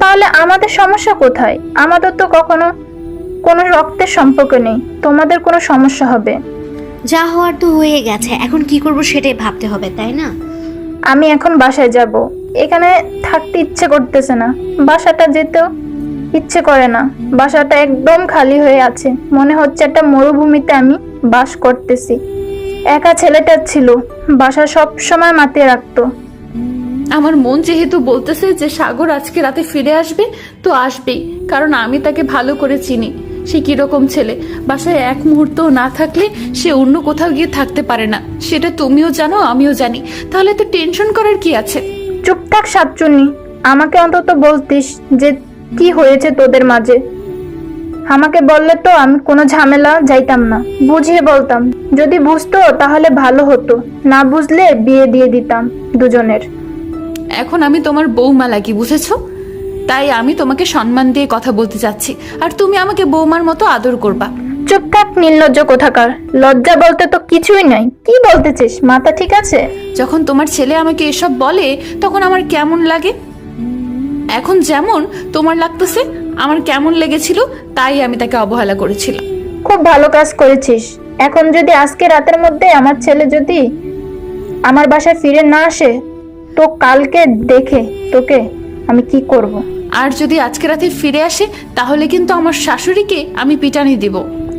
তাহলে আমাদের সমস্যা কোথায়? আমাদের তো কখনো কোনো রক্তের সম্পর্ক নেই, তোমাদের কোনো সমস্যা হবে? যা হওয়ার তো হয়ে গেছে, এখন কি করব সেটাই ভাবতে হবে, তাই না? আমি এখন বাসায় যাব, এখানে থাকতে ইচ্ছে করতেছে না, বাসাটা যেতেও ইচ্ছে করে না। বাসাটা একদম খালি হয়ে আছে, মনে হচ্ছে একটা মরুভূমিতে আমি বাস করতেছি। একা ছেলেটা ছিল, বাসা সব সময় মাতিয়ে রাখতো। আমার মন যেহেতু বলতেছে যে সাগর আজকে রাতে ফিরে আসবে, তো আসবেই, কারণ আমি তাকে ভালো করে চিনি। সে কিরকম ছেলে, বাসায় এক মুহূর্ত না থাকলে সে অন্য কোথাও গিয়ে থাকতে পারে না, সেটা তুমিও জানো, আমিও জানি। তাহলে তো টেনশন করার কি আছে? চুপ থাক সাতচুন্নি, আমাকে অন্তত বলতিস যে কি হয়েছে তোদের মাঝে। আমাকে বললে তো আমি কোনো ঝামেলা যাইতাম না, বুঝিয়ে বলতাম। যদি বুঝতো তাহলে ভালো হতো, না বুঝলে বিয়ে দিয়ে দিতাম দুজনের। এখন আমি তোমার বৌমা লাগি, বুঝেছো? তাই আমি তোমাকে সম্মান দিয়ে কথা বলতে চাচ্ছি, আর তুমি আমাকে বৌমার মতো আদর করবা। চুপ থাক নির্লজ্জ কোথাকার, লজ্জা বলতে তো কিছুই নাই। কি বলতেছিস, মাথা ঠিক আছে? যখন তোমার ছেলে আমাকে এসব বলে তখন আমার কেমন লাগে, এখন যেমন তোমার লাগতেছে আমার কেমন লেগেছিল, তাই আমি তাকে অবহেলা করেছিলাম। খুব ভালো কাজ করেছিস। এখন যদি আজকে রাতের মধ্যে আমার ছেলে যদি আমার বাসায় ফিরে না আসে, তো কালকে দেখে তোকে আমি কি করব। আর যদি আজকে রাতে ফিরে আসে তাহলে কিন্তু আমার শাশুড়িকে আমি পিটানি দিব।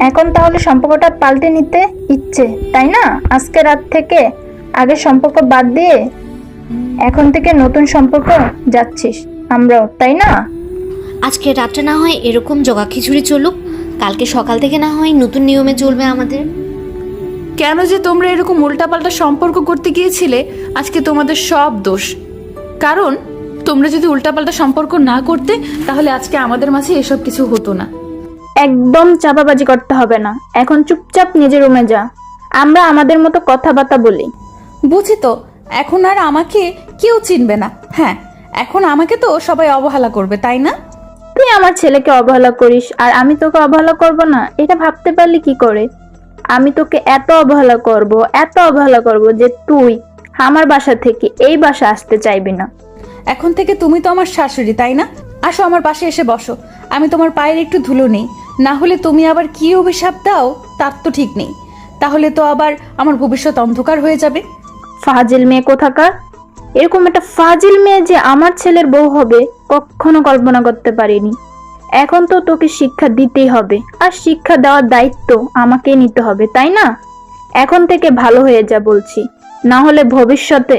এখন তাহলে সম্পর্কটা পাল্টে নিতে ইচ্ছে, তাই না? আজকে রাত থেকে আগের সম্পর্ক বাদ দিয়ে এখন থেকে নতুন সম্পর্ক যাচ্ছিস আমরাও, তাই না? আজকে রাতটা না হয় এরকম জগা খিচুড়ি চলুক, কালকে সকাল থেকে না হয় নতুন নিয়মে চলবে আমাদের। কেন যে তোমরা এরকম উল্টাপাল্টা সম্পর্ক করতে গিয়েছিলে, আজকে তোমাদের সব দোষ। কারণ তোমরা যদি উল্টাপাল্টা সম্পর্ক না করতে তাহলে আজকে আমাদের মাঝে এসব কিছু হতো না। একদম চাপাবাজি করতে হবে না, এখন চুপচাপ নিজের রুমে যা, আমরা আমাদের মতো কথাবার্তা বলি। বুঝি তো, এখন আর আমাকে কেউ চিনবে না। হ্যাঁ, এখন আমাকে তো সবাই অবহেলা করবে, তাই না? তুই আমার ছেলেকে অবহেলা করিস আর আমি তোকে অবহেলা করব না, এটা ভাবতে পারলি কি করে? আমি তোকে এত অবহেলা করব যে তুই আমার বাসা থেকে এই বাসা আসতে চাইবি না। এখন থেকে তুমি তো আমার শাশুড়ি, তাই না? আসো আমার পাশে এসে বসো, আমি তোমার পায়ের একটু ধুলো নেই, না হলে তুমি আবার কি অভিশাপ দাও তার তো ঠিক নেই। তাহলে তো আবার আমার ভবিষ্যৎ অন্ধকার হয়ে যাবে। ফাজিল মেয়ে কোথাকার, এরকম একটা ফাজিল মেয়ে যে আমার ছেলের বউ হবে কখনো কল্পনা করতে পারিনি। এখন তো তোকে শিক্ষা দিতেই হবে, আর শিক্ষা দেওয়ার দায়িত্ব আমাকেই নিতে হবে, তাই না? এখন থেকে ভালো হয়ে যা বলছি, না হলে ভবিষ্যতে।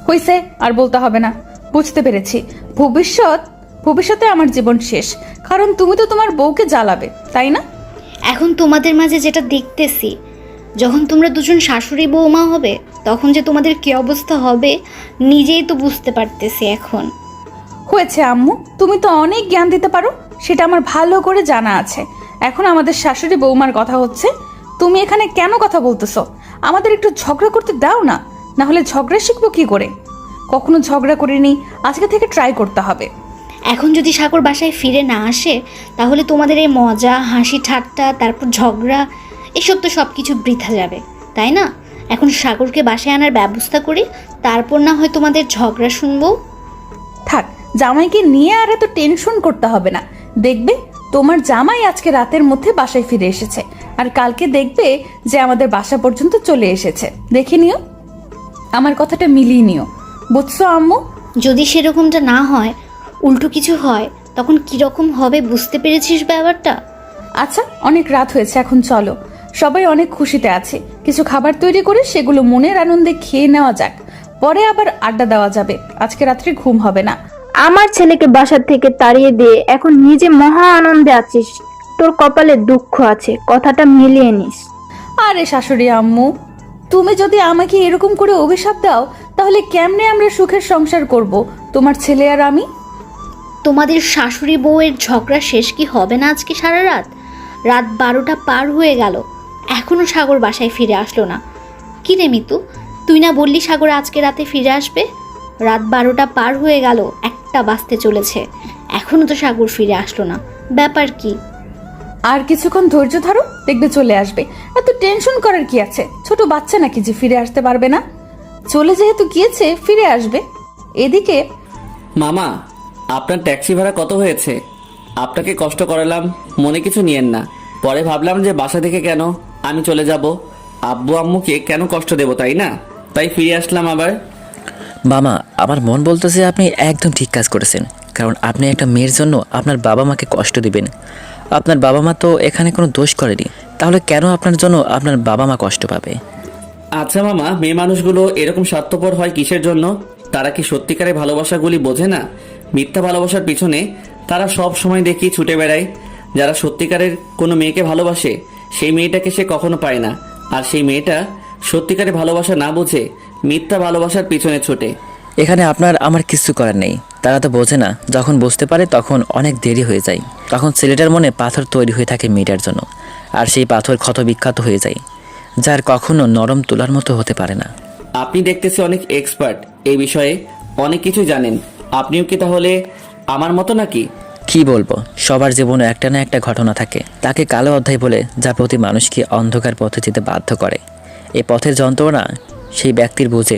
হইছে, আর বলতে হবে না, বুঝতে পেরেছি। ভবিষ্যতে আমার জীবন শেষ, কারণ তুমি তো তোমার বউকে জ্বালাবে, তাই না? এখন তোমাদের মাঝে যেটা দেখতেছি, যখন তোমরা দুজন শাশুড়ি বৌমা হবে তখন যে তোমাদের কি অবস্থা হবে নিজেই তো বুঝতে পারতেছি এখন। হয়েছে আম্মু, তুমি তো অনেক জ্ঞান দিতে পারো, সেটা আমার ভালো করে জানা আছে। এখন আমাদের শাশুড়ি বৌমার কথা হচ্ছে, তুমি এখানে কেন কথা বলতেছো? আমাদের একটু ঝগড়া করতে দাও না, না হলে ঝগড়া শিখবো কি করে? কখনো ঝগড়া করিনি, আজকে থেকে ট্রাই করতে হবে। এখন যদি সাগর বাসায় ফিরে না আসে তাহলে তোমাদের এই মজা, হাসি ঠাট্টা, তারপর ঝগড়া, এসব তো সব কিছু বৃথা যাবে, তাই না? এখন সাগরকে বাসায় আনার ব্যবস্থা করি, তারপর না হয় তোমাদের ঝগড়া শুনবো। থাক, জামাইকে নিয়ে আর এত টেনশন করতে হবে না। দেখবে তোমার জামাই আজকে রাতের মধ্যে বাসায় ফিরে এসেছে, আর কালকে দেখবে যে আমাদের বাসা পর্যন্ত চলে এসেছে। দেখে নিও, আমার কথাটা মিলিয়ে নিও, বুঝছো আম্মু? যদি সেরকমটা না হয়, উল্টো কিছু হয়, তখন কীরকম হবে বুঝতে পেরেছিস ব্যাপারটা? আচ্ছা, অনেক রাত হয়েছে, এখন চলো। সবাই অনেক খুশিতে আছে, কিছু খাবার তৈরি করে সেগুলো মনের আনন্দে খেয়ে নেওয়া যাক, পরে আবার আড্ডা দেওয়া যাবে। আজকে রাত্রে ঘুম হবে না। আমার ছেলেকে বাসা থেকে তাড়িয়ে দিয়ে এখন নিজে মহা আনন্দে আছিস। তোর কপালে দুঃখ আছে, কথাটা মিলিয়ে নিস। আরে শাশুড়ি আম্মু, তুমি যদি আমাকে এরকম করে অভিশাপ দাও তাহলে কেমনে আমরা সুখের সংসার করব, তোমার ছেলে আর আমি? তোমাদের শাশুড়ি বউয়ের ঝগড়া শেষ কি হবে না আজকে সারা রাত? রাত 12টা পার হয়ে গেল, এখনও সাগর বাসায় ফিরে আসলো না। কি রে মিতু, তুই না বললি সাগর আজকে রাতে ফিরে আসবে? রাত 12টা পার হয়ে গেল, 1টা বাজতে চলেছে, এখনও তো সাগর ফিরে আসলো না, ব্যাপার কি? আর কিছুক্ষণ ধৈর্য ধরো, দেখবে চলে আসবে। এত টেনশন করার কি আছে? ছোট বাচ্চা নাকি যে ফিরে আসতে পারবে না? চলে যেহেতু গিয়েছে, ফিরে আসবে। এদিকে মামা, আপনার ট্যাক্সি ভাড়া কত হয়েছে? আপনাকে কষ্ট করালাম, মনে কিছু নিয়েন না। পরে ভাবলাম যে বাসা থেকে কেন আমি চলে যাব, আব্বু আম্মুকে কেন কষ্ট দেব, তাই না? তাই ফিরে আসলাম আবার। মামা, আমার মন বলতেছে আপনি একদম ঠিক কাজ করেছেন, কারণ আপনি একটা মেয়ের জন্য আপনার বাবা মাকে কষ্ট দিবেন। আপনার বাবা মা তো এখানে কোনো দোষ করেনি, তাহলে কেন আপনার জন্য আপনার বাবা মা কষ্ট পাবে? আচ্ছা মামা, মেয়ে মানুষগুলো এরকম স্বার্থপর হয় কিসের জন্য? তারা কি সত্যিকারের ভালোবাসাগুলি বোঝে না? মিথ্যা ভালোবাসার পিছনে তারা সব সময় দেখি ছুটে বেড়ায়। যারা সত্যিকারের কোনো মেয়েকে ভালোবাসে সেই মেয়েটাকে সে কখনো পায় না, আর সেই মেয়েটা সত্যিকারের ভালোবাসা না বুঝে মিথ্যা ভালোবাসার পিছনে ছুটে। এখানে আপনার আমার কিছু করার নেই। তারা তো বোঝে না, যখন বুঝতে পারে তখন অনেক দেরি হয়ে যায়। তখন ছেলেটার মনে পাথর তৈরি হয়ে থাকে মেয়েটার জন্য, আর সেই পাথর ক্ষত বিখ্যাত হয়ে যায়, যার কখনো নরম তুলার মতো হতে পারে না। আপনি দেখতেছি অনেক এক্সপার্ট এই বিষয়ে, অনেক কিছু জানেন। আপনিও কি তাহলে আমার মতো নাকি? কি বলবো, সবার জীবনে একটা না একটা ঘটনা থাকে, তাকে কালো অধ্যায় বলে, যা প্রতি মানুষকে অন্ধকার পথে যেতে বাধ্য করে। এই পথের যন্ত্রণা সেই ব্যক্তির বোঝে,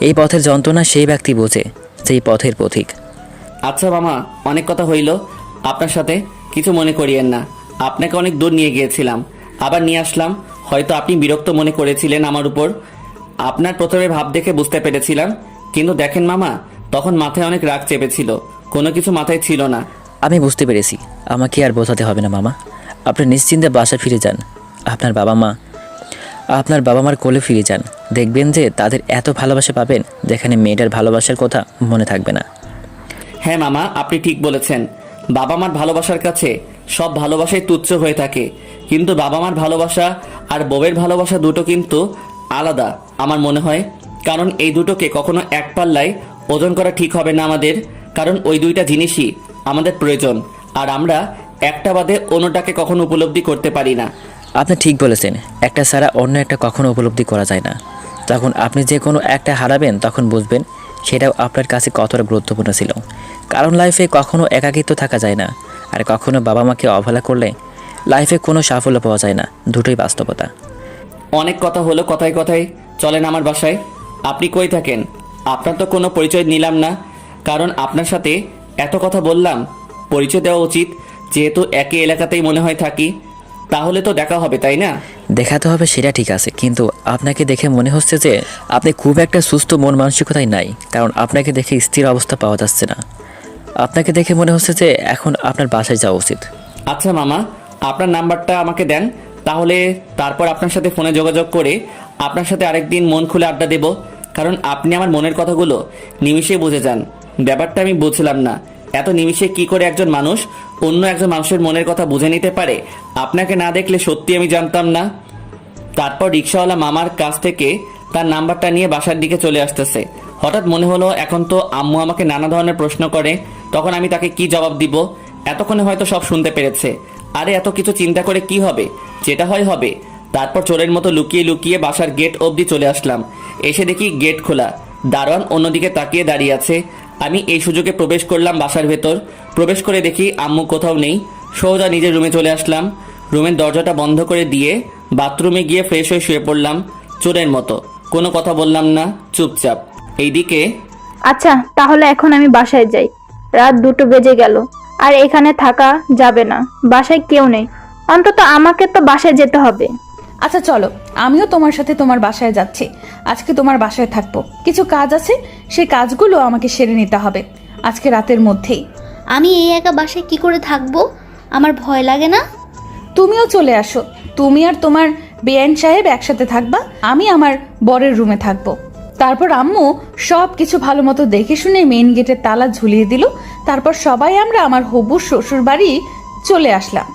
এই পথের যন্ত্রণা সেই ব্যক্তি বোঝে যেই পথের পথিক। আচ্ছা মামা, অনেক কথা হইল আপনার সাথে, কিছু মনে করিয়েন না। আপনাকে অনেক দূর নিয়ে গিয়েছিলাম, আবার নিয়ে আসলাম। হয়তো আপনি বিরক্ত মনে করেছিলেন আমার উপর, আপনার প্রথমে ভাব দেখে বুঝতে পেরেছিলাম। কিন্তু দেখেন মামা, তখন মাথায় অনেক রাগ চেপেছিল, কোনো কিছু মাথায় ছিল না। আমি বুঝতে পেরেছি, আমাকে আর বোঝাতে হবে না মামা। আপনি নিশ্চিন্তে বাসা ফিরে যান, আপনার বাবা মার কোলে ফিরে যান। দেখবেন যে তাদের এত ভালোবাসা পাবেন যেখানে মেয়েটার ভালোবাসার কথা মনে থাকবে না। হ্যাঁ মামা, আপনি ঠিক বলেছেন। বাবা মার ভালোবাসার কাছে সব ভালোবাসাই তুচ্ছ হয়ে থাকে, কিন্তু বাবা মার ভালোবাসা আর বউয়ের ভালোবাসা দুটো কিন্তু আলাদা আমার মনে হয়। কারণ এই দুটোকে কখনো এক পাল্লায় ওজন করা ঠিক হবে না আমাদের, কারণ ওই দুইটা জিনিসই আমাদের প্রয়োজন, আর আমরা একটা বাদে অন্যটাকে কখনো উপলব্ধি করতে পারি না। আপনি ঠিক বলেছেন, একটা ছাড়া অন্য একটা কখনো উপলব্ধি করা যায় না। যখন আপনি যে কোনো একটা হারাবেন তখন বুঝবেন সেটাও আপনার কাছে কতটা গুরুত্বপূর্ণ ছিল। কারণ লাইফে কখনো একাকিত্ব থাকা যায় না, আর কখনো বাবা মাকে অবহেলা করলে লাইফে কোনো সাফল্য পাওয়া যায় না। দুটোই বাস্তবতা। অনেক কথা হলো, কথায় কথায় চলেন আমার বাসায়। আপনি কই থাকেন? আপনার তো কোনো পরিচয় নিলাম না, কারণ আপনার সাথে এত কথা বললাম, পরিচয় দেওয়া উচিত। যেহেতু একই এলাকাতেই মনে হয় থাকি, তাহলে তো দেখা হবে, তাই না? দেখাতে হবে সেটা ঠিক আছে, কিন্তু আপনাকে দেখে মনে হচ্ছে যে আপনি খুব একটা সুস্থ মন মানসিকতায় নাই, কারণ আপনাকে দেখে স্থির অবস্থা পাওয়া যাচ্ছে না। আপনাকে দেখে মনে হচ্ছে যে এখন আপনার বাসায় যাওয়া উচিত। আচ্ছা মামা, আপনার নাম্বারটা আমাকে দেন, তাহলে তারপর আপনার সাথে ফোনে যোগাযোগ করে আপনার সাথে আরেকদিন মন খুলে আড্ডা দেব। কারণ আপনি আমার মনের কথাগুলো নিমিষে বুঝে যান। ব্যাপারটা আমি বুঝলাম না, এত নিমিষে কি করে একজন মানুষ অন্য একজন মানুষের মনের কথা বুঝে নিতে পারে। আপনাকে না দেখলে সত্যি আমি জানতাম না। তারপর রিক্সাওয়ালা মামার কাছ থেকে তার নাম্বারটা নিয়ে বাসার দিকে চলে আসতেছে। হঠাৎ মনে হলো এখন তো আম্মু আমাকে নানা ধরনের প্রশ্ন করে, তখন আমি তাকে কি জবাব দিব? এতক্ষণে হয়তো সব শুনতে পেরেছে। আরে এত কিছু চিন্তা করে কি হবে, যেটা হয় হবে। তারপর চোরের মতো লুকিয়ে লুকিয়ে বাসার গেট অবধি চলে আসলাম। এসে দেখি গেট খোলা, দারোয়ান অন্যদিকে তাকিয়ে দাঁড়িয়ে আছে। আমি এই সুযোগে প্রবেশ করলাম বাসার ভেতর। প্রবেশ করে দেখি আম্মু কোথাও নেই। সোজা নিজের রুমে চলে আসলাম। রুমের দরজাটা বন্ধ করে দিয়ে বাথরুমে গিয়ে ফ্রেশ হয়ে শুয়ে পড়লাম চোরের মতো। কোনো কথা বললাম না, চুপচাপ। এইদিকে আচ্ছা, তাহলে এখন আমি বাসায় যাই। রাত 2টো বেজে গেল, আর এখানে থাকা যাবে না। বাসায় কেউ নেই, অন্তত আমাকে তো বাসায় যেতে হবে। আচ্ছা চলো, আমিও তোমার সাথে তোমার বাসায় যাচ্ছি। আজকে তোমার বাসায় থাকবো, কিছু কাজ আছে, সেই কাজগুলো আমাকে সেরে নিতে হবে আজকে রাতের মধ্যেই। আমি এই একা বাসায় কি করে থাকবো? আমার ভয় লাগে না? তুমিও চলে আসো, তুমি আর তোমার বেআইন সাহেব একসাথে থাকবা, আমি আমার বরের রুমে থাকবো। তারপর আম্মু সব কিছু ভালো মতো দেখে শুনে মেইন গেটের তালা ঝুলিয়ে দিল। তারপর সবাই আমরা আমার হবু শ্বশুর বাড়ি চলে আসলাম।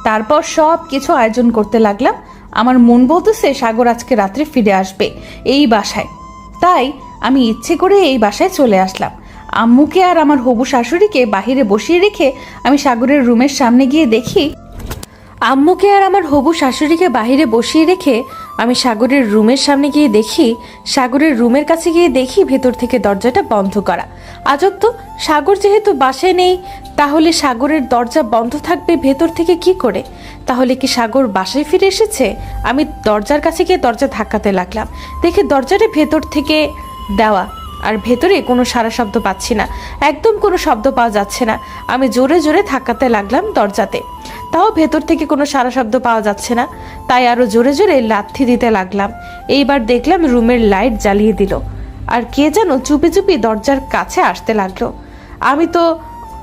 তারপর সব কিছু আয়োজন করতে লাগলাম। আমার মন বলতেছে সাগর আজকে রাত্রে ফিরে আসবে এই বাসায়, তাই আমি ইচ্ছে করে এই বাসায় চলে আসলাম। আম্মুকে আর আমার হবু শাশুড়িকে বাহিরে বসিয়ে রেখে আমি সাগরের রুমের সামনে গিয়ে দেখি আম্মুকে আর আমার হবু শাশুড়িকে বাহিরে বসিয়ে রেখে আমি সাগরের রুমের সামনে গিয়ে দেখি সাগরের রুমের কাছে গিয়ে দেখি ভেতর থেকে দরজাটা বন্ধ করা। আজব তো, সাগর যেহেতু বাসায় নেই, তাহলে সাগরের দরজা বন্ধ থাকবে ভেতর থেকে কি করে? তাহলে কি সাগর বাসায় ফিরে এসেছে? আমি দরজার কাছে গিয়ে দরজা ধাক্কাতে লাগলাম। দেখি দরজাটা ভেতর থেকে দেওয়া, আর ভেতরে কোনো সারা শব্দ পাচ্ছি না, একদম কোনো শব্দ পাওয়া যাচ্ছে না। আমি জোরে জোরে ধাক্কাতে লাগলাম দরজাতে, তাও ভেতর থেকে কোনো সারা শব্দ পাওয়া যাচ্ছে না। তাই আরো জোরে জোরে লাথি দিতে লাগলাম। এইবার দেখলাম রুমের লাইট জ্বালিয়ে দিল, আর কে যেন চুপি চুপি দরজার কাছে আসতে লাগলো। আমি তো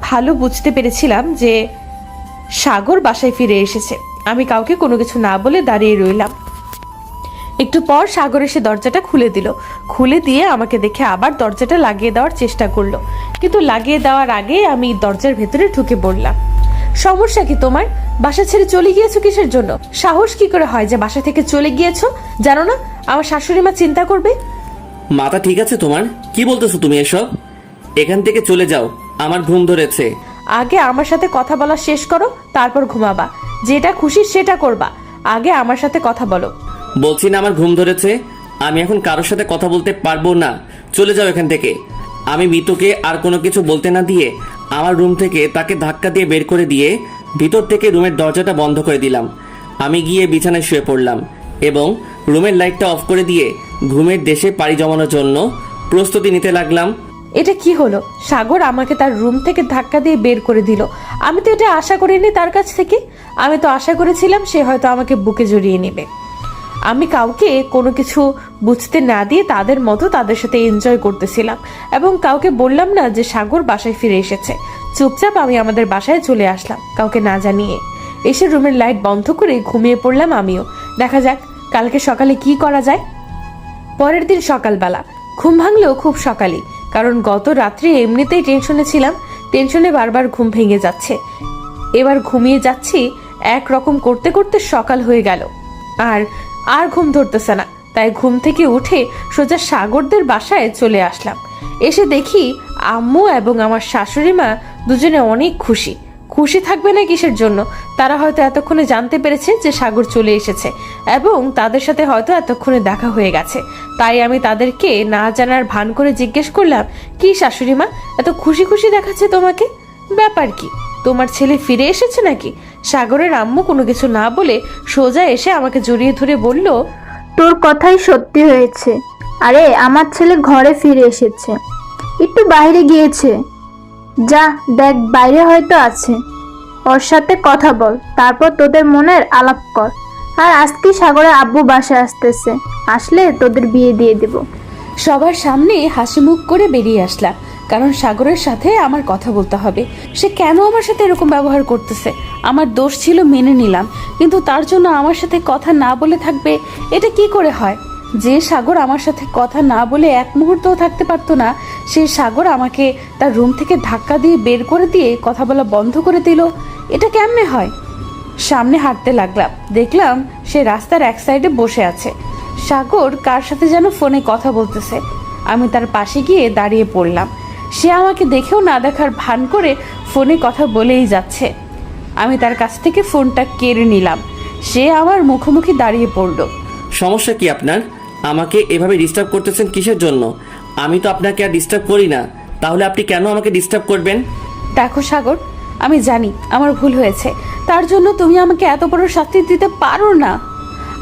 ভালো বুঝতে পেরেছিলাম যে সাগর বাসায় ফিরে এসেছে। আমি কাউকে কোনো কিছু না বলে দাঁড়িয়ে রইলাম। একটু পর সাগর এসে দরজাটা খুলে দিল। খুলে দিয়ে আমাকে দেখে আবার দরজাটা লাগিয়ে দেওয়ার চেষ্টা করলো, কিন্তু লাগিয়ে দেওয়ার আগে আমি দরজার ভেতরে ঢুকে পড়লাম। সমস্যা কি তোমার? বাসা ছেড়ে চলে গিয়েছো কিসের জন্য? সাহস কি করে হয় যে বাসা থেকে চলে গিয়েছো? জানো না আমার শাশুড়ি মা চিন্তা করবে? মাথা ঠিক আছে তোমার? কি বলতেছো তুমি এসব? এখান থেকে চলে যাও, আমার ঘুম ধরেছে। আগে আমার সাথে কথা বলা শেষ করো, তারপর ঘুমাবা। যেটা খুশি সেটা করবা, আগে আমার সাথে কথা বলো। বলছি না আমার ঘুম ধরেছে, আমি এখন কারোর সাথে কথা বলতে পারবো না। চলে যাও এখান থেকে। আমি মিতুকে আর কোনো কিছু বলতে না দিয়ে আমার রুম থেকে তাকে ধাক্কা দিয়ে বের করে দিয়ে ভিতর থেকে রুমের দরজাটা বন্ধ করে দিলাম। আমি গিয়ে বিছানায় শুয়ে পড়লাম এবং রুমের লাইটটা অফ করে দিয়ে ঘুমের দেশে পাড়ি জমানোর জন্য প্রস্তুতি নিতে লাগলাম। এটা কি হলো? সাগর আমাকে তার রুম থেকে ধাক্কা দিয়ে বের করে দিল। আমি তো এটা আশা করিনি তার কাছ থেকে। আমি তো আশা করেছিলাম সে হয়তো আমাকে বুকে জড়িয়ে নেবে। আমি কাউকে কোনো কিছু বুঝতে না দিয়ে তাদের মতো তাদের সাথে এনজয় করতেছিলাম, এবং কাউকে বললাম না যে সাগর বাসায় ফিরে এসেছে। চুপচাপ আমি আমাদের বাসায় চলে আসলাম কাউকে না জানিয়ে। এসে রুমের লাইট বন্ধ করে ঘুমিয়ে পড়লাম আমিও। দেখা যাক কালকে সকালে কি করা যায়। পরের দিন সকালবেলা ঘুম ভাঙলেও খুব সকালই, কারণ গত রাত্রে এমনিতেই টেনশনে ছিলাম। টেনশনে বারবার ঘুম ভেঙে যাচ্ছে। এবার ঘুমিয়ে যাচ্ছি, এক রকম করতে করতে সকাল হয়ে গেল, আর ঘুম ধরতেছে না। তাই ঘুম থেকে উঠে সোজা সাগরদের বাসায় চলে আসলাম। এসে দেখি আম্মু এবং আমার শাশুড়ি মা দুজনে অনেক খুশি। খুশি থাকবে না কিসের জন্য? তারা হয়তো এতক্ষণে জানতে পেরেছে যে সাগর চলে এসেছে এবং তাদের সাথে হয়তো এতক্ষণে দেখা হয়ে গেছে। তাই আমি তাদেরকে না জানার ভান করে জিজ্ঞেস করলাম, কি শাশুড়ি মা, এত খুশি খুশি দেখাচ্ছে তোমাকে? ব্যাপার কি? তোমার ছেলে ফিরে এসেছে নাকি? সাগরের আম্মু কোনো কিছু না বলে সোজা এসে আমাকে জড়িয়ে ধরে বলল, তোর কথাই সত্যি হয়েছে। আরে আমার ছেলে ঘরে ফিরে এসেছে, একটু বাইরে গিয়েছে। যা দেখ, বাইরে হয়তো আছে, ওর সাথে কথা বল, তারপর তোদের মনের আলাপ কর। আর আজকে সাগরের আব্বু বাসায় আসতেছে, আসলে তোদের বিয়ে দিয়ে দেব। সবার সামনে হাসি মুখ করে বেরিয়ে আসলাম, কারণ সাগরের সাথে আমার কথা বলতে হবে। সে কেন আমার সাথে এরকম ব্যবহার করতেছে? আমার দোষ ছিল, মেনে নিলাম, কিন্তু তার জন্য আমার সাথে কথা না বলে থাকবে, এটা কি করে হয়? যে সাগর আমার সাথে কথা না বলে এক মুহূর্তও থাকতে পারতো না, সেই সাগর আমাকে তার রুম থেকে ধাক্কা দিয়ে বের করে দিয়ে কথা বলা বন্ধ করে দিল। এটা কেমনে হয়? সামনে হাঁটতে লাগলাম, দেখলাম সে রাস্তার এক সাইডে বসে আছে। সাগর কার সাথে যেন ফোনে কথা বলতেছে। আমি তার পাশে গিয়ে দাঁড়িয়ে পড়লাম। সে আমাকে দেখেও না দেখার ভান করে ফোনে কথা বলেই যাচ্ছে। আমি তার কাছ থেকে ফোনটা কেড়ে নিলাম। সে আমার মুখোমুখি দাঁড়িয়ে পড়লো। সমস্যা কি আপনার? আমাকে এভাবে ডিস্টার্ব করতেছেন কিসের জন্য? আমি তো আপনাকে আর ডিস্টার্ব করি না, তাহলে আপনি কেন আমাকে ডিস্টার্ব করবেন? দেখো সাগর, আমি জানি আমার ভুল হয়েছে, তার জন্য তুমি আমাকে এত বড় শাস্তি দিতে পারো না।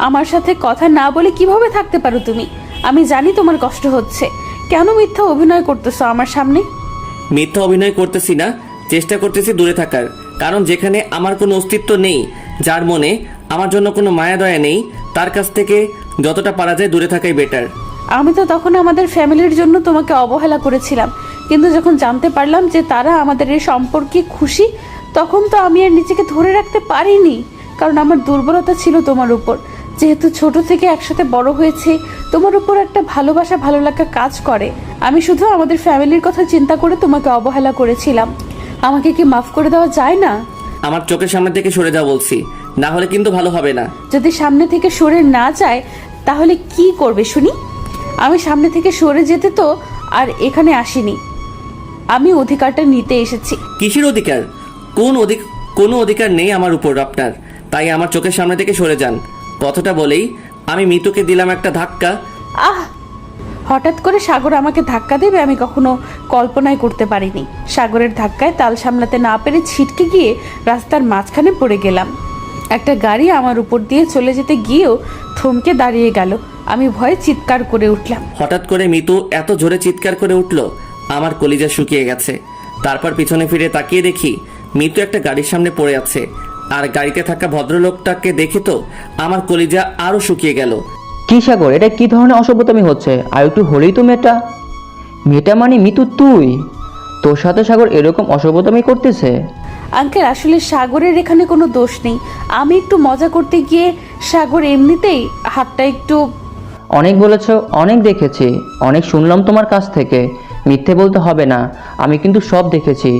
আমার সাথে কথা না বলে কিভাবে থাকতে পারো তুমি? আমি জানি তোমার কষ্ট হচ্ছে, কেন মিথ্যা অভিনয় করতেছো আমার সামনে? মিথ্যা অভিনয় করতেছি না, চেষ্টা করতেছি দূরে থাকার। কারণ যেখানে আমার কোনো অস্তিত্ব নেই, যার মনে আমার জন্য কোনো মায়া দয়া নেই, তার কাছ থেকে যতটা পারা যায় দূরে থাকাই বেটার। আমি তো তখন আমাদের ফ্যামিলির জন্য তোমাকে অবহেলা করেছিলাম, কিন্তু যখন জানতে পারলাম যে তারা আমাদের এই সম্পর্কে খুশি, তখন তো আমি আর নিজেকে ধরে রাখতে পারিনি। কারণ আমার দুর্বলতা ছিল তোমার উপর। যেহেতু ছোট থেকে একসাথে বড় হয়েছে, তোমার উপর একটা ভালোবাসা ভালো লাগা কাজ করে। আমি শুধু আমাদের ফ্যামিলির কথা চিন্তা করে তোমাকে অবহেলা করেছিলাম। আমাকে কি মাফ করে দেওয়া যায় না? আমার চোখের সামনে থেকে সরে যাও বলছি, না হলে কিন্তু ভালো হবে না। যদি সামনে থেকে সরে না যায় তাহলে কি করবে শুনি? আমি সামনে থেকে সরে যেতে তো আর এখানে আসিনি, আমি অধিকারটা নিতে এসেছি। কিসের অধিকার? কোনো অধিকার নেই আমার উপর আপনার, তাই আমার চোখের সামনে থেকে সরে যান। কথাটা বলেই আমি মিতুকে দিলাম একটা ধাক্কা। আহ! হঠাৎ করে সাগর আমাকে ধাক্কা দেবে আমি কখনো কল্পনাই করতে পারিনি। সাগরের ধাক্কায় তাল সামলাতে না পেরে ছিটকে গিয়ে রাস্তার মাঝখানে পড়ে গেলাম। একটা গাড়ি আমার উপর দিয়ে চলে যেতে গিয়েও থমকে দাঁড়িয়ে গেল। আমি ভয়ে চিৎকার করে উঠলাম। হঠাৎ করে মিতু এত জোরে চিৎকার করে উঠল, আমার কলিজা শুকিয়ে গেছে। তারপর পিছনে ফিরে তাকিয়ে দেখি মিতু একটা গাড়ির সামনে পড়ে আছে, আর গাড়িতে থাকা ভদ্রলোকটাকে দেখে তো আমার কলিজা আরো শুকিয়ে গেল। কি সাগর, এটা কি ধরনের অসভ্যতামি হচ্ছে? আর একটু হলেই তো মেয়েটা মানে মিতু, তুই তোর সাথে সাগর এরকম অসভ্যতামি করতেছে? আঙ্কেল, আসলে সাগরের এখানে কোনো দোষ নেই। আমি একটু মজা করতে গিয়ে সাগর এমনিতেই হাতটা একটু... অনেক বলেছ, অনেক দেখেছি, অনেক শুনলাম তোমার কাছ থেকে। মিথ্যে বলতে হবে না, আমি কিন্তু সব দেখেছি।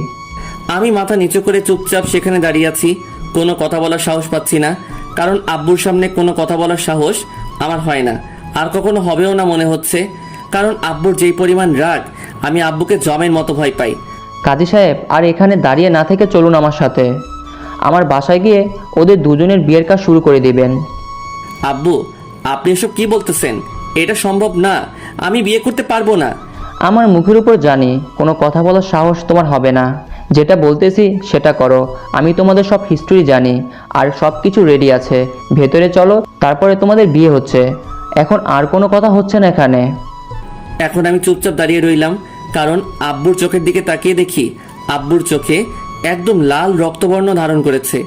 আমি মাথা নিচু করে চুপচাপ সেখানে দাঁড়িয়ে আছি, কোনো কথা বলার সাহস পাচ্ছি না। কারণ আব্বুর সামনে কোনো কথা বলার সাহস আমার হয় না, আর কখনো হবেও না মনে হচ্ছে। কারণ আব্বুর যেই পরিমাণ রাগ, আমি আব্বুকে জমের মতো ভয় পাই। কাজী সাহেব, আর এখানে দাঁড়িয়ে না থেকে চলুন আমার সাথে। আমার বাসায় গিয়ে ওদের দুজনের বিয়ের কাজ শুরু করে দিবেন। আব্বু, আপনি এসব কি বলতেছেন? এটা সম্ভব না, আমি বিয়ে করতে পারবো না। আমার মুখের উপর জানি কোনো কথা বলার সাহস তোমার হবে না। যেটা বলতেছি সেটা করো। আমি তোমাদের সব হিস্ট্রি জানি, আর সব কিছু রেডি আছে। ভেতরে চলো, তারপরে তোমাদের বিয়ে হচ্ছে। এখন আর কোনো কথা হচ্ছে না এখানে। এখন আমি চুপচাপ দাঁড়িয়ে রইলাম, কারণ আব্বুর চোখের দিকে তাকিয়ে দেখি আব্বুর চোখে একদম লাল রক্তবর্ণ ধারণ করেছে।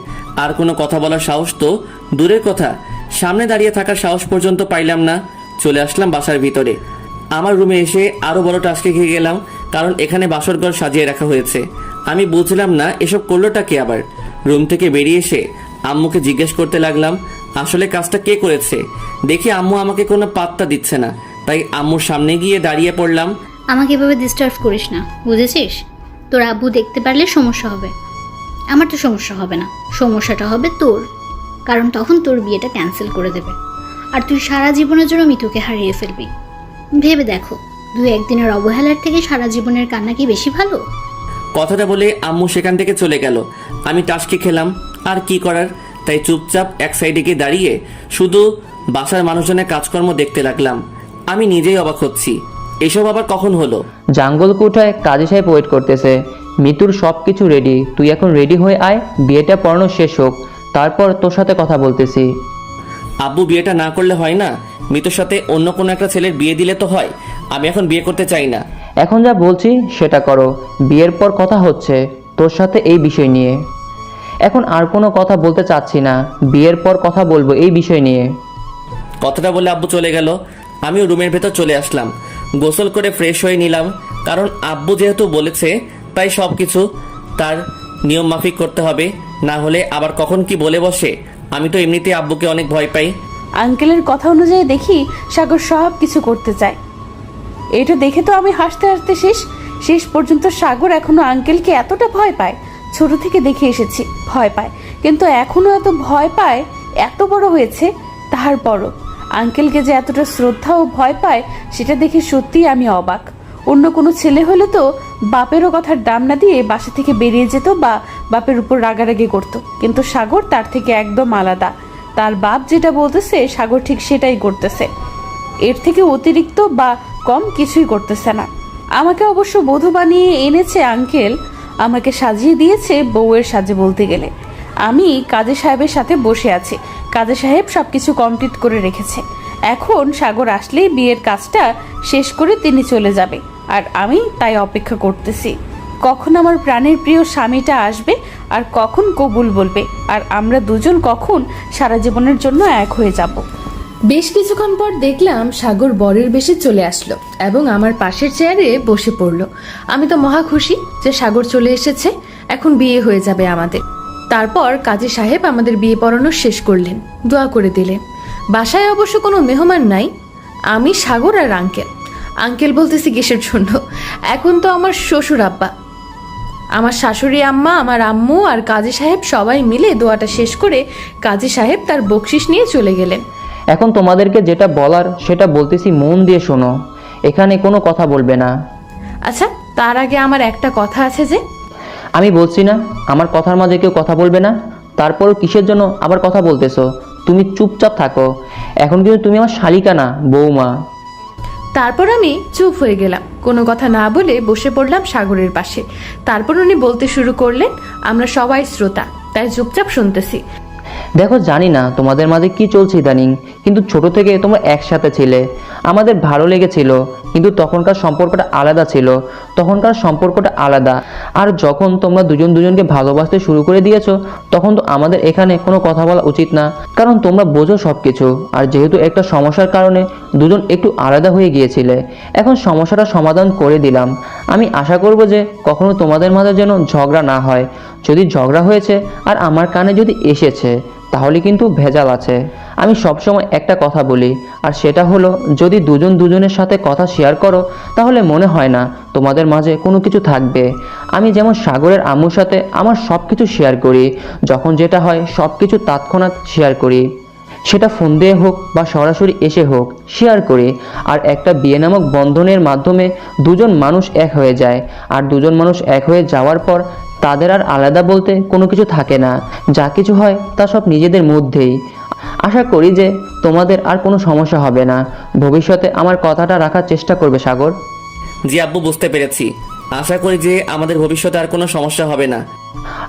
আর কোনো কথা বলার সাহস তো দূরের কথা, সামনে দাঁড়িয়ে থাকার সাহস পর্যন্ত পাইলাম না। চলে আসলাম বাসার ভিতরে। আমার রুমে এসে আরও বড় টাস্কে খেয়ে গেলাম, কারণ এখানে বাসরঘর সাজিয়ে রাখা হয়েছে। আমি বুঝলাম না এসব করলোটা কে আবার। রুম থেকে বেরিয়ে এসে আম্মুকে জিজ্ঞেস করতে লাগলাম আসলে কাজটা কে করেছে। দেখি আম্মু আমাকে কোনো পাত্তা দিচ্ছে না, তাই আম্মুর সামনে গিয়ে দাঁড়িয়ে পড়লাম। আমাকে এভাবে ডিস্টার্ব করিস না, বুঝেছিস? তোর আব্বু দেখতে পারলে সমস্যা হবে। আমার তো সমস্যা হবে না, সমস্যাটা হবে তোর। কারণ তখন তোর বিয়েটা ক্যান্সেল করে দেবে, আর তুই সারা জীবনের জন্য মিতুকে হারিয়ে ফেলবি। ভেবে দেখো, 2-1 দিনের অবহেলার থেকে সারা জীবনের কান্না কি বেশি ভালো? কথাটা বলে আম্মু সেখান থেকে চলে গেল। আমি টাসকে খেলাম, আর কি করার, তাই চুপচাপ এক সাইডে গিয়ে দাঁড়িয়ে শুধু বাসার মানুষজনের কাজকর্ম দেখতে লাগলাম। আমি নিজেই অবাক হচ্ছি, এসব আবার কখন হলো? জাঙ্গল কোঠায় কাজী সাহেব ওয়েট করতেছে। মিতুর সব কিছু রেডি, তুই এখন রেডি হয়ে আয়। বিয়েটা পড়ানো শেষ হোক, তারপর তোর সাথে কথা বলতেছি। আব্বু, বিয়েটা না করলে হয় না? মিতুর সাথে অন্য কোনো একটা ছেলের বিয়ে দিলে তো হয়। আমি এখন বিয়ে করতে চাই না। এখন যা বলছি সেটা করো। বিয়ের পর কথা হচ্ছে তোর সাথে এই বিষয় নিয়ে। এখন আর কোনো কথা বলতে চাচ্ছি না, বিয়ের পর কথা বলবো এই বিষয় নিয়ে। কথাটা বলে আব্বু চলে গেল। আমিও রুমের ভেতর চলে আসলাম, গোসল করে ফ্রেশ হয়ে নিলাম। কারণ আব্বু যেহেতু বলেছে, তাই সব কিছু তার নিয়ম মাফিক করতে হবে, না হলে আবার কখন কি বলে বসে। আমি তো এমনিতেই আব্বুকে অনেক ভয় পাই। আঙ্কেলের কথা অনুযায়ী দেখি সাগর সব কিছু করতে চায়। এটা দেখে তো আমি হাসতে হাসতে শেষ পর্যন্ত সাগর এখনো আঙ্কেলকে এতটা ভয় পায়। ছোট থেকে দেখে এসেছি ভয় পায়, কিন্তু এখনো এত ভয় পায়, এত বড় হয়েছে তারপরও আঙ্কেলকে যে এতটা শ্রদ্ধা ও ভয় পায় সেটা দেখে সত্যিই আমি অবাক। অন্য কোনো ছেলে হলে তো বাপেরও কথার দাম না দিয়ে বাসা থেকে বেরিয়ে যেত বা বাপের উপর রাগারাগি করতো, কিন্তু সাগর তার থেকে একদম আলাদা। তার বাপ যেটা বলতেছে সাগর ঠিক সেটাই করতেছে, এর থেকে অতিরিক্ত বা কম কিছুই করতেছে না। আমাকে অবশ্য বধূ বানিয়ে এনেছে আঙ্কেল, আমাকে সাজিয়ে দিয়েছে বউয়ের সাজে বলতে গেলে। আমি কাজী সাহেবের সাথে বসে আছি, কাজী সাহেব সবকিছু কমপ্লিট করে রেখেছে। এখন সাগর আসলেই বিয়ের কাজটা শেষ করে তিনি চলে যাবে, আর আমি তাই অপেক্ষা করতেছি কখন আমার প্রাণের প্রিয় স্বামীটা আসবে আর কখন কবুল বলবে, আর আমরা দুজন কখন সারা জীবনের জন্য এক হয়ে যাব। বেশ কিছুক্ষণ পর দেখলাম সাগর বরের বেশে চলে আসলো এবং আমার পাশের চেয়ারে বসে পড়লো। আমি তো মহা খুশি যে সাগর চলে এসেছে, এখন বিয়ে হয়ে যাবে আমাদের। তারপর কাজী সাহেব আমাদের বিয়ে পড়ানো শেষ করলেন, দোয়া করে দিলেন। বাসায় অবশ্য কোনো মেহমান নাই, আমি, সাগর আর আঙ্কেল। আঙ্কেল বলতেছি কিসের জন্য, এখন তো আমার শ্বশুর আব্বা, আমার শাশুড়ি আম্মা, আমার আম্মু আর কাজী সাহেব সবাই মিলে দোয়াটা শেষ করে কাজী সাহেব তার বকশিস নিয়ে চলে গেলেন। এখন তোমাদেরকে যেটা বলার সেটা বলতেছি, মন দিয়ে শোনো। এখানে কোনো কথা বলবে না। আচ্ছা, তার আগে আমার একটা কথা আছে যে, আমি বলছি না আমার কথার মাঝে কেউ কথা বলবে না, তারপরও কিসের জন্য আবার কথা বলতেছো? তুমি চুপচাপ থাকো। এখন কিন্তু তুমি আমার শালিকা না, বৌমা। তারপর আমি চুপ হয়ে গেলাম, কোনো কথা না বলে বসে পড়লাম সাগরের পাশে। তারপর উনি বলতে শুরু করলেন, আমরা সবাই শ্রোতা, তাই চুপচাপ শুনতেছি। দেখো, জানি না তোমাদের মাঝে কি চলছে ইদানিং, কিন্তু ছোট থেকে তোমরা একসাথে ছিলে, আমাদের ভালো লেগেছিল, কিন্তু তখনকার সম্পর্কটা আলাদা ছিল, তখনকার সম্পর্কটা আলাদা। আর যখন তোমরা দুজন দুজনকে ভালোবাসতে শুরু করে দিয়েছো, তখন তো আমাদের এখানে কোনো কথা বলা উচিত না, কারণ তোমরা বোঝো সব কিছু। আর যেহেতু একটা সমস্যার কারণে দুজন একটু আলাদা হয়ে গিয়েছিলে, এখন সমস্যাটা সমাধান করে দিলাম। আমি আশা করব যে কখনো তোমাদের মাঝে যেন ঝগড়া না হয়। যদি ঝগড়া হয়েছে আর আমার কানে যদি এসেছে, তাহলে কিন্তু ভেজাল আছে। আমি সবসময় একটা কথা বলি, আর সেটা হলো, যদি দুজন দুজনের সাথে কথা শেয়ার করো, তাহলে মনে হয় না তোমাদের মাঝে কোনো কিছু থাকবে। আমি যেমন সাগরের আম্মুর সাথে আমার সব কিছু শেয়ার করি, যখন যেটা হয় সব কিছু তৎক্ষণাৎ শেয়ার করি, সেটা ফোন দিয়ে হোক বা সরাসরি এসে হোক শেয়ার করি। আর একটা বিয়ে নামক বন্ধনের মাধ্যমে দুজন মানুষ এক হয়ে যায়, আর দুজন মানুষ এক হয়ে যাওয়ার পর তাদের আর আলাদা বলতে কোনো কিছু থাকে না। যা কিছু হয় তা সব নিজেদের মধ্যেই। আশা করি যে তোমাদের আর কোনো সমস্যা হবে না। ভবিষ্যতে আমার কথাটা রাখার চেষ্টা করবে সাগর। জি আব্বু, বুঝতে পেরেছি। আশা করি যে আমাদের ভবিষ্যতে আর কোনো সমস্যা হবে না।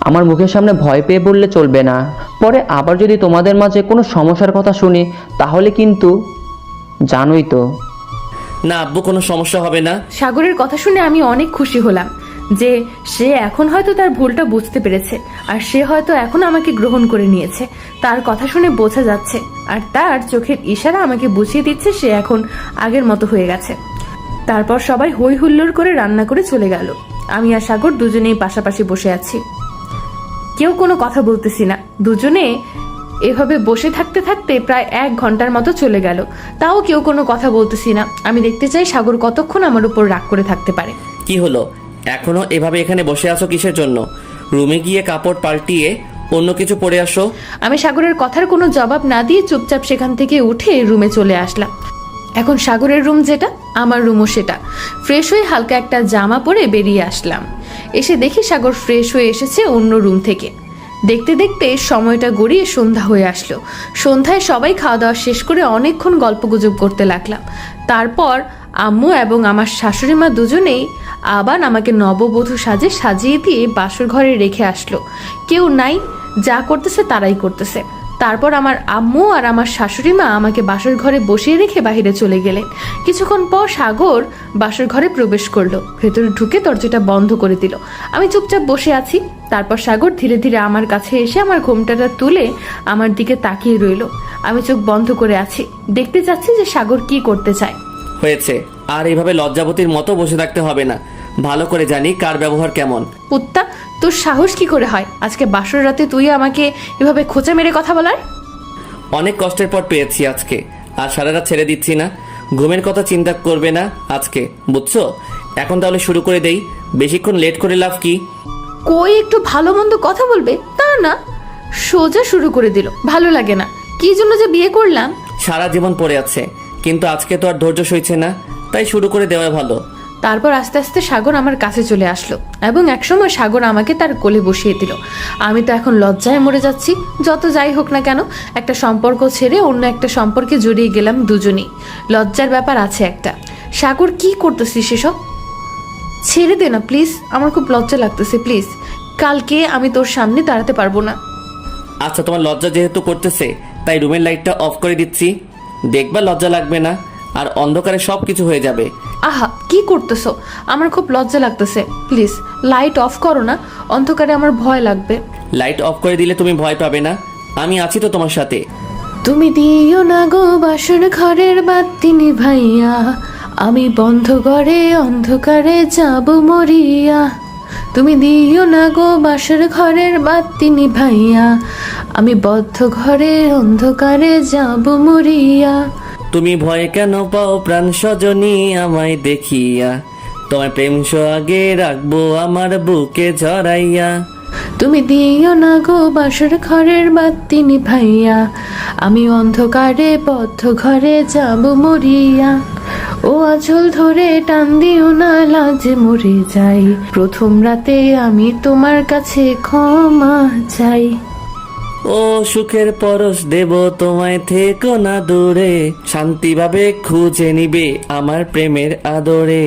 আমার মুখের সামনে ভয় পেয়ে বললে চলবে না। পরে আবার যদি তোমাদের মাঝে কোনো সমস্যার কথা শুনি, তাহলে কিন্তু জানোই তো। না আব্বু, কোনো সমস্যা হবে না। সাগরের কথা শুনে আমি অনেক খুশি হলাম যে সে এখন হয়তো তার ভুলটা বুঝতে পেরেছে, আর সে হয়তো এখন আমাকে গ্রহণ করে নিয়েছে। তার কথা শুনে বোঝা যাচ্ছে, আর তার চোখের ইশারা আমাকে বুঝিয়ে দিচ্ছে সে এখন আগের মতো হয়ে গেছে। তারপর সবাই হই হুল্লোড় করে রান্না করে চলে গেল। আমি আর সাগর দুজনেই পাশাপাশি বসে আছি, কেউ কোনো কথা বলতেছি না। দুজনে এভাবে বসে থাকতে থাকতে প্রায় 1 ঘন্টার মতো চলে গেল, তাও কেউ কোনো কথা বলতেছি না। আমি দেখতে চাই সাগর কতক্ষণ আমার উপর রাগ করে থাকতে পারে। কি হলো, এখনো এভাবে এখানে বসে আছো কিসের জন্য? রুমে গিয়ে কাপড় পাল্টিয়ে অন্য কিছু পরে আসো। আমি সাগরের কথার কোনো জবাব না দিয়ে চুপচাপ সেখান থেকে উঠে রুমে চলে আসলাম। এখন সাগরের রুম যেটা, আমার রুমও সেটা। ফ্রেশ হয়ে হালকা একটা জামা পরে বেরিয়ে আসলাম। এসে দেখি সাগর ফ্রেশ হয়ে এসেছে অন্য রুম থেকে। দেখতে দেখতে সময়টা গড়িয়ে সন্ধ্যা হয়ে আসলো। সন্ধ্যায় সবাই খাওয়া দাওয়া শেষ করে অনেকক্ষণ গল্পগুজব করতে লাগলাম। তারপর আম্মু এবং আমার শাশুড়ি মা দুজনেই আবার আমাকে নববধূ সাজে সাজিয়ে দিয়ে বাসর ঘরে রেখে আসলো। কেউ নাই, যা করতেছে তারাই করতেছে। তারপর আমার আম্মু আর আমার শাশুড়ি মা আমাকে বাসর ঘরে বসিয়ে রেখে বাইরে চলে গেলেন। কিছুক্ষণ পর সাগর বাসর ঘরে প্রবেশ করলো, ভেতরে ঢুকে দরজাটা বন্ধ করে দিল। আমি চুপচাপ বসে আছি। তারপর সাগর ধীরে ধীরে আমার কাছে এসে আমার ঘোমটাটা তুলে আমার দিকে তাকিয়ে রইল। আমি চোখ বন্ধ করে আছি, দেখতে চাচ্ছি যে সাগর কি করতে চায়। হয়েছে, আর এইভাবে লজ্জাবতীর মতো বসে থাকতে হবে না। ভালো করে জানি কার ব্যবহার কেমন। কুত্তা, তোর সাহস কি করে হয় আজকে বাসর রাতে তুই আমাকে এভাবে খোঁচা মেরে কথা বলার? অনেক কষ্টের পর পেয়েছি আজকে, আর সারা রাত ছেড়ে দিচ্ছি না। ঘুমের কথা চিন্তা করবে না আজকে, বুঝছো? এখন তাহলে শুরু করে দেই, বেশিক্ষণ লেট করে লাভ কি? কই একটু ভালো মন্দ কথা বলবে তা না, সোজা শুরু করে দিল। ভালো লাগে না, কি জন্য যে বিয়ে করলাম। সারা জীবন পড়ে আছে, কিন্তু আজকে তো আর ধৈর্য সইছে না, তাই শুরু করে দেওয়া ভালো। তারপর আস্তে আস্তে সাগর আমার কাছে চলে আসলো এবং একসময় সাগর আমাকে তার কোলে বসিয়ে দিল। আমি তো এখন লজ্জায় মরে যাচ্ছি। যত যাই হোক না কেন, একটা সম্পর্ক ছেড়ে অন্য একটা সম্পর্কে জড়িয়ে গেলাম দুজনেই। লজ্জার ব্যাপার আছে একটা। সাগর, কি করতেছিস এসব? ছেড়ে দে না প্লিজ, আমার খুব লজ্জা লাগতেছে। প্লিজ, কালকে আমি তোর সামনে দাঁড়াতে পারবো না। আচ্ছা, তোমার লজ্জা যেহেতু করতেছে তাই রুমের লাইটটা অফ করে দিচ্ছি, দেখবা লজ্জা লাগবে না, আর অন্ধকারে সব কিছু হয়ে যাবে। আহা, কি করতেছো? আমার খুব লজ্জা লাগতেছে। প্লিজ লাইট অফ করো না, অন্ধকারে আমার ভয় লাগবে। লাইট অফ করে দিলে তুমি ভয় পাবে না, আমি আছি তো তোমার সাথে। তুমি দিও না গো বাসর ঘরের বাতি নিভাইয়া, আমি বন্ধ ঘরে অন্ধকারে যাব মরিয়া। তুমি দিও না গো বাসর ঘরের বাতি নিভাইয়া, আমি বদ্ধ ঘরে অন্ধকারে যাব মরিয়া। তুমি ভয় কেন পাও প্রাণ সজনী আমায় দেখিয়া, তোমার প্রেম সোহাগে রাখবো আমার বুকে জড়াইয়া। তুমি দিও না গো বাসর ঘরের বাতি নিভাইয়া, আমি অন্ধকারে বদ্ধ ঘরে যাব মরিয়া। ও আঁচল ধরে টান দিও না, লাজে মরে যাই। প্রথম রাতে আমি তোমার কাছে ক্ষমা চাই। ও সুখের পরশ দেব তোমায়, থেকো না দূরে, শান্তিভাবে খুঁজে নিবে আমার প্রেমের আদরে।